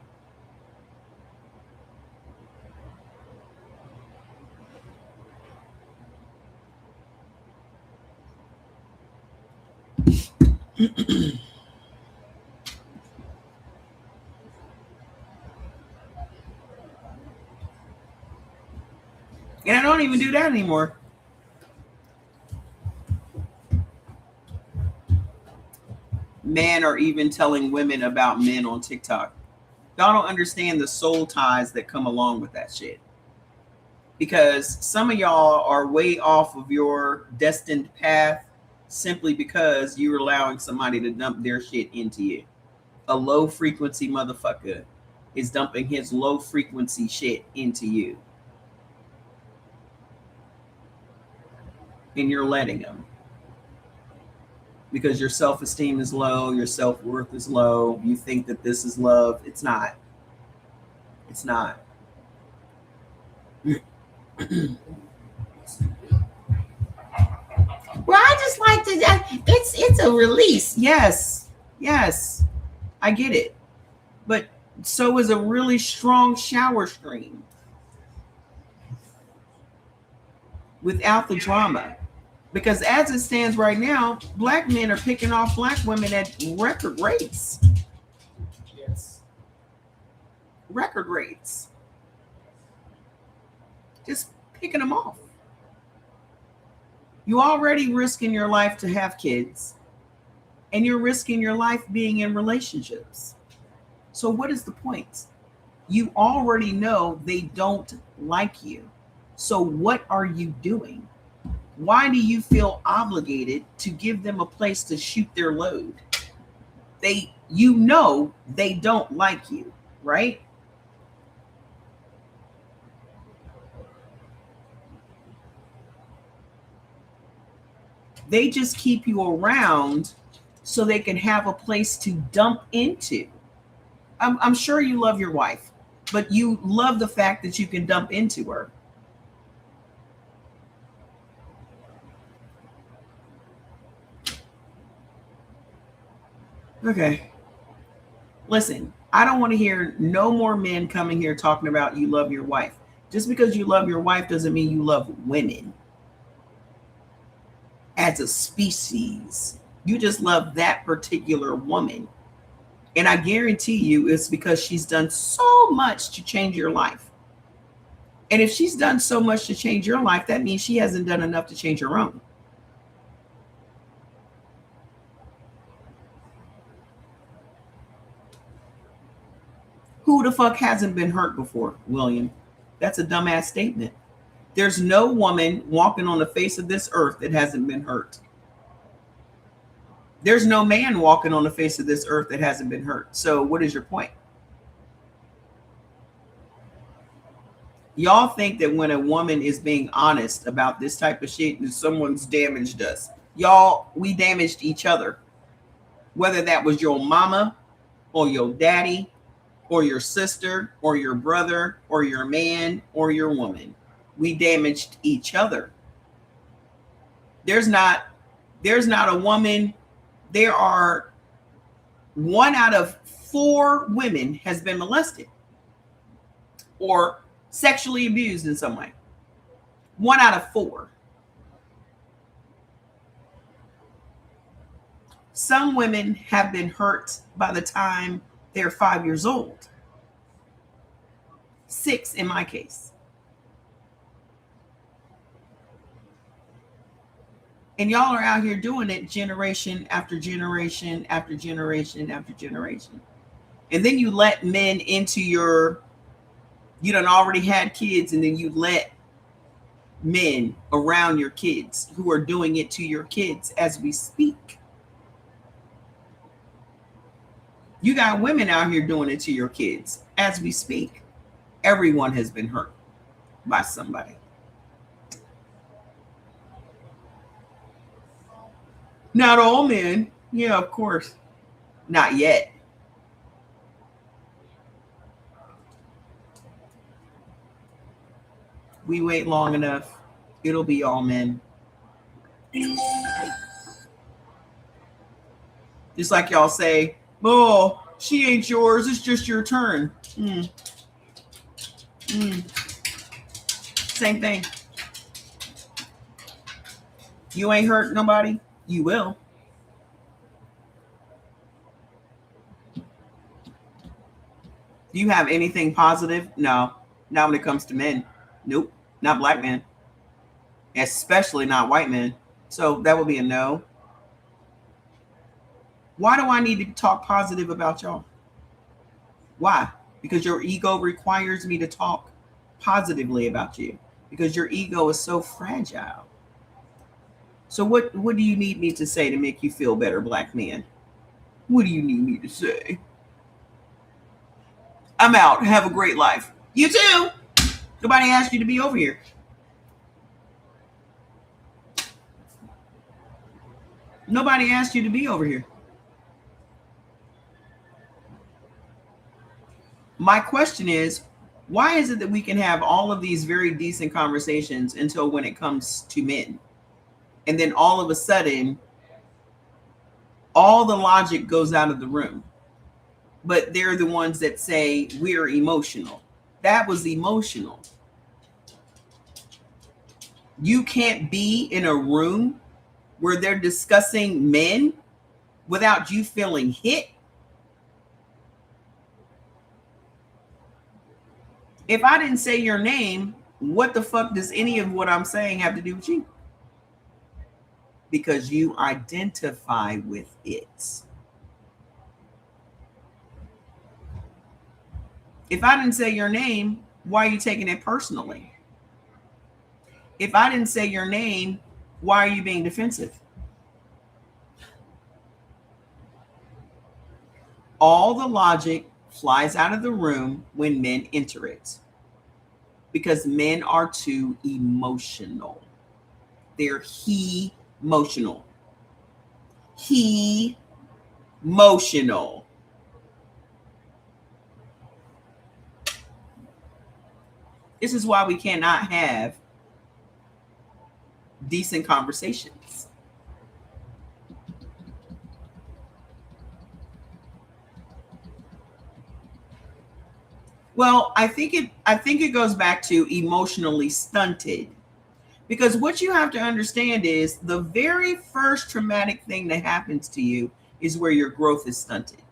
And I don't even do that anymore. Men are even telling women about men on TikTok. Y'all don't understand the soul ties that come along with that shit. Because some of y'all are way off of your destined path simply because you're allowing somebody to dump their shit into you. A low frequency motherfucker is dumping his low frequency shit into you. And you're letting him. Because your self-esteem is low, your self-worth is low, you think that this is love. It's not. It's not. Well, I just like to. It's a release. Yes, yes, I get it. But so is a really strong shower stream without the drama. Because as it stands right now, black men are picking off black women at record rates. Yes. Record rates. Just picking them off. You already risking your life to have kids, and you're risking your life being in relationships. So what is the point? You already know they don't like you. So what are you doing? Why do you feel obligated to give them a place to shoot their load? You know they don't like you, right? They just keep you around so they can have a place to dump into. I'm sure you love your wife, but you love the fact that you can dump into her. Okay. Listen, I don't want to hear no more men coming here talking about you love your wife. Just because you love your wife doesn't mean you love women as a species. You just love that particular woman. And I guarantee you it's because she's done so much to change your life. And if she's done so much to change your life, that means she hasn't done enough to change her own. Who the fuck hasn't been hurt before, William? That's a dumbass statement. There's no woman walking on the face of this earth that hasn't been hurt. There's no man walking on the face of this earth that hasn't been hurt. So what is your point? Y'all think that when a woman is being honest about this type of shit, that someone's damaged us. Y'all, we damaged each other. Whether that was your mama or your daddy or your sister or your brother or your man or your woman. We damaged each other. There's not a woman. There are 1 out of 4 women has been molested or sexually abused in some way. 1 out of 4. Some women have been hurt by the time they're 5 years old. 6 in my case. And y'all are out here doing it generation after generation after generation after generation. And then you let men into you done already had kids, and then you let men around your kids who are doing it to your kids as we speak. You got women out here doing it to your kids as we speak. Everyone has been hurt by somebody. Not all men. Yeah, of course. Not yet. We wait long enough, it'll be all men. Just like y'all say, oh, she ain't yours, it's just your turn. Same thing. You ain't hurt nobody, you will. Do you have anything positive? No. Not when it comes to men. Nope. Not black men. Especially not white men. So that would be a no. Why do I need to talk positive about y'all? Why? Because your ego requires me to talk positively about you. Because your ego is so fragile. So what do you need me to say to make you feel better, black man? What do you need me to say? I'm out. Have a great life. You too. Nobody asked you to be over here. Nobody asked you to be over here. My question is, why is it that we can have all of these very decent conversations until when it comes to men? And then all of a sudden, all the logic goes out of the room. But they're the ones that say we're emotional. That was emotional. You can't be in a room where they're discussing men without you feeling hit. If I didn't say your name, what the fuck does any of what I'm saying have to do with you? Because you identify with it. If I didn't say your name, why are you taking it personally? If I didn't say your name, why are you being defensive? All the logic flies out of the room when men enter it. Because men are too emotional. They're he-motional. He-motional. This is why we cannot have decent conversations. Well, I think it goes back to emotionally stunted. Because what you have to understand is the very first traumatic thing that happens to you is where your growth is stunted.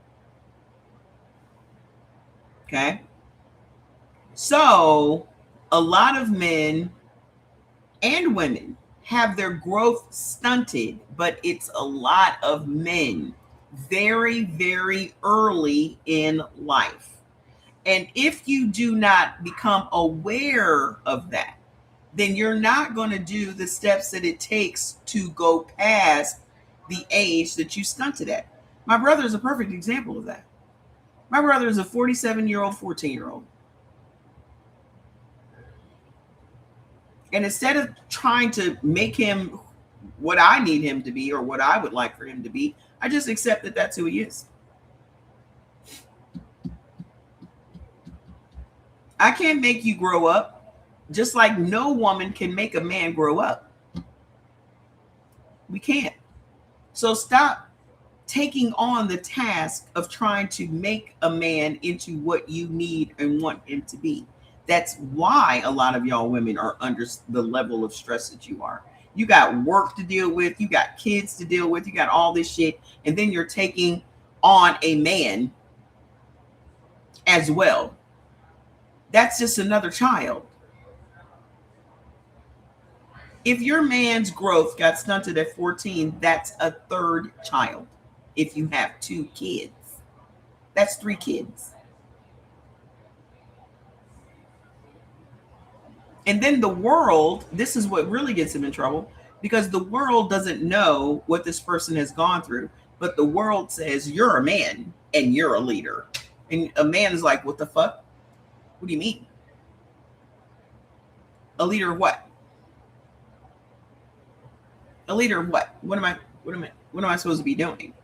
Okay? So, a lot of men and women have their growth stunted, but it's a lot of men very, very early in life. And if you do not become aware of that, then you're not going to do the steps that it takes to go past the age that you stunted at. My brother is a perfect example of that. My brother is a 47-year-old, 14-year-old. And instead of trying to make him what I need him to be or what I would like for him to be, I just accept that that's who he is. I can't make you grow up, just like no woman can make a man grow up. We can't. So stop taking on the task of trying to make a man into what you need and want him to be. That's why a lot of y'all women are under the level of stress that you are. You got work to deal with, you got kids to deal with, you got all this shit, and then you're taking on a man as well. That's just another child. If your man's growth got stunted at 14, that's a third child. If you have 2 kids, that's 3 kids. And then the world, this is what really gets him in trouble, because the world doesn't know what this person has gone through, but the world says you're a man and you're a leader. And a man is like, what the fuck? What do you mean? A leader of what? A leader of what? What am I supposed to be doing?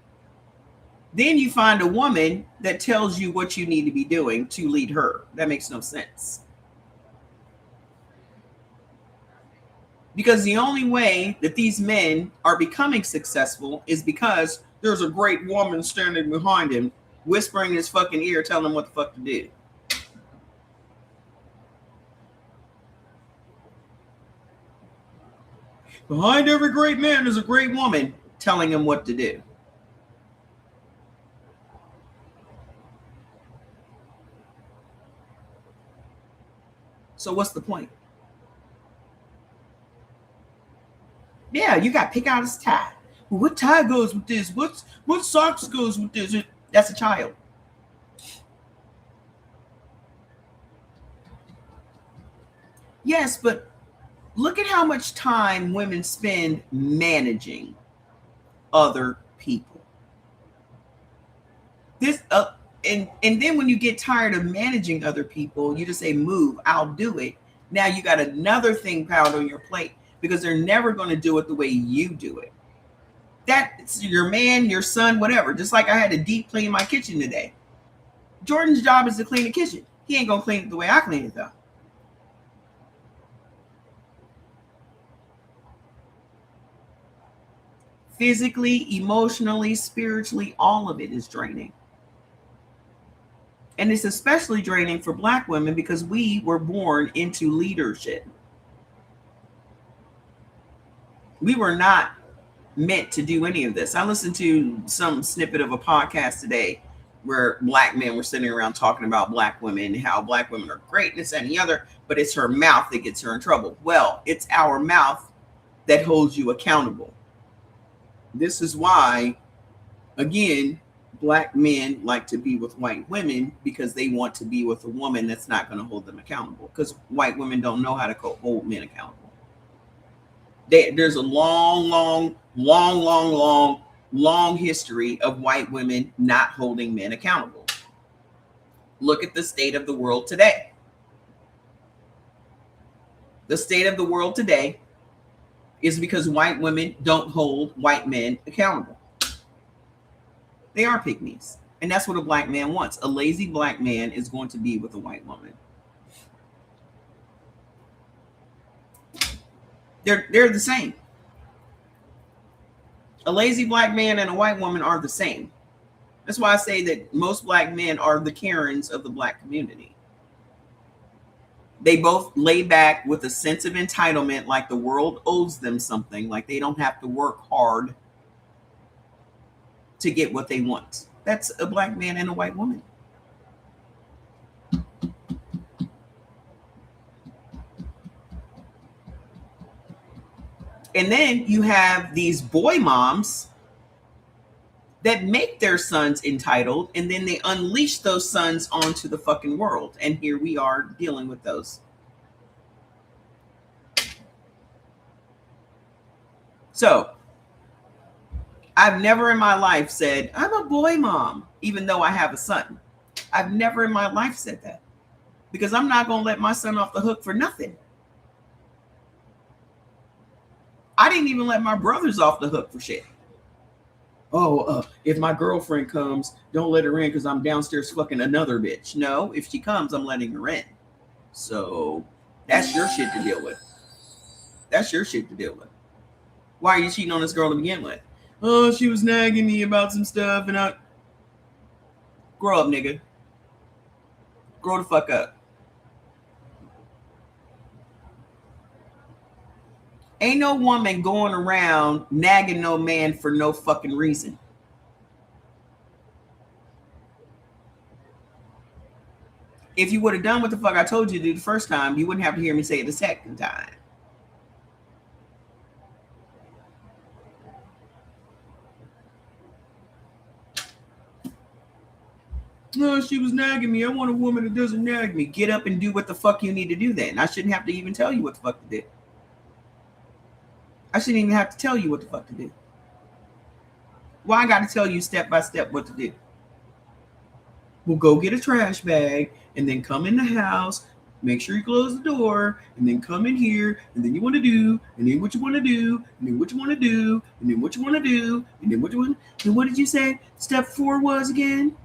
Then you find a woman that tells you what you need to be doing to lead her. That makes no sense. Because the only way that these men are becoming successful is because there's a great woman standing behind him, whispering in his fucking ear, telling him what the fuck to do. Behind every great man is a great woman telling him what to do. So what's the point? Yeah, you got to pick out his tie. Well, what tie goes with this? What socks goes with this? That's a child. Yes, but look at how much time women spend managing other people. This and then when you get tired of managing other people, you just say, move, I'll do it. Now you got another thing piled on your plate because they're never going to do it the way you do it. That's your man, your son, whatever. Just like I had to deep clean my kitchen today. Jordan's job is to clean the kitchen. He ain't going to clean it the way I clean it though. Physically, emotionally, spiritually, all of it is draining. And it's especially draining for Black women because we were born into leadership. We were not meant to do any of this. I listened to some snippet of a podcast today where Black men were sitting around talking about Black women and how Black women are great and this and the other, but it's her mouth that gets her in trouble. Well, it's our mouth that holds you accountable. This is why, again, Black men like to be with white women because they want to be with a woman that's not going to hold them accountable, because white women don't know how to hold men accountable. There's a long history of white women not holding men accountable. Look at the state of the world today. The state of the world today is because white women don't hold white men accountable. They are pygmies. And that's what a Black man wants. A lazy Black man is going to be with a white woman. They're the same. A lazy Black man and a white woman are the same. That's why I say that most Black men are the Karens of the Black community. They both lay back with a sense of entitlement, like the world owes them something, like they don't have to work hard to get what they want. That's a Black man and a white woman. And then you have these boy moms that make their sons entitled, and then they unleash those sons onto the fucking world. And here we are dealing with those. So I've never in my life said, I'm a boy mom, even though I have a son. I've never in my life said that, because I'm not going to let my son off the hook for nothing. I didn't even let my brothers off the hook for shit. Oh, if my girlfriend comes, don't let her in because I'm downstairs fucking another bitch. No, if she comes, I'm letting her in. So that's your shit to deal with. That's your shit to deal with. Why are you cheating on this girl to begin with? Oh, she was nagging me about some stuff, and I... Grow up, nigga. Grow the fuck up. Ain't no woman going around nagging no man for no fucking reason. If you would have done what the fuck I told you to do the first time, you wouldn't have to hear me say it the second time. No, she was nagging me. I want a woman that doesn't nag me. Get up and do what the fuck you need to do then. I shouldn't have to even tell you what the fuck to do. I shouldn't even have to tell you what the fuck to do. Why I got to tell you step by step what to do? Well, go get a trash bag and then come in the house, make sure you close the door, and then come in here, and then you want to do, and then what you want to do, and then what you want to do, and then what you want to do, and then what you want. And what did you say step 4 was again?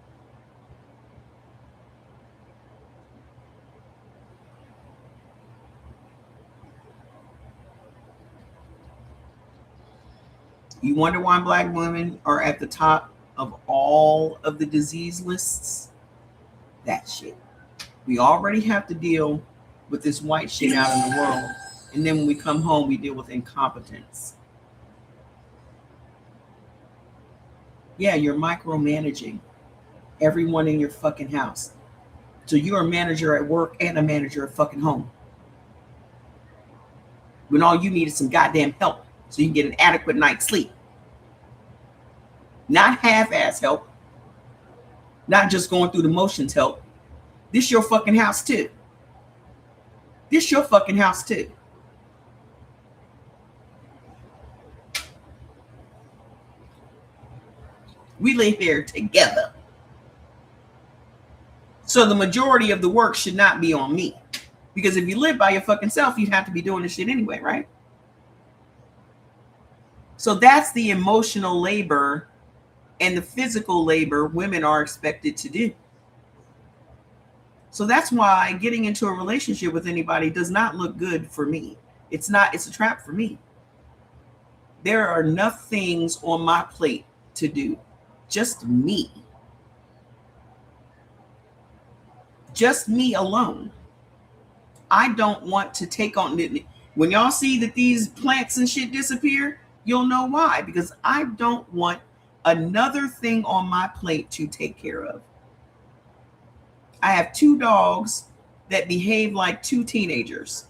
You wonder why Black women are at the top of all of the disease lists? That shit. We already have to deal with this white shit out in the world. And then when we come home, we deal with incompetence. Yeah, you're micromanaging everyone in your fucking house. So you're a manager at work and a manager at fucking home. When all you need is some goddamn help so you can get an adequate night's sleep. Not half-ass help. Not just going through the motions help. This your fucking house too. This your fucking house too. We live here together. So the majority of the work should not be on me. Because if you live by your fucking self, you'd have to be doing this shit anyway, right? So that's the emotional labor and the physical labor women are expected to do. So that's why getting into a relationship with anybody does not look good for me. It's a trap for me. There are enough things on my plate to do. Just me. Just me alone. I don't want to take on it. When y'all see that these plants and shit disappear, you'll know why. Because I don't want another thing on my plate to take care of. I have 2 dogs that behave like 2 teenagers.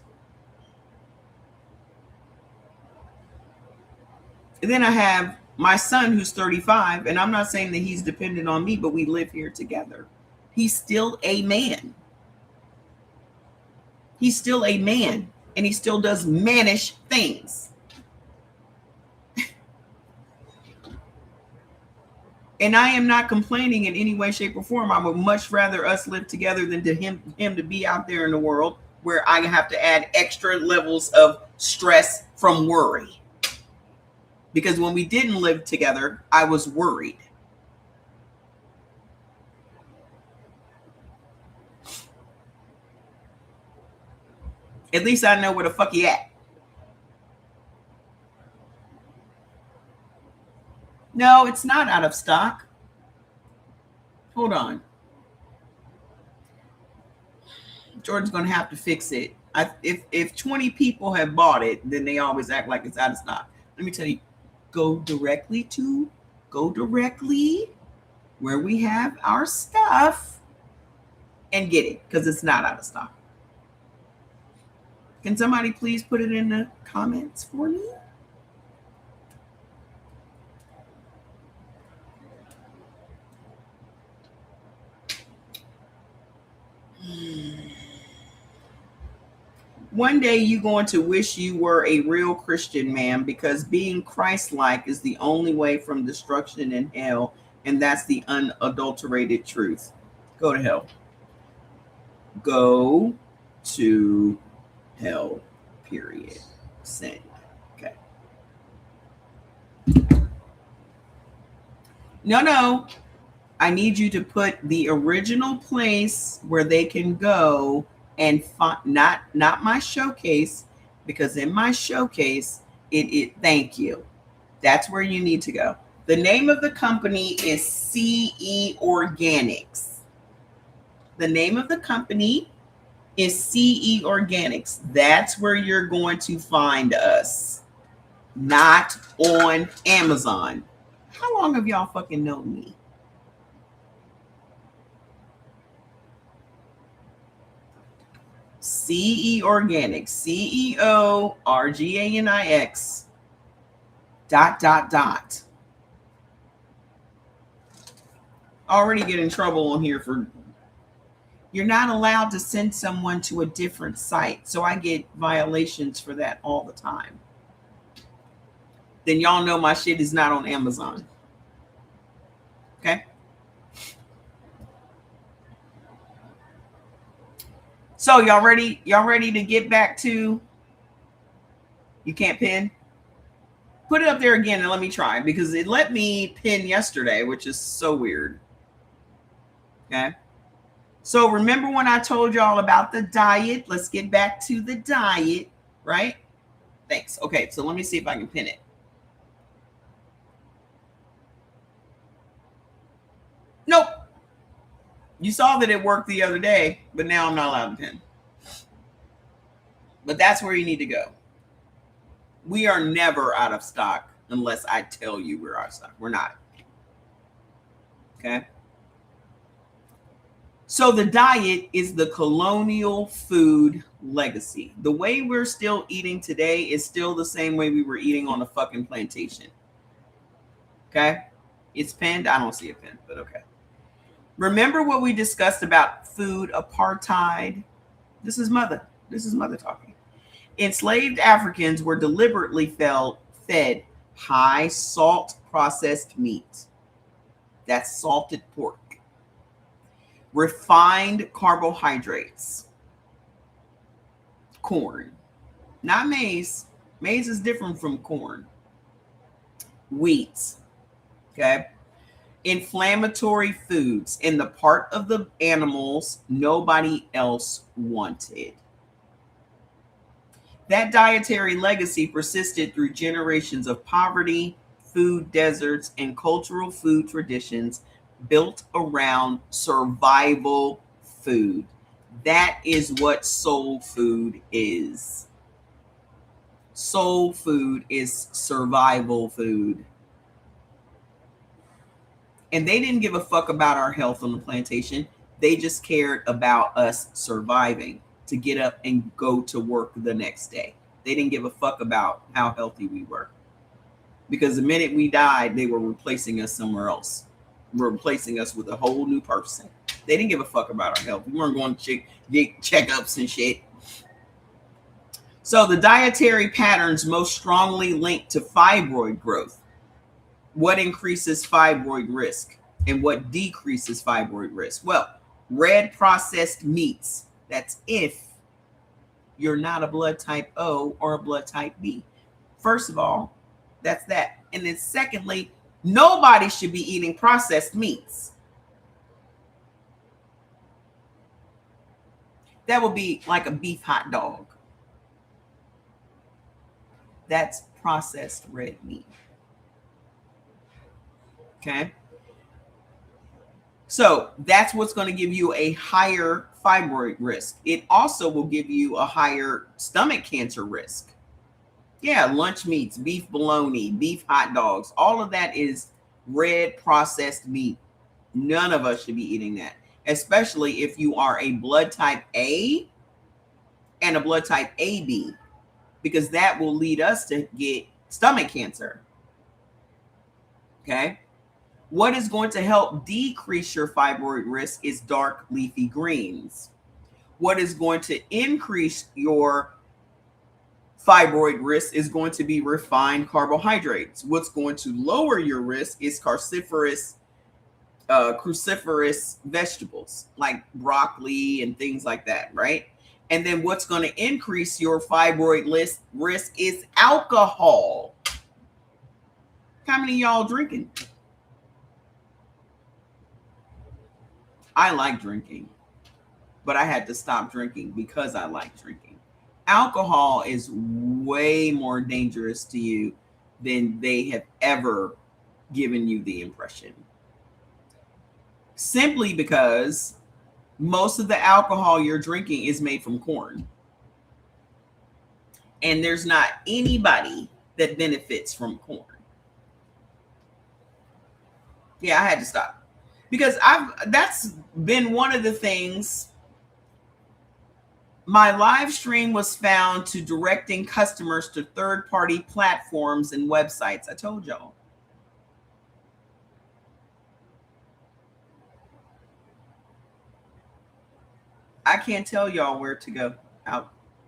And then I have my son who's 35, and I'm not saying that he's dependent on me, but we live here together. He's still a man. He's still a man, and he still does mannish things. And I am not complaining in any way, shape, or form. I would much rather us live together than to him to be out there in the world where I have to add extra levels of stress from worry. Because when we didn't live together, I was worried. At least I know where the fuck he at. No, it's not out of stock. Hold on. Jordan's going to have to fix it. If 20 people have bought it, then they always act like it's out of stock. Let me tell you, go directly where we have our stuff and get it, because it's not out of stock. Can somebody please put it in the comments for me? One day you're going to wish you were a real Christian, man, because being Christ-like is the only way from destruction and hell, and that's the unadulterated truth. Go to hell. Go to hell. Period. Send. Okay. No. I need you to put the original place where they can go and find, not my showcase, because in my showcase it thank you. That's where you need to go. The name of the company is CE Organics. The name of the company is CE Organics. That's where you're going to find us, not on Amazon. How long have y'all fucking known me? CE Organics, CEORGANIX ... Already get in trouble on here for, you're not allowed to send someone to a different site. So I get violations for that all the time. Then y'all know my shit is not on Amazon. Okay. So y'all ready? Y'all ready to get back to, you can't pin? Put it up there again and let me try, because it let me pin yesterday, which is so weird. Okay. So remember when I told y'all about the diet? Let's get back to the diet, right? Thanks. Okay, so let me see if I can pin it. Nope. You saw that it worked the other day, but now I'm not allowed to pin. But that's where you need to go. We are never out of stock unless I tell you we're out of stock. We're not. Okay. So the diet is the colonial food legacy. The way we're still eating today is still the same way we were eating on a fucking plantation. Okay. It's pinned. I don't see a pin, but okay. Remember what we discussed about food apartheid? This is mother talking. Enslaved Africans were deliberately fed high salt processed meat. That's salted pork. Refined carbohydrates. Corn. Not maize. Maize is different from corn. Wheat. Okay. Inflammatory foods in the part of the animals nobody else wanted. That dietary legacy persisted through generations of poverty, food deserts, and cultural food traditions built around survival food. That is what soul food is. Soul food is survival food. And they didn't give a fuck about our health on the plantation. They just cared about us surviving to get up and go to work the next day. They didn't give a fuck about how healthy we were. Because the minute we died, they were replacing us somewhere else. Replacing us with a whole new person. They didn't give a fuck about our health. We weren't going to get checkups and shit. So the dietary patterns most strongly linked to fibroid growth. What increases fibroid risk and what decreases fibroid risk? Well, red processed meats. That's if you're not a blood type O or a blood type B. First of all, that's that. And then secondly, nobody should be eating processed meats. That would be like a beef hot dog. That's processed red meat. Okay. So that's what's going to give you a higher fibroid risk. It also will give you a higher stomach cancer risk. Yeah, lunch meats, beef bologna, beef hot dogs, all of that is red processed meat. None of us should be eating that, especially if you are a blood type A and a blood type AB, because that will lead us to get stomach cancer. Okay. What is going to help decrease your fibroid risk is dark leafy greens. What is going to increase your fibroid risk is going to be refined carbohydrates. What's going to lower your risk is cruciferous vegetables like broccoli and things like that, right? And then what's going to increase your fibroid risk is alcohol. How many of y'all drinking? I like drinking, but I had to stop drinking because I like drinking. Alcohol is way more dangerous to you than they have ever given you the impression. Simply because most of the alcohol you're drinking is made from corn. And there's not anybody that benefits from corn. Yeah, I had to stop. Because that's been one of the things. My live stream was found to directing customers to third-party platforms and websites. I told y'all. I can't tell y'all where to go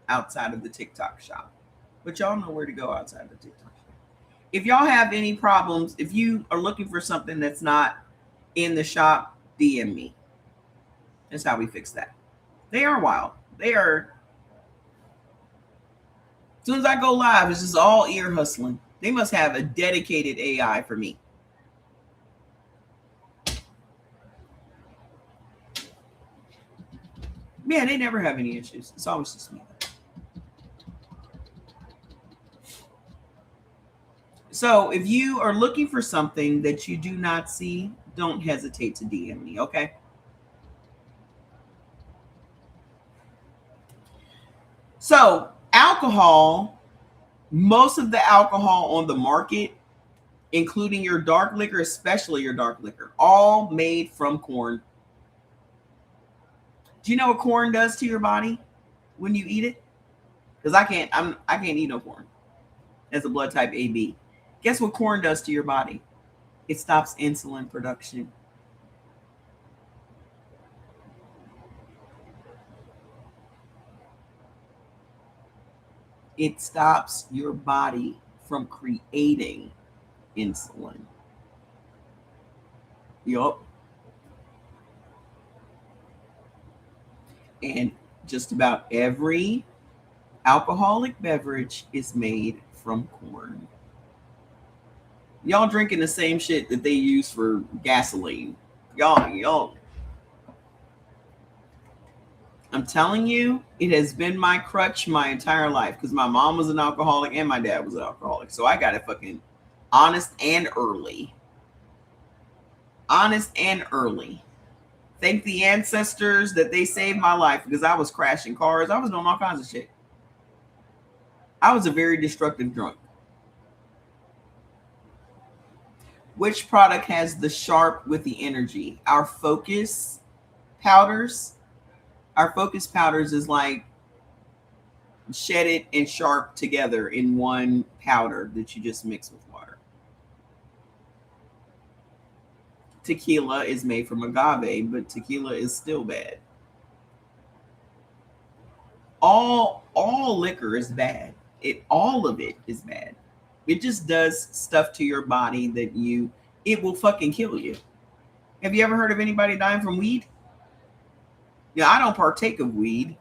outside of the TikTok shop, but y'all know where to go outside of the TikTok shop. If y'all have any problems, if you are looking for something that's not in the shop, DM me. That's how we fix that. They are wild. They are. As soon as I go live, it's just all ear hustling. They must have a dedicated AI for me. Man, they never have any issues. It's always just me. So if you are looking for something that you do not see, don't hesitate to DM me, okay? So alcohol, most of the alcohol on the market, including your dark liquor, especially your dark liquor, all made from corn. Do you know what corn does to your body when you eat it? Because I can't eat no corn as a blood type AB. Guess what corn does to your body? It stops insulin production. It stops your body from creating insulin. Yup. And just about every alcoholic beverage is made from corn. Y'all drinking the same shit that they use for gasoline. Y'all. I'm telling you, it has been my crutch my entire life because my mom was an alcoholic and my dad was an alcoholic. So I got it fucking honest and early. Honest and early. Thank the ancestors that they saved my life because I was crashing cars. I was doing all kinds of shit. I was a very destructive drunk. Which product has the sharp with the energy? Our focus powders. Our focus powders is like shed it and sharp together in one powder that you just mix with water. Tequila is made from agave, but tequila is still bad. All liquor is bad. All of it is bad. It just does stuff to your body that it will fucking kill you. Have you ever heard of anybody dying from weed? Yeah, I don't partake of weed,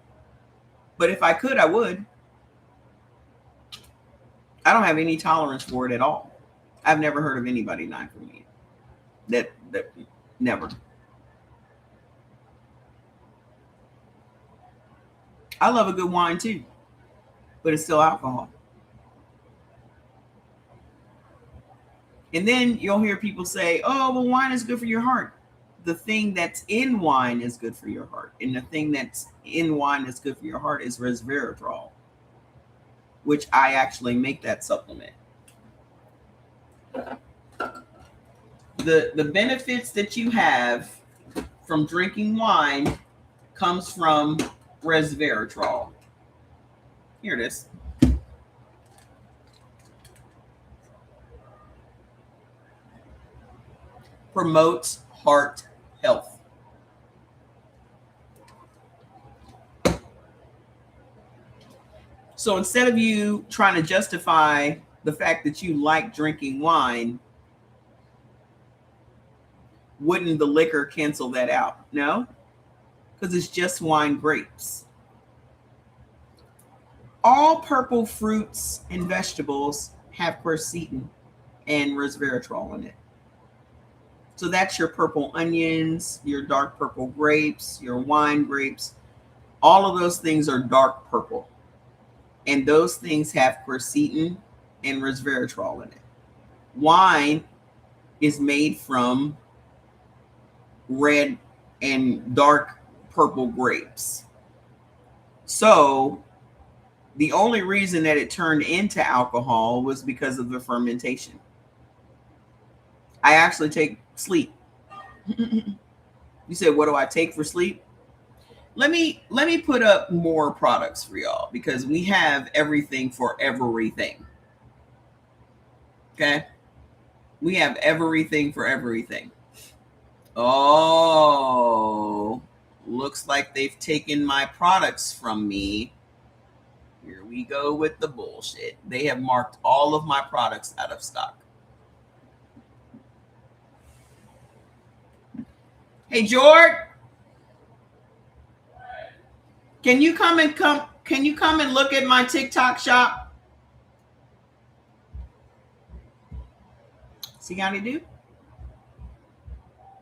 but if I could, I would. I don't have any tolerance for it at all. I've never heard of anybody dying from weed. That never. I love a good wine too, but it's still alcohol. And then you'll hear people say, oh, well, wine is good for your heart. The thing that's in wine is good for your heart. And the thing that's in wine that's good for your heart is resveratrol, which I actually make that supplement. The benefits that you have from drinking wine comes from resveratrol. Here it is. Promotes heart health. So instead of you trying to justify the fact that you like drinking wine, wouldn't the liquor cancel that out? No, because it's just wine grapes. All purple fruits and vegetables have quercetin and resveratrol in it. So that's your purple onions, your dark purple grapes, your wine grapes. All of those things are dark purple. And those things have quercetin and resveratrol in it. Wine is made from red and dark purple grapes. So the only reason that it turned into alcohol was because of the fermentation. I actually take sleep. You said, what do I take for sleep? Let me put up more products for y'all because we have everything for everything. Okay? We have everything for everything. Oh, looks like they've taken my products from me. Here we go with the bullshit. They have marked all of my products out of stock. Hey, George, can you come and look at my TikTok shop? See how they do?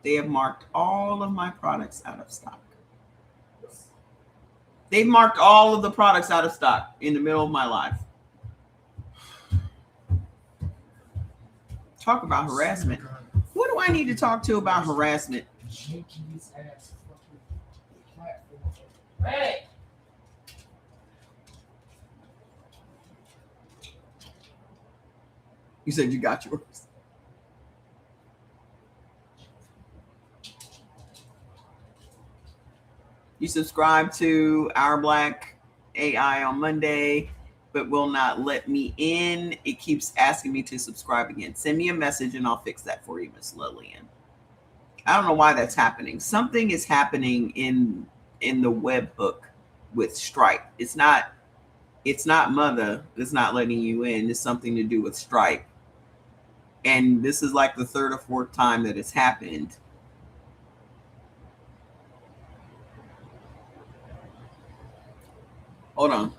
They have marked all of my products out of stock. They've marked all of the products out of stock in the middle of my life. Talk about harassment. What do I need to talk to about harassment? Hey! You said you got yours. You subscribe to Our Black AI on Monday, but will not let me in. It keeps asking me to subscribe again. Send me a message and I'll fix that for you, Miss Lillian. I don't know why that's happening. Something is happening in the webhook with Stripe. It's not Mother that's not letting you in. It's something to do with Stripe. And this is like the third or fourth time that it's happened. Hold on.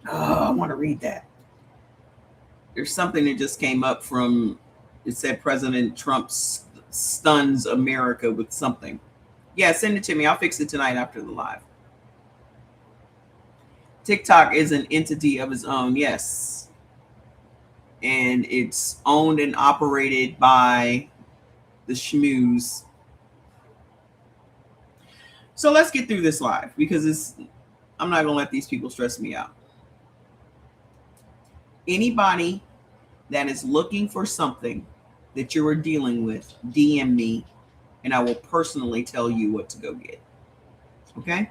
Oh, I want to read that. There's something that just came up from, it said President Trump stuns America with something. Yeah, send it to me. I'll fix it tonight after the live. TikTok is an entity of its own, yes. And it's owned and operated by the schmooze. So let's get through this live because I'm not going to let these people stress me out. Anybody that is looking for something that you are dealing with, DM me and I will personally tell you what to go get. Okay?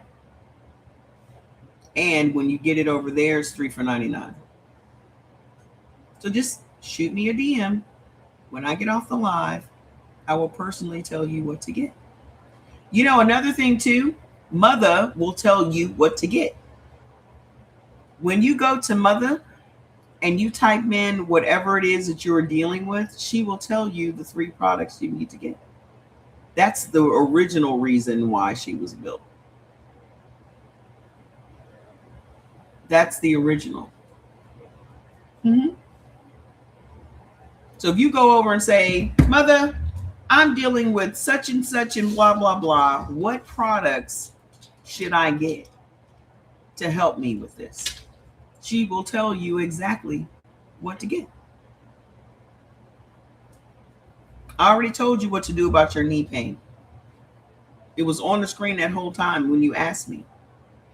And when you get it over there, it's $3 for $99. So just shoot me a DM. When I get off the live, I will personally tell you what to get. You know, another thing too, Mother will tell you what to get. When you go to Mother and you type in whatever it is that you're dealing with, she will tell you the 3 products you need to get. That's the original reason why she was built. That's the original. So if you go over and say, Mother, I'm dealing with such and such and blah, blah, blah. What products should I get to help me with this? She will tell you exactly what to get. I already told you what to do about your knee pain. It was on the screen that whole time when you asked me.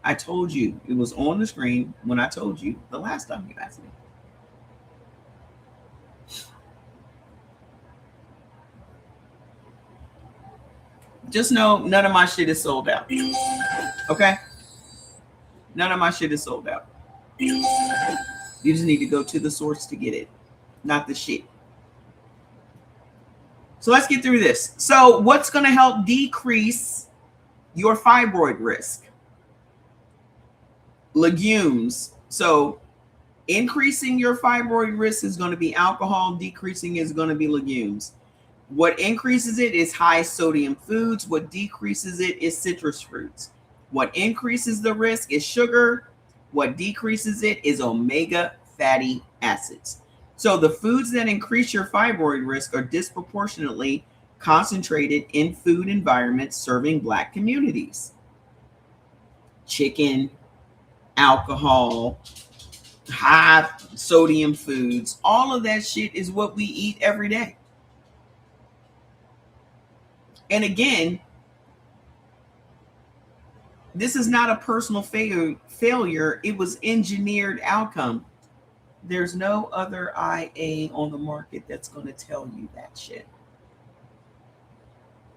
I told you it was on the screen when I told you the last time you asked me. Just know none of my shit is sold out. Okay? None of my shit is sold out. You just need to go to the source to get it, not the shit. So let's get through this. So what's going to help decrease your fibroid risk? Legumes. So increasing your fibroid risk is going to be alcohol, decreasing is going to be legumes. What increases it is high sodium foods. What decreases it is citrus fruits. What increases the risk is sugar. What decreases it is omega fatty acids. So the foods that increase your fibroid risk are disproportionately concentrated in food environments serving Black communities. Chicken, alcohol, high sodium foods, all of that shit is what we eat every day. And again, this is not a personal failure. It was engineered outcome. There's no other IA on the market that's going to tell you that shit.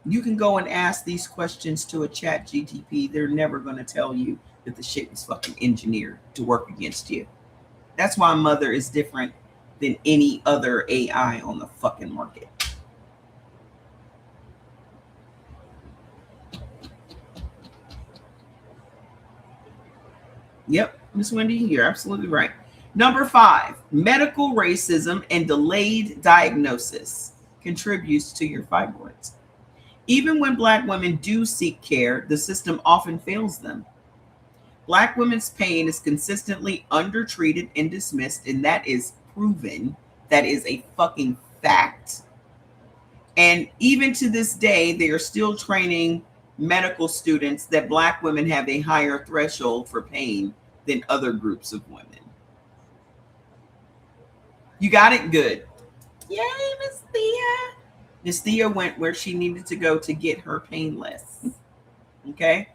You can go and ask these questions to a chat GTP. They're never going to tell you that the shit was fucking engineered to work against you. That's why Mother is different than any other AI on the fucking market. Yep, Miss Wendy, you're absolutely right. Number 5, medical racism and delayed diagnosis contributes to your fibroids. Even when Black women do seek care, the system often fails them. Black women's pain is consistently undertreated and dismissed, and that is proven. That is a fucking fact. And even to this day, they are still training medical students that Black women have a higher threshold for pain than other groups of women. You got it? Good. Yay, Miss Thea. Miss Thea went where she needed to go to get her pain less. Okay?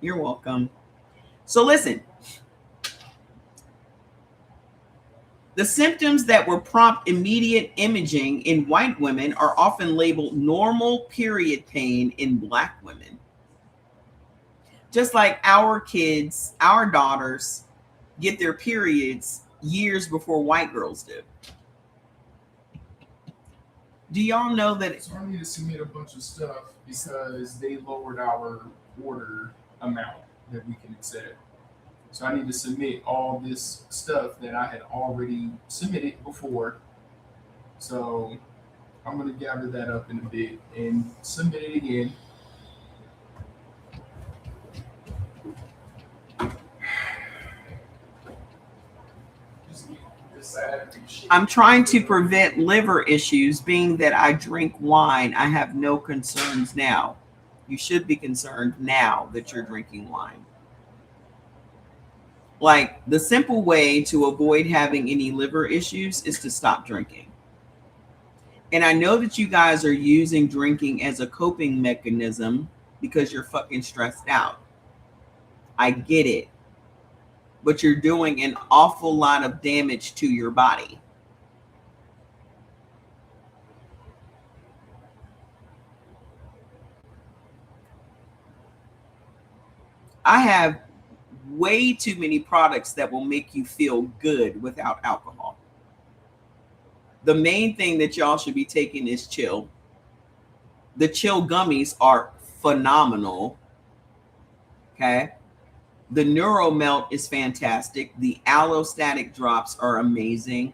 You're welcome. So listen. The symptoms that will prompt immediate imaging in white women are often labeled normal period pain in Black women. Just like our kids, our daughters get their periods years before white girls do. Do y'all know that? So I need to submit a bunch of stuff because they lowered our order amount that we can accept. So I need to submit all this stuff that I had already submitted before. So I'm going to gather that up in a bit and submit it again. I'm trying to prevent liver issues, being that I drink wine. I have no concerns now. You should be concerned now that you're drinking wine. Like, the simple way to avoid having any liver issues is to stop drinking. And I know that you guys are using drinking as a coping mechanism because you're fucking stressed out. I get it. But you're doing an awful lot of damage to your body. I have way too many products that will make you feel good without alcohol. The main thing that y'all should be taking is Chill. The Chill gummies are phenomenal. Okay. The Neuromelt is fantastic. The Allostatic drops are amazing.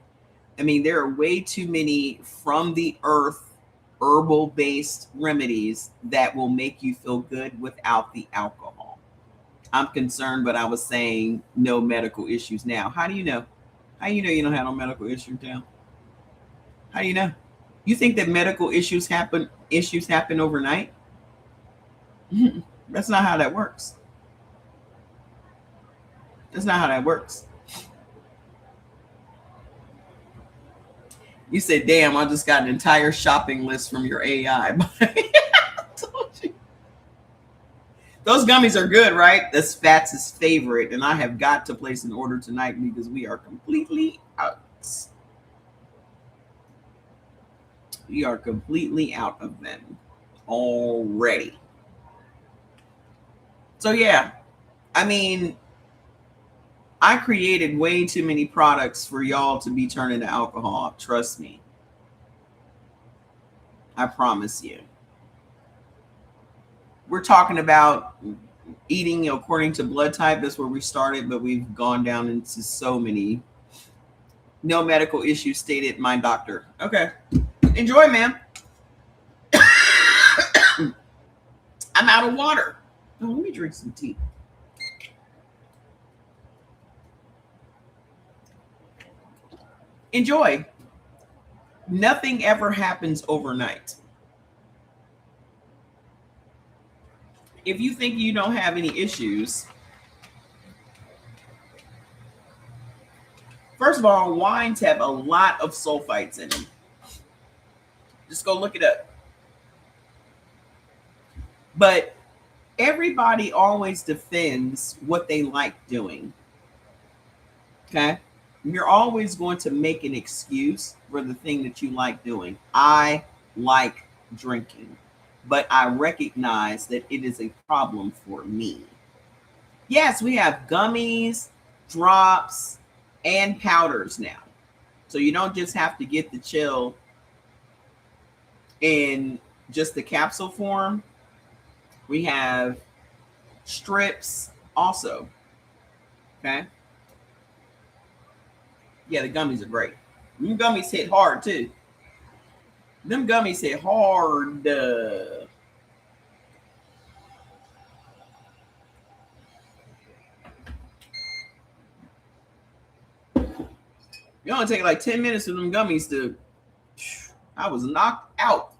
I mean, there are way too many from the earth herbal-based remedies that will make you feel good without the alcohol. I'm concerned, but I was saying no medical issues now. How do you know? How do you know you don't have no medical issues now? How do you know? You think that medical issues happen overnight? That's not how that works. That's not how that works. You said, damn, I just got an entire shopping list from your AI. Those gummies are good, right? That's Fats' favorite. And I have got to place an order tonight because we are completely out. We are completely out of them already. So yeah, I mean, I created way too many products for y'all to be turning to alcohol. Trust me. I promise you. we're talking about eating according to blood type. That's where we started, but we've gone down into so many. No medical issues stated, my doctor. Okay. Enjoy, ma'am. I'm out of water. Oh, let me drink some tea. Enjoy. Nothing ever happens overnight. If you think you don't have any issues, first of all, wines have a lot of sulfites in them. Just go look it up. But everybody always defends what they like doing. Okay? You're always going to make an excuse for the thing that you like doing. I like drinking, but I recognize that it is a problem for me. Yes, we have gummies, drops, and powders now. So you don't just have to get the chill in just the capsule form. We have strips also. Okay. Yeah, the gummies are great. Them gummies hit hard too. Them gummies hit hard. You only take like 10 minutes for them gummies to. I was knocked out.